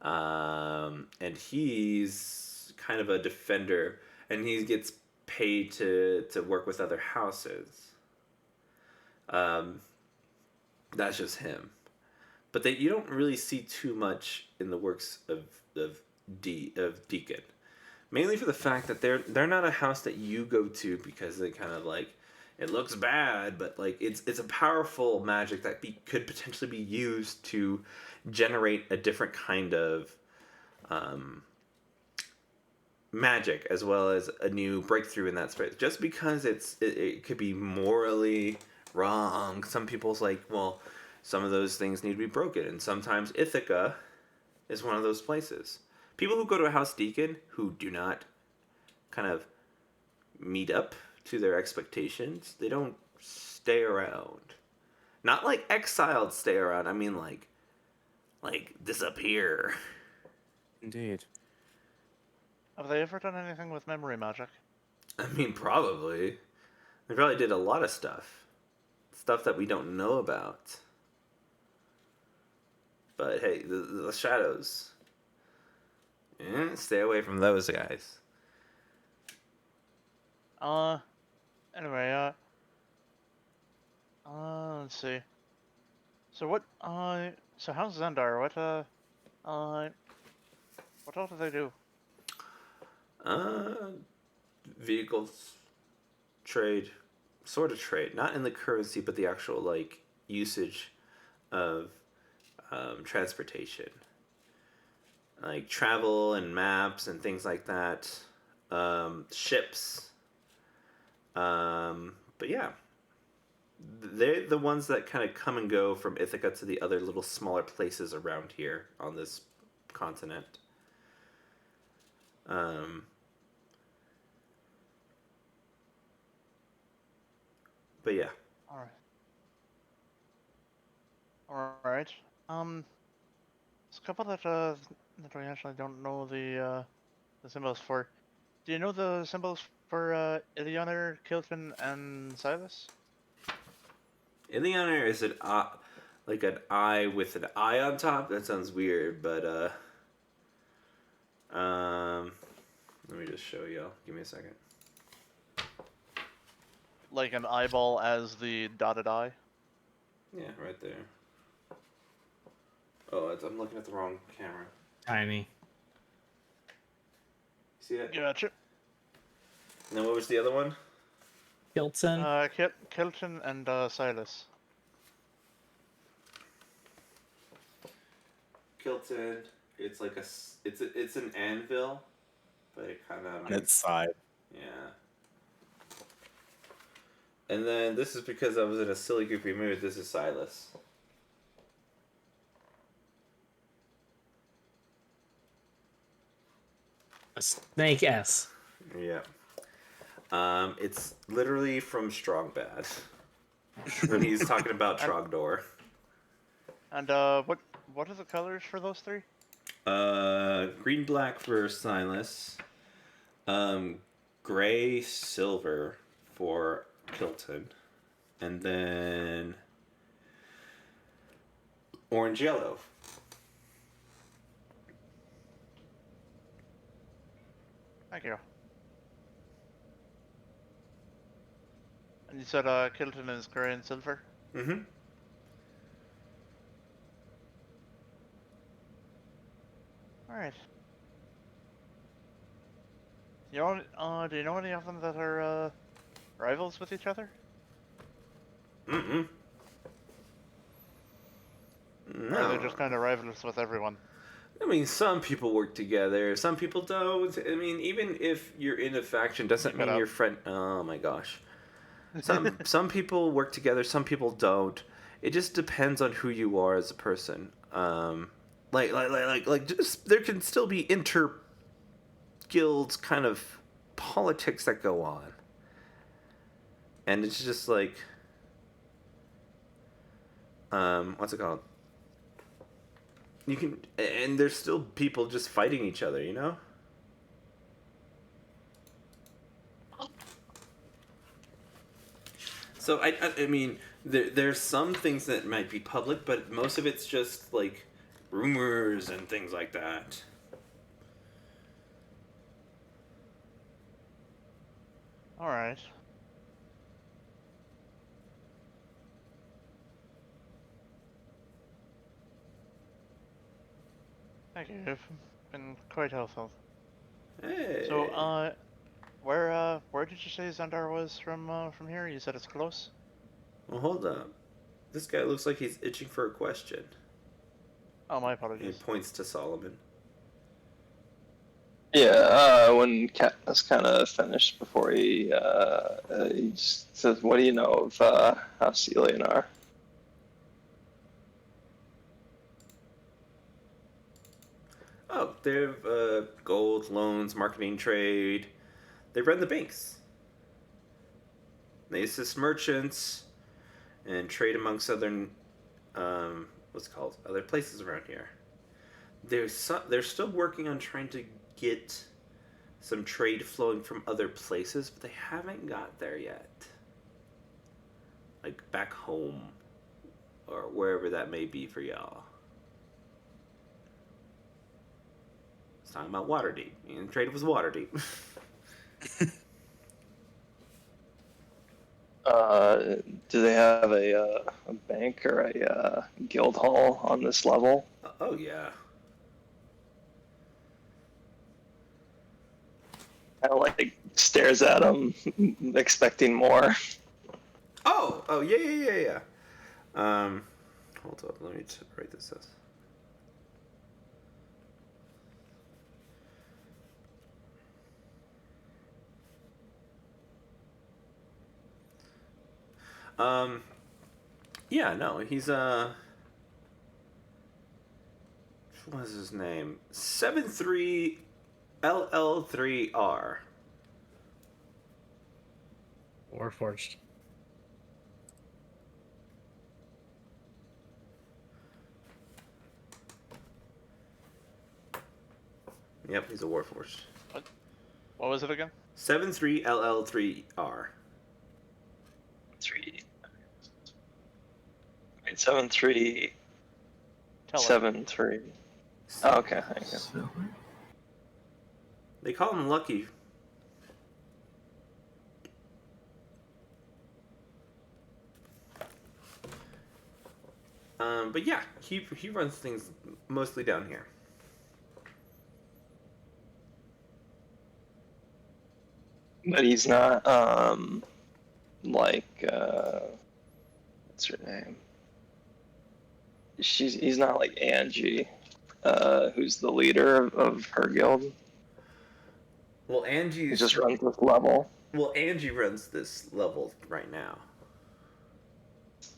[SPEAKER 2] And he's kind of a defender, and he gets paid to work with other houses. That's just him. But you don't really see too much in the works of Deacon. Mainly for the fact that they're not a house that you go to because they kind of like it looks bad, but like it's a powerful magic that could potentially be used to generate a different kind of magic as well as a new breakthrough in that space. Just because it could be morally wrong, some people's like, well, some of those things need to be broken, and sometimes Ithaka is one of those places. People who go to a House Deacon who do not kind of meet up to their expectations, they don't stay around. Not like exiled stay around, I mean like disappear.
[SPEAKER 8] Indeed.
[SPEAKER 6] Have they ever done anything with memory magic?
[SPEAKER 2] I mean, probably. They probably did a lot of stuff. Stuff that we don't know about. But hey, the shadows. Stay away from those guys.
[SPEAKER 6] Anyway, let's see. So what, so how's Zendar? What else do they do?
[SPEAKER 2] Vehicles, trade, sort of trade. Not in the currency, but the actual, like, usage of transportation. Like travel and maps and things like that. Ships. But yeah. They're the ones that kind of come and go from Ithaca to the other little smaller places around here on this continent. But yeah.
[SPEAKER 6] Alright. There's a couple that we actually don't know the symbols for. Do you know the symbols for Ilioner, Kilton, and Silas?
[SPEAKER 2] Iliana is like an eye with an eye on top. That sounds weird, but let me just show y'all. Give me a second.
[SPEAKER 6] Like an eyeball as the dotted eye?
[SPEAKER 2] Yeah, right there. Oh, I'm looking at the wrong camera.
[SPEAKER 4] Tiny.
[SPEAKER 2] See it?
[SPEAKER 6] Gotcha.
[SPEAKER 2] And then what was the other one?
[SPEAKER 4] Hilton.
[SPEAKER 6] Kilton and Silas.
[SPEAKER 2] Kilton. It's like it's an anvil, but it kind of
[SPEAKER 8] On its side.
[SPEAKER 2] yeah. And then this is because I was in a silly goofy mood. This is Silas.
[SPEAKER 4] A snake S.
[SPEAKER 2] Yeah. It's literally from Strong Bad when he's talking about Trogdor.
[SPEAKER 6] And what are the colors for those three?
[SPEAKER 2] Green black for Silas. Gray silver for Kilton, and then orange yellow.
[SPEAKER 6] Thank you. And you said Kilton is gray and silver?
[SPEAKER 2] Mm-hmm.
[SPEAKER 6] Alright. Do you know any of them that are rivals with each other?
[SPEAKER 2] Mm-mm.
[SPEAKER 6] Or are they
[SPEAKER 2] No.
[SPEAKER 6] just kind of rivals with everyone?
[SPEAKER 2] I mean, some people work together, some people don't. I mean, even if you're in a faction, doesn't
[SPEAKER 6] Keep it
[SPEAKER 2] mean
[SPEAKER 6] up.
[SPEAKER 2] your friend. Oh my gosh. Some people work together, some people don't. It just depends on who you are as a person. Just there can still be inter guilds kind of politics that go on, and it's just like, what's it called? You can, and there's still people just fighting each other, you know. So I mean, there's some things that might be public, but most of it's just like rumors and things like that.
[SPEAKER 6] Alright. Thank you. You've been quite helpful.
[SPEAKER 2] Hey.
[SPEAKER 6] So, where did you say Zandar was from here? You said it's close?
[SPEAKER 2] Well, hold up. This guy looks like he's itching for a question.
[SPEAKER 6] Oh, my
[SPEAKER 2] He
[SPEAKER 6] apologies.
[SPEAKER 2] points to Solomon.
[SPEAKER 5] Yeah, when Katniss kind of finished before he just says, "What do you know of House Eleanor?"
[SPEAKER 2] Oh, they have gold, loans, marketing, trade. They run the banks. They assist merchants and trade amongst other, what's it called, other places around here. They're still working on trying to get some trade flowing from other places, but they haven't got there yet. Like back home, or wherever that may be for y'all. It's talking about Waterdeep. Trade was Waterdeep.
[SPEAKER 5] Do they have a bank or a guild hall on this level?
[SPEAKER 2] Oh yeah.
[SPEAKER 5] Kind of like stares at him, expecting more.
[SPEAKER 2] Oh yeah. Hold up. Let me write this down. Yeah, no, he's what was his name? 73 LL3R.
[SPEAKER 4] Warforged.
[SPEAKER 2] Yep, he's a Warforged.
[SPEAKER 6] What was it again?
[SPEAKER 2] 73 LL3R.
[SPEAKER 5] 3. Wait, 7-3.
[SPEAKER 6] Tell her.
[SPEAKER 5] 7-3. Oh, okay, there you go.
[SPEAKER 7] So,
[SPEAKER 2] They call him Lucky. But yeah, he runs things mostly down here.
[SPEAKER 5] But he's not, what's her name? He's not like Angie, who's the leader of her guild.
[SPEAKER 2] Well,
[SPEAKER 5] He just runs this level.
[SPEAKER 2] Well, Angie runs this level right now.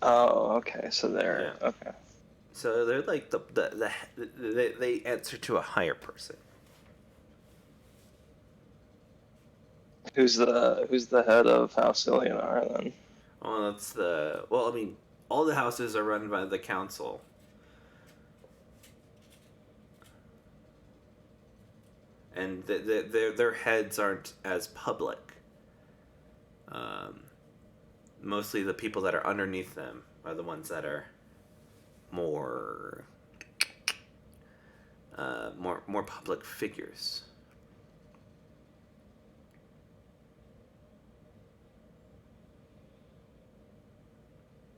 [SPEAKER 5] Oh, okay, so they're,
[SPEAKER 2] Yeah.
[SPEAKER 5] okay.
[SPEAKER 2] So they're like they answer to a higher person.
[SPEAKER 5] Who's the head of House Ilionar then?
[SPEAKER 2] Oh, that's the. Well, I mean, all the houses are run by the council. And their heads aren't as public. Mostly the people that are underneath them are the ones that are more more public figures.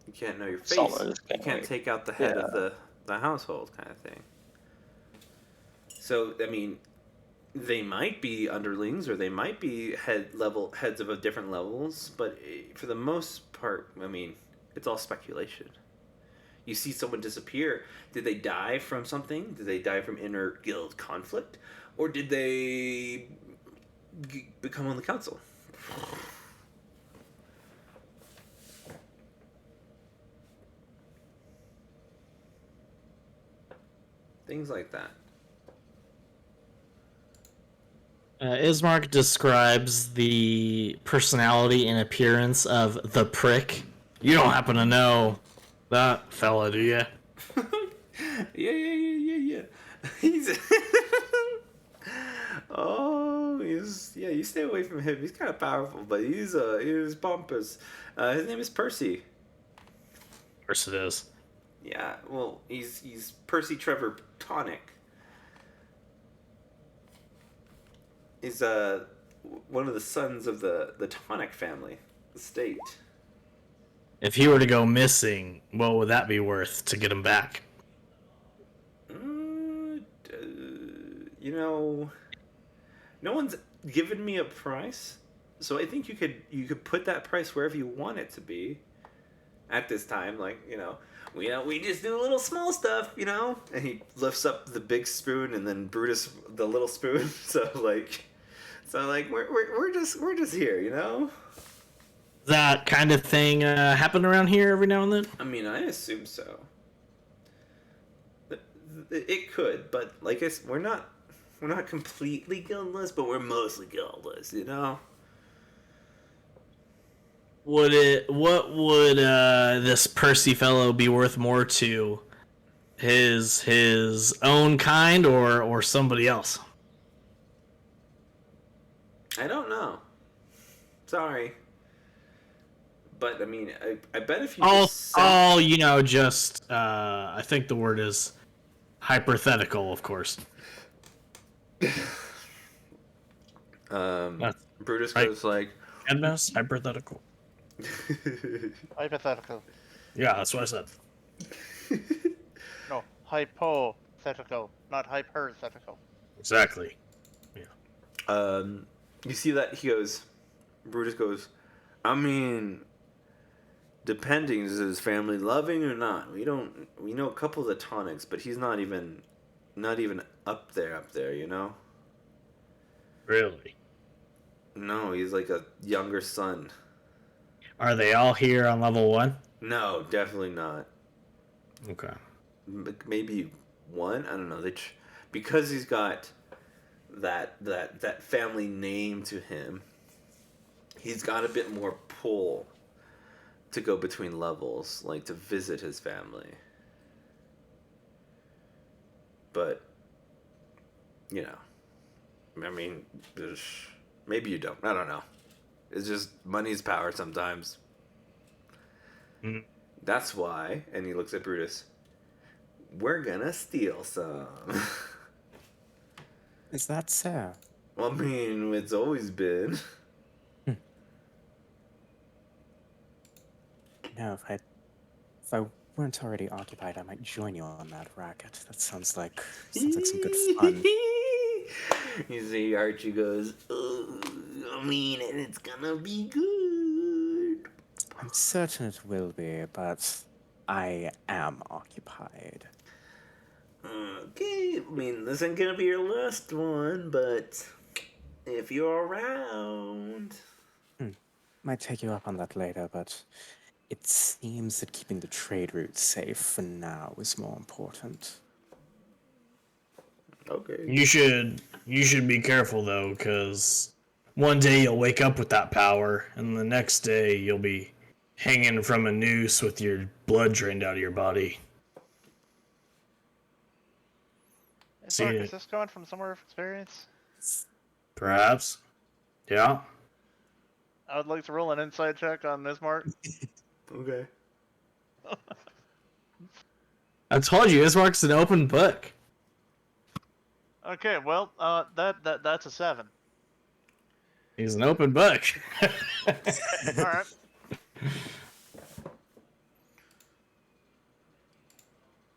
[SPEAKER 2] You can't know your face.
[SPEAKER 5] Someone
[SPEAKER 2] You can't take out the head of the household, kind of thing. So I mean, they might be underlings or they might be heads of different levels, but for the most part, I mean, it's all speculation. You see someone disappear. Did they die from something? Did they die from inner guild conflict? Or did they become on the council? Things like that.
[SPEAKER 4] Ismark describes the personality and appearance of the prick. You don't happen to know that fella, do you?
[SPEAKER 2] Yeah. He's you stay away from him. He's kind of powerful, but he's pompous. His name is Percy.
[SPEAKER 4] Of course it is.
[SPEAKER 2] Yeah, well, he's Percy Trevor Tonic. He's one of the sons of the Tonic family, the state.
[SPEAKER 4] If he were to go missing, what would that be worth to get him back?
[SPEAKER 2] No one's given me a price, so I think you could put that price wherever you want it to be. At this time, we just do little small stuff, And he lifts up the big spoon, and then Brutus the little spoon. So we're just here,
[SPEAKER 4] That kind of thing happen around here every now and then?
[SPEAKER 2] I mean, I assume so. It could, but like I said, we're not completely guildless, but we're mostly guildless,
[SPEAKER 4] What would this Percy fellow be worth more to? His own kind or somebody else?
[SPEAKER 2] I don't know. Sorry. But I mean, I bet if you
[SPEAKER 4] I think the word is hypothetical, of course.
[SPEAKER 2] Brutus
[SPEAKER 4] right.
[SPEAKER 2] goes like,
[SPEAKER 4] Edmus, hypothetical.
[SPEAKER 6] Hypothetical.
[SPEAKER 4] Yeah, that's what I said.
[SPEAKER 6] No, hypothetical, not hypothetical.
[SPEAKER 4] Exactly. Yeah.
[SPEAKER 2] You see that Brutus goes, I mean, depending, is his family loving or not? We know a couple of the tonics, but he's not even up there,
[SPEAKER 4] Really?
[SPEAKER 2] No, he's like a younger son.
[SPEAKER 4] Are they all here on level 1?
[SPEAKER 2] No, definitely not.
[SPEAKER 4] Okay.
[SPEAKER 2] Maybe one. I don't know. Because he's got that family name to him. He's got a bit more pull to go between levels, like to visit his family. But I mean, maybe you don't. I don't know. It's just money's power sometimes.
[SPEAKER 4] Mm.
[SPEAKER 2] That's why, and he looks at Brutus, we're gonna steal some.
[SPEAKER 8] Is that so?
[SPEAKER 2] Well, I mean, it's always been.
[SPEAKER 8] No, if I weren't already occupied, I might join you on that racket. That sounds like some good fun.
[SPEAKER 2] You see, Archie goes, I mean, and it's gonna be good.
[SPEAKER 8] I'm certain it will be, but I am occupied.
[SPEAKER 2] Okay, I mean, this ain't gonna be your last one, but if you're around.
[SPEAKER 8] Might take you up on that later, but it seems that keeping the trade route safe for now is more important.
[SPEAKER 2] Okay.
[SPEAKER 4] You should be careful though, because
[SPEAKER 1] One day you'll wake up with that power, and the next day you'll be hanging from a noose with your blood drained out of your body.
[SPEAKER 6] Hey, Mark, is this going from somewhere of experience?
[SPEAKER 1] Perhaps. Yeah.
[SPEAKER 6] I would like to roll an insight check on Ismark.
[SPEAKER 2] Okay.
[SPEAKER 4] I told you, Ismark's an open book.
[SPEAKER 6] Okay, well, that's a 7.
[SPEAKER 4] He's an open book.
[SPEAKER 6] All right.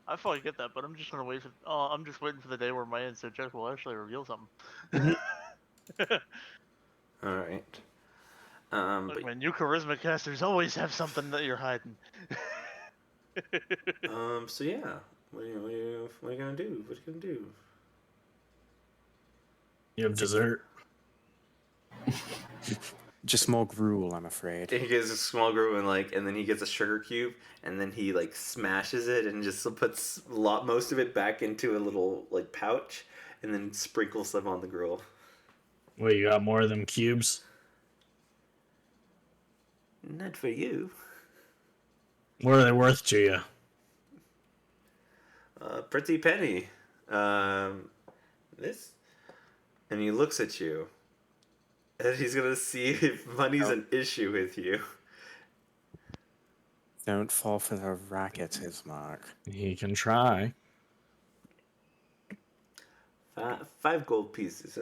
[SPEAKER 6] I fully get that, but I'm just gonna wait. I'm just waiting for the day where my insight check will actually reveal something.
[SPEAKER 2] All right.
[SPEAKER 6] Look,
[SPEAKER 2] But,
[SPEAKER 6] man, you charisma casters always have something that you're hiding.
[SPEAKER 2] so yeah, what are you gonna do? What are you gonna do?
[SPEAKER 1] You have dessert.
[SPEAKER 8] Just more gruel, I'm afraid.
[SPEAKER 2] He gets a small group and then he gets a sugar cube and then he like smashes it and just puts most of it back into a little like pouch and then sprinkles them on the grill.
[SPEAKER 1] Wait, you got more of them cubes?
[SPEAKER 2] Not for you.
[SPEAKER 1] What are they worth to you?
[SPEAKER 2] Pretty penny. This, and he looks at you, and he's gonna see if money's an issue with you.
[SPEAKER 8] Don't fall for the racket, Ismark.
[SPEAKER 1] He can try.
[SPEAKER 2] 5 gold pieces.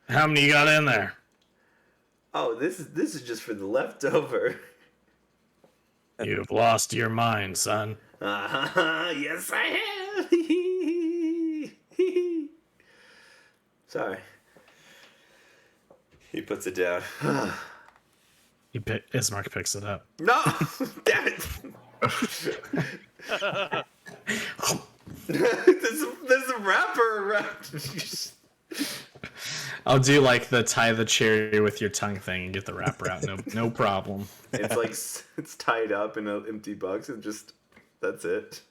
[SPEAKER 1] How many you got in there?
[SPEAKER 2] Oh, this is just for the leftover.
[SPEAKER 1] You've lost your mind, son.
[SPEAKER 2] Yes, I have. Sorry. He puts it down.
[SPEAKER 1] Ismark picks it up.
[SPEAKER 2] No! Damn it! there's a wrapper around.
[SPEAKER 4] I'll do like the tie the cherry with your tongue thing and get the wrapper out. No problem.
[SPEAKER 2] It's like it's tied up in an empty box and just that's it.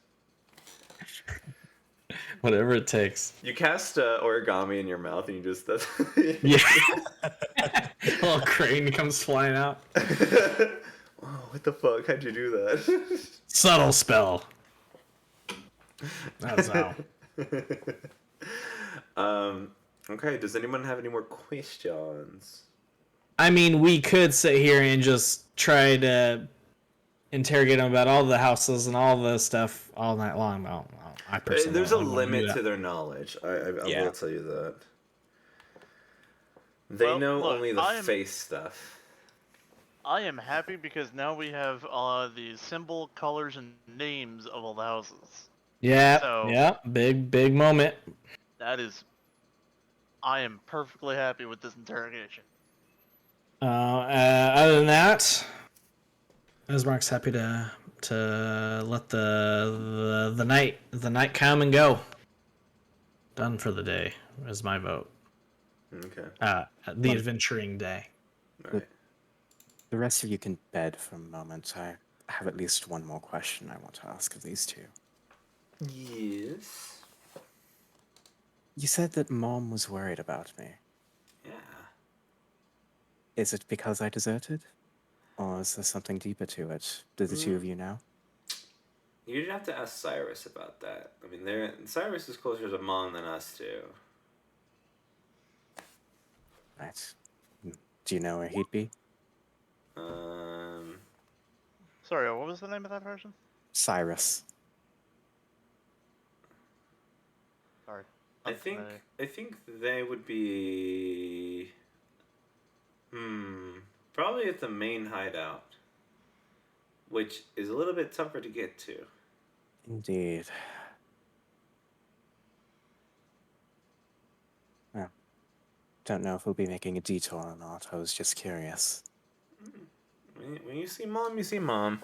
[SPEAKER 4] Whatever it takes.
[SPEAKER 2] You cast origami in your mouth and you just that's
[SPEAKER 4] Yeah. A little crane comes flying out.
[SPEAKER 2] Oh, what the fuck? How'd you do that?
[SPEAKER 1] Subtle spell. That's how.
[SPEAKER 2] Okay, does anyone have any more questions?
[SPEAKER 4] I mean, we could sit here and just try to interrogate them about all the houses and all the stuff all night long. Well, I personally
[SPEAKER 2] There's a
[SPEAKER 4] don't wanna do
[SPEAKER 2] limit
[SPEAKER 4] that.
[SPEAKER 2] to their knowledge. I
[SPEAKER 8] Yeah.
[SPEAKER 2] will tell you that. They know
[SPEAKER 6] look,
[SPEAKER 2] only the face stuff.
[SPEAKER 6] I am happy because now we have the symbol, colors, and names of all the houses.
[SPEAKER 4] Yeah,
[SPEAKER 6] So-
[SPEAKER 4] yeah, big moment.
[SPEAKER 6] That is, I am perfectly happy with this interrogation.
[SPEAKER 4] Other than that, Ismark's happy to let the night come and go. Done for the day is my vote.
[SPEAKER 2] Okay.
[SPEAKER 4] The adventuring day.
[SPEAKER 2] All right.
[SPEAKER 8] The rest of you can bed for a moment. I have at least one more question I want to ask of these two.
[SPEAKER 2] Yes.
[SPEAKER 8] You said that Mom was worried about me.
[SPEAKER 2] Yeah.
[SPEAKER 8] Is it because I deserted? Or is there something deeper to it? Do the two of you know?
[SPEAKER 2] You'd have to ask Cyrus about that. I mean, Cyrus is closer to Mom than us too.
[SPEAKER 8] Right. Do you know where he'd be?
[SPEAKER 6] Sorry, what was the name of that person?
[SPEAKER 8] Cyrus.
[SPEAKER 6] Sorry.
[SPEAKER 2] I think they would be. Probably at the main hideout, which is a little bit tougher to get to.
[SPEAKER 8] Indeed. Well, don't know if we'll be making a detour or not. I was just curious.
[SPEAKER 2] When you see Mom, you see Mom.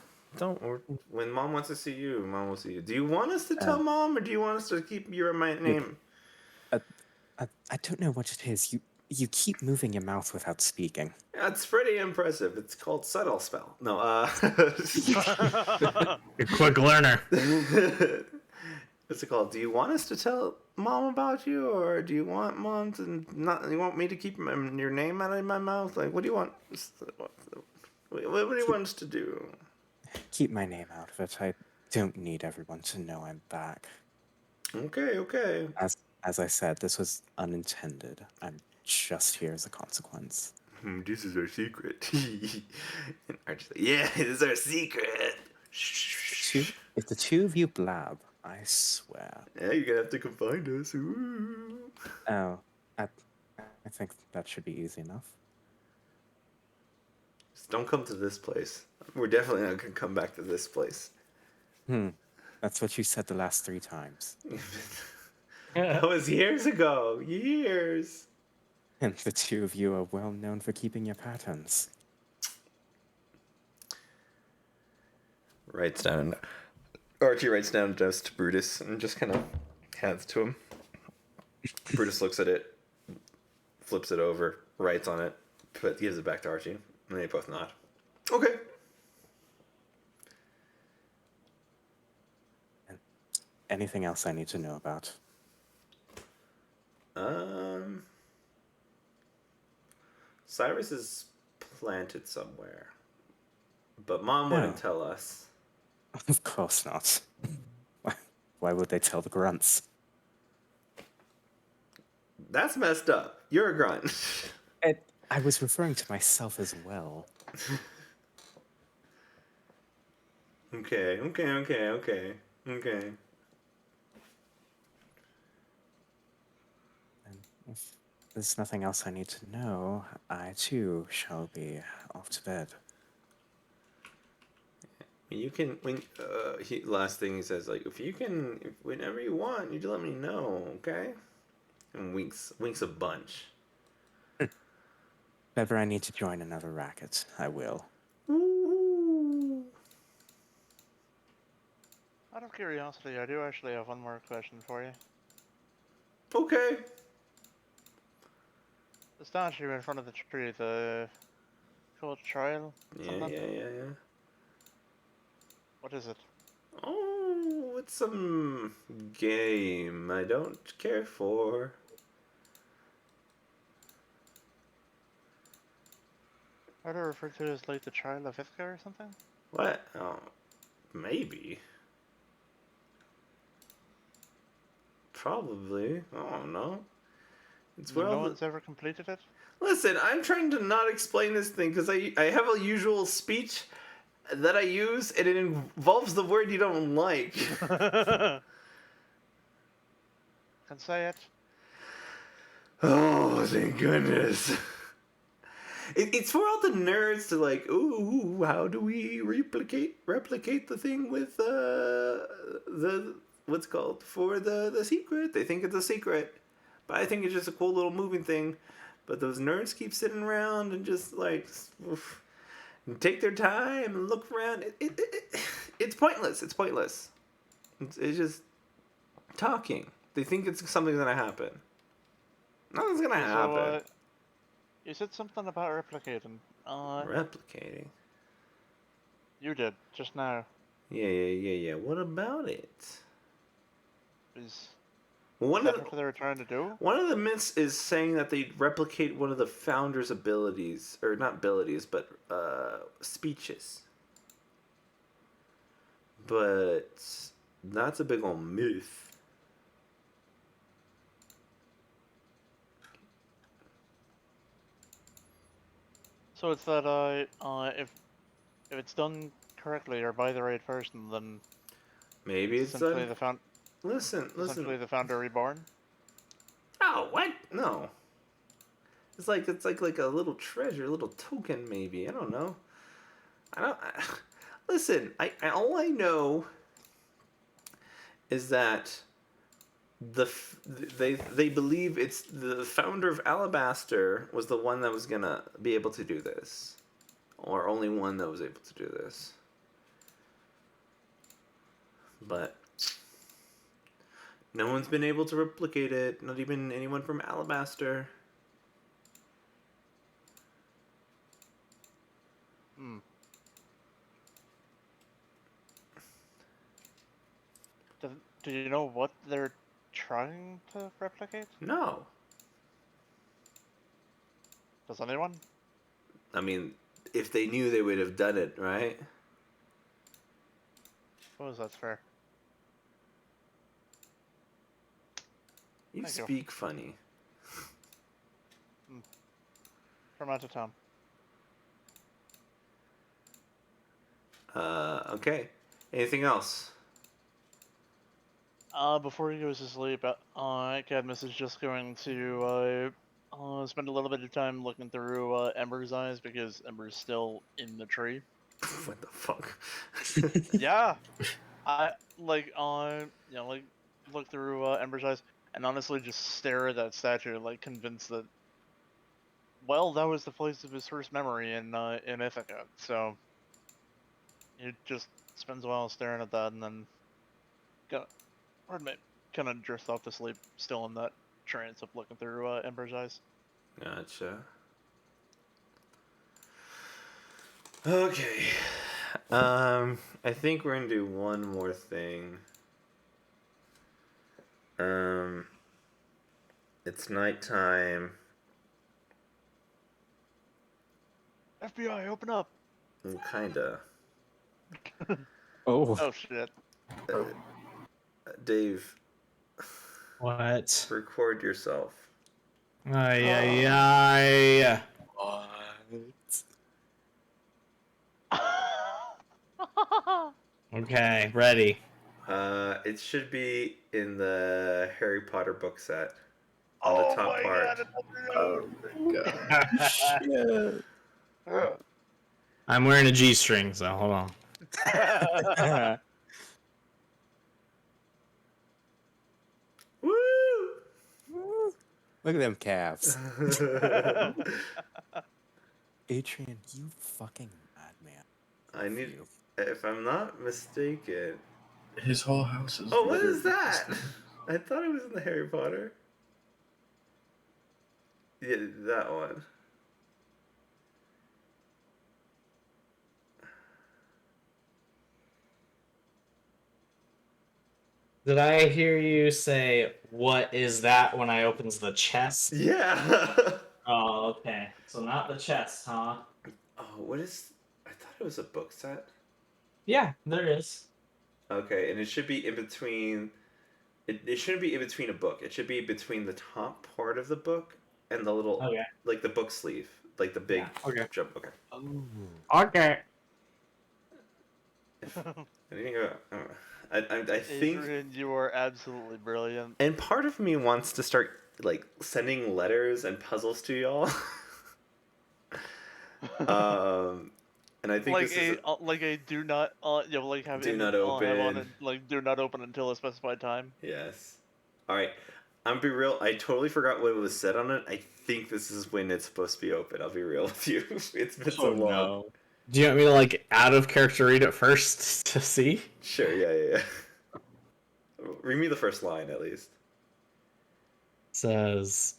[SPEAKER 2] When Mom wants to see you, Mom will see you. Do you want us to tell Mom, or do you want us to keep your name?
[SPEAKER 8] I don't know what it is. You keep moving your mouth without speaking.
[SPEAKER 2] That's pretty impressive. It's called subtle spell. No,
[SPEAKER 1] You're a quick learner.
[SPEAKER 2] what's it called? Do you want us to tell Mom about you, or do you want Mom to not? You want me to keep your name out of my mouth? Like, what do you want? What do you want us to do?
[SPEAKER 8] Keep my name out of it. I don't need everyone to know I'm back.
[SPEAKER 2] Okay, okay.
[SPEAKER 8] As I said, this was unintended. I'm just here as a consequence.
[SPEAKER 2] This is our secret. And Archie's like, yeah, this is our secret.
[SPEAKER 8] If the two of you blab, I swear.
[SPEAKER 2] Yeah, you're gonna have to come find us. Ooh.
[SPEAKER 8] Oh, I think that should be easy enough.
[SPEAKER 2] Just don't come to this place. We're definitely not gonna come back to this place.
[SPEAKER 8] That's what you said the last 3 times.
[SPEAKER 2] That was years ago. Years.
[SPEAKER 8] And the two of you are well known for keeping your patterns.
[SPEAKER 2] Archie writes down just to Brutus and just kind of hands it to him. Brutus looks at it, flips it over, writes on it, but gives it back to Archie, and they both nod. Okay.
[SPEAKER 8] Anything else I need to know about?
[SPEAKER 2] Cyrus is planted somewhere, but Mom wouldn't tell us.
[SPEAKER 8] Of course not. Why would they tell the grunts?
[SPEAKER 2] That's messed up. You're a grunt.
[SPEAKER 8] I was referring to myself as well.
[SPEAKER 2] Okay.
[SPEAKER 8] And if there's nothing else I need to know, I too shall be off to bed.
[SPEAKER 2] You can last thing he says, like, if whenever you want, you just let me know, okay? And winks a bunch.
[SPEAKER 8] If ever I need to join another racket, I will.
[SPEAKER 2] Ooh.
[SPEAKER 6] Out of curiosity, I do actually have one more question for you.
[SPEAKER 2] Okay.
[SPEAKER 6] The statue in front of the tree, the called trial? Something?
[SPEAKER 2] Yeah.
[SPEAKER 6] What is it?
[SPEAKER 2] Oh, it's some game I don't care for.
[SPEAKER 6] Are they referred to as like the trial of Ithaka or something?
[SPEAKER 2] What? Oh, maybe. Probably. I don't know. It's where
[SPEAKER 6] No one's ever completed it?
[SPEAKER 2] Listen, I'm trying to not explain this thing because I have a usual speech that I use, and it involves the word you don't like.
[SPEAKER 6] Can say it.
[SPEAKER 2] Oh, thank goodness. It's for all the nerds to like, ooh, how do we replicate the thing with the what's called for the secret? They think it's a secret, but I think it's just a cool little moving thing. But those nerds keep sitting around and just like take their time and look around. It's pointless. It's pointless. It's just talking. They think it's something's gonna happen. Nothing's gonna happen.
[SPEAKER 6] You said something about replicating.
[SPEAKER 2] Replicating.
[SPEAKER 6] You did just now.
[SPEAKER 2] Yeah. What about it?
[SPEAKER 6] Is
[SPEAKER 2] One
[SPEAKER 6] that
[SPEAKER 2] of
[SPEAKER 6] what they were trying to do?
[SPEAKER 2] One of the myths is saying that they replicate one of the founder's abilities, or not abilities, but speeches. But that's a big old myth.
[SPEAKER 6] So it's that if it's done correctly or by the right person, then
[SPEAKER 2] Maybe it's
[SPEAKER 6] simply the
[SPEAKER 2] Listen.
[SPEAKER 6] simply the founder reborn.
[SPEAKER 2] Oh, what? No. It's like a little treasure, a little token, maybe. I don't know. Listen. All I know is that they believe it's the founder of Alabaster was the one that was gonna be able to do this, or only one that was able to do this. But no one's been able to replicate it. Not even anyone from Alabaster.
[SPEAKER 6] Do Do you know what they're trying to replicate?
[SPEAKER 2] No.
[SPEAKER 6] Does anyone?
[SPEAKER 2] I mean, if they knew, they would have done it, right?
[SPEAKER 6] Suppose that's fair.
[SPEAKER 2] You
[SPEAKER 6] Thank you.
[SPEAKER 2] speak funny.
[SPEAKER 6] From out of town.
[SPEAKER 2] Okay. Anything else?
[SPEAKER 6] Before he goes to sleep, Cadmus is just going to spend a little bit of time looking through Ember's eyes because Ember's still in the tree.
[SPEAKER 2] What the fuck?
[SPEAKER 6] Yeah, I like like look through Ember's eyes and honestly just stare at that statue, like convinced that well, that was the place of his first memory in Ithaca. So he just spends a while staring at that and then pardon me, kind of drifts off to sleep, still in that trance of looking through Ember's eyes.
[SPEAKER 2] Gotcha. Okay. I think we're gonna do one more thing. It's nighttime.
[SPEAKER 6] FBI, open up!
[SPEAKER 2] Kinda.
[SPEAKER 8] Oh,
[SPEAKER 6] Oh shit.
[SPEAKER 2] Dave,
[SPEAKER 4] What?
[SPEAKER 2] record yourself.
[SPEAKER 4] Ay, ay, ay. Okay, ready.
[SPEAKER 2] It should be in the Harry Potter book set. On the
[SPEAKER 6] Oh
[SPEAKER 2] top
[SPEAKER 6] my
[SPEAKER 2] part.
[SPEAKER 6] god,
[SPEAKER 7] Oh my god.
[SPEAKER 4] I'm wearing a G-string, so hold on.
[SPEAKER 2] Woo!
[SPEAKER 8] look at them calves. Adrian, you fucking madman.
[SPEAKER 2] I need, if I'm not mistaken.
[SPEAKER 7] His whole house is.
[SPEAKER 2] Oh, what is
[SPEAKER 7] littered with
[SPEAKER 2] that?
[SPEAKER 7] this
[SPEAKER 2] I thought it was in the Harry Potter. Yeah, that one.
[SPEAKER 4] Did I hear you say, "What is that?" when I opens the chest?
[SPEAKER 2] Yeah.
[SPEAKER 4] Oh, okay. So not the chest, huh?
[SPEAKER 2] Oh, what is? I thought it was a book set.
[SPEAKER 4] Yeah, there is.
[SPEAKER 2] Okay, and it should be in between. It shouldn't be in between a book. It should be between the top part of the book and the little,
[SPEAKER 4] Okay.
[SPEAKER 2] like the book sleeve, like the big
[SPEAKER 4] Yeah, okay.
[SPEAKER 2] jump. Okay.
[SPEAKER 4] Okay.
[SPEAKER 2] Anything about? I think.
[SPEAKER 6] Adrian, you are absolutely brilliant.
[SPEAKER 2] And part of me wants to start like sending letters and puzzles to y'all. And I think
[SPEAKER 6] Like
[SPEAKER 2] this is
[SPEAKER 6] like a do not like have
[SPEAKER 2] Do
[SPEAKER 6] in
[SPEAKER 2] not
[SPEAKER 6] have on
[SPEAKER 2] open.
[SPEAKER 6] it, like do not open until a specified time.
[SPEAKER 2] yes. All right, I'm be real. I totally forgot what was said on it. I think this is when it's supposed to be open. I'll be real with you. It's been so long.
[SPEAKER 4] Do you want me to like out of character read it first to see?
[SPEAKER 2] Sure. Yeah. Read me the first line at least.
[SPEAKER 4] Says,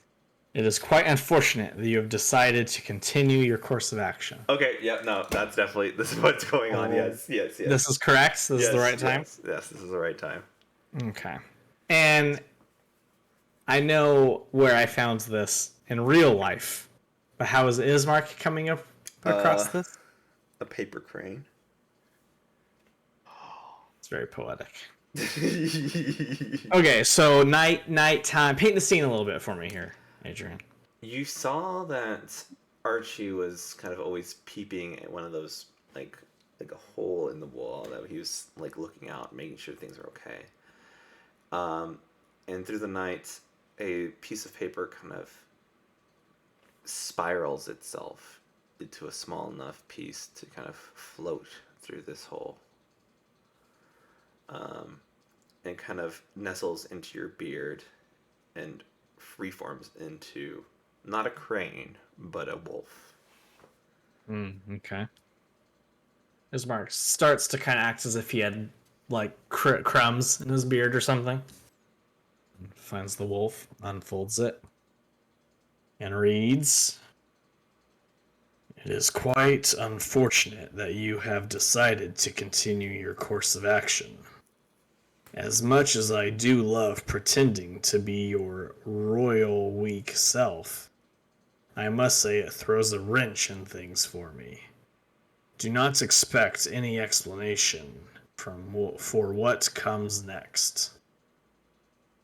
[SPEAKER 4] "It is quite unfortunate that you have decided to continue your course of action."
[SPEAKER 2] Okay. Yeah. No, that's definitely this is what's going on.
[SPEAKER 4] Oh.
[SPEAKER 2] Yes.
[SPEAKER 4] This is correct. This is the right time.
[SPEAKER 2] Yes, this is the right time.
[SPEAKER 4] Okay. And I know where I found this in real life, but how is Ismark coming up across this?
[SPEAKER 2] A paper crane.
[SPEAKER 4] It's very poetic. Okay, so nighttime. Paint the scene a little bit for me here, Adrian.
[SPEAKER 2] You saw that Archie was kind of always peeping at one of those like a hole in the wall that he was like looking out, making sure things are okay. And through the night, a piece of paper kind of spirals itself into a small enough piece to kind of float through this hole. And kind of nestles into your beard and freeforms into not a crane, but a wolf.
[SPEAKER 4] Okay. Ismark starts to kind of act as if he had like crumbs in his beard or something. Finds the wolf, unfolds it, and reads, "It is quite unfortunate that you have decided to continue your course of action.
[SPEAKER 1] As much as I do love pretending to be your royal weak self, I must say it throws a wrench in things for me. Do not expect any explanation for what comes next.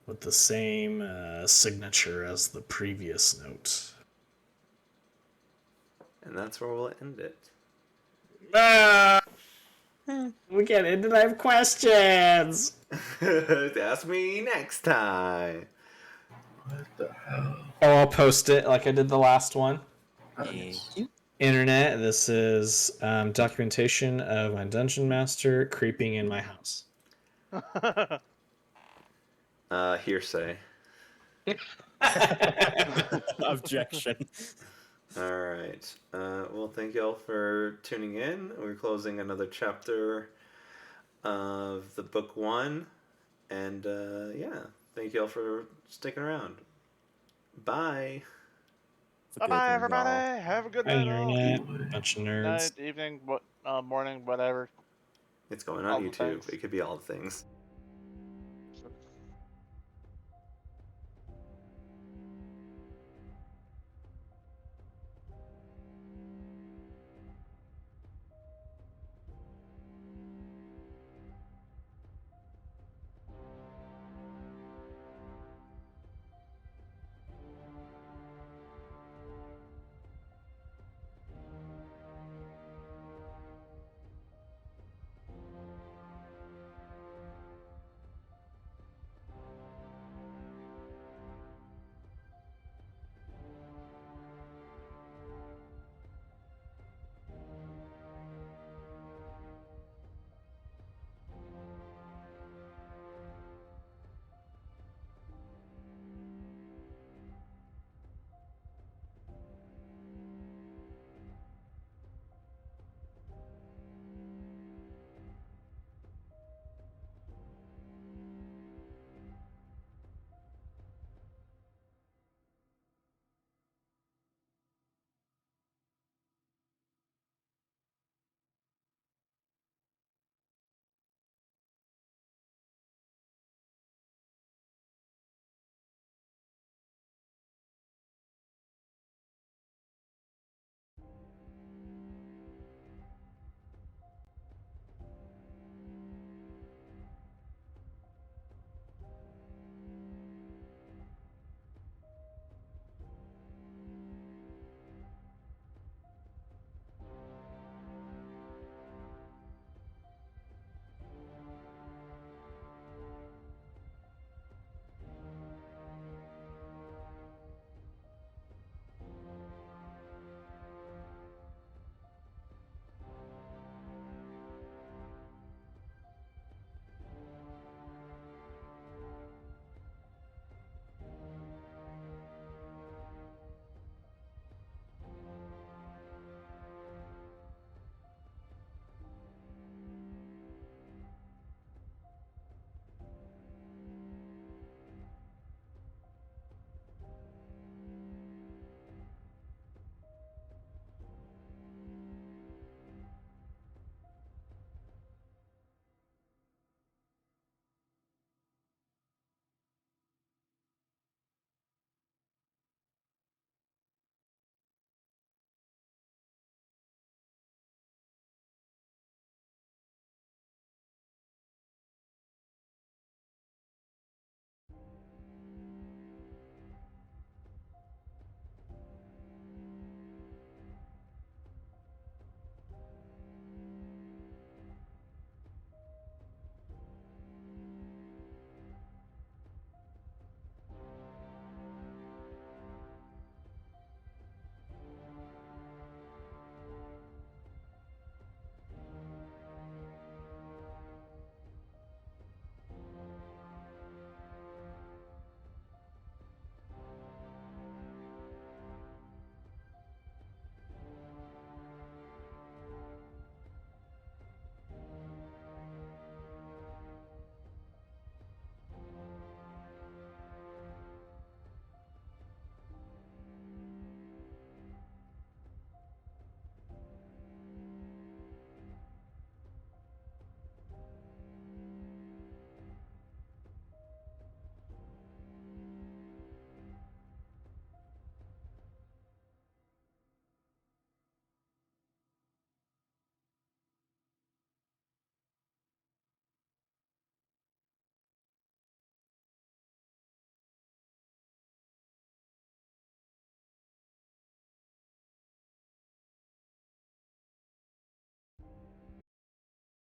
[SPEAKER 1] With the same signature as the previous note.
[SPEAKER 2] And that's where we'll end it.
[SPEAKER 1] We get into I have questions.
[SPEAKER 2] Ask me next time.
[SPEAKER 7] What the hell?
[SPEAKER 1] Oh, I'll post it like I did the last one.
[SPEAKER 7] Nice.
[SPEAKER 1] Internet, this is documentation of my dungeon master creeping in my house.
[SPEAKER 2] Hearsay.
[SPEAKER 8] Objection.
[SPEAKER 2] All right. Well, thank y'all for tuning in. We're closing another chapter of the book 1. And yeah, thank y'all for sticking around. Bye.
[SPEAKER 6] Bye bye, everybody. Have a good
[SPEAKER 1] Hi,
[SPEAKER 6] night. all.
[SPEAKER 1] Internet. Bunch of nerds.
[SPEAKER 6] Night, evening, morning, whatever.
[SPEAKER 2] It's going
[SPEAKER 6] All
[SPEAKER 2] on
[SPEAKER 6] the
[SPEAKER 2] YouTube.
[SPEAKER 6] things.
[SPEAKER 2] It could be all the things.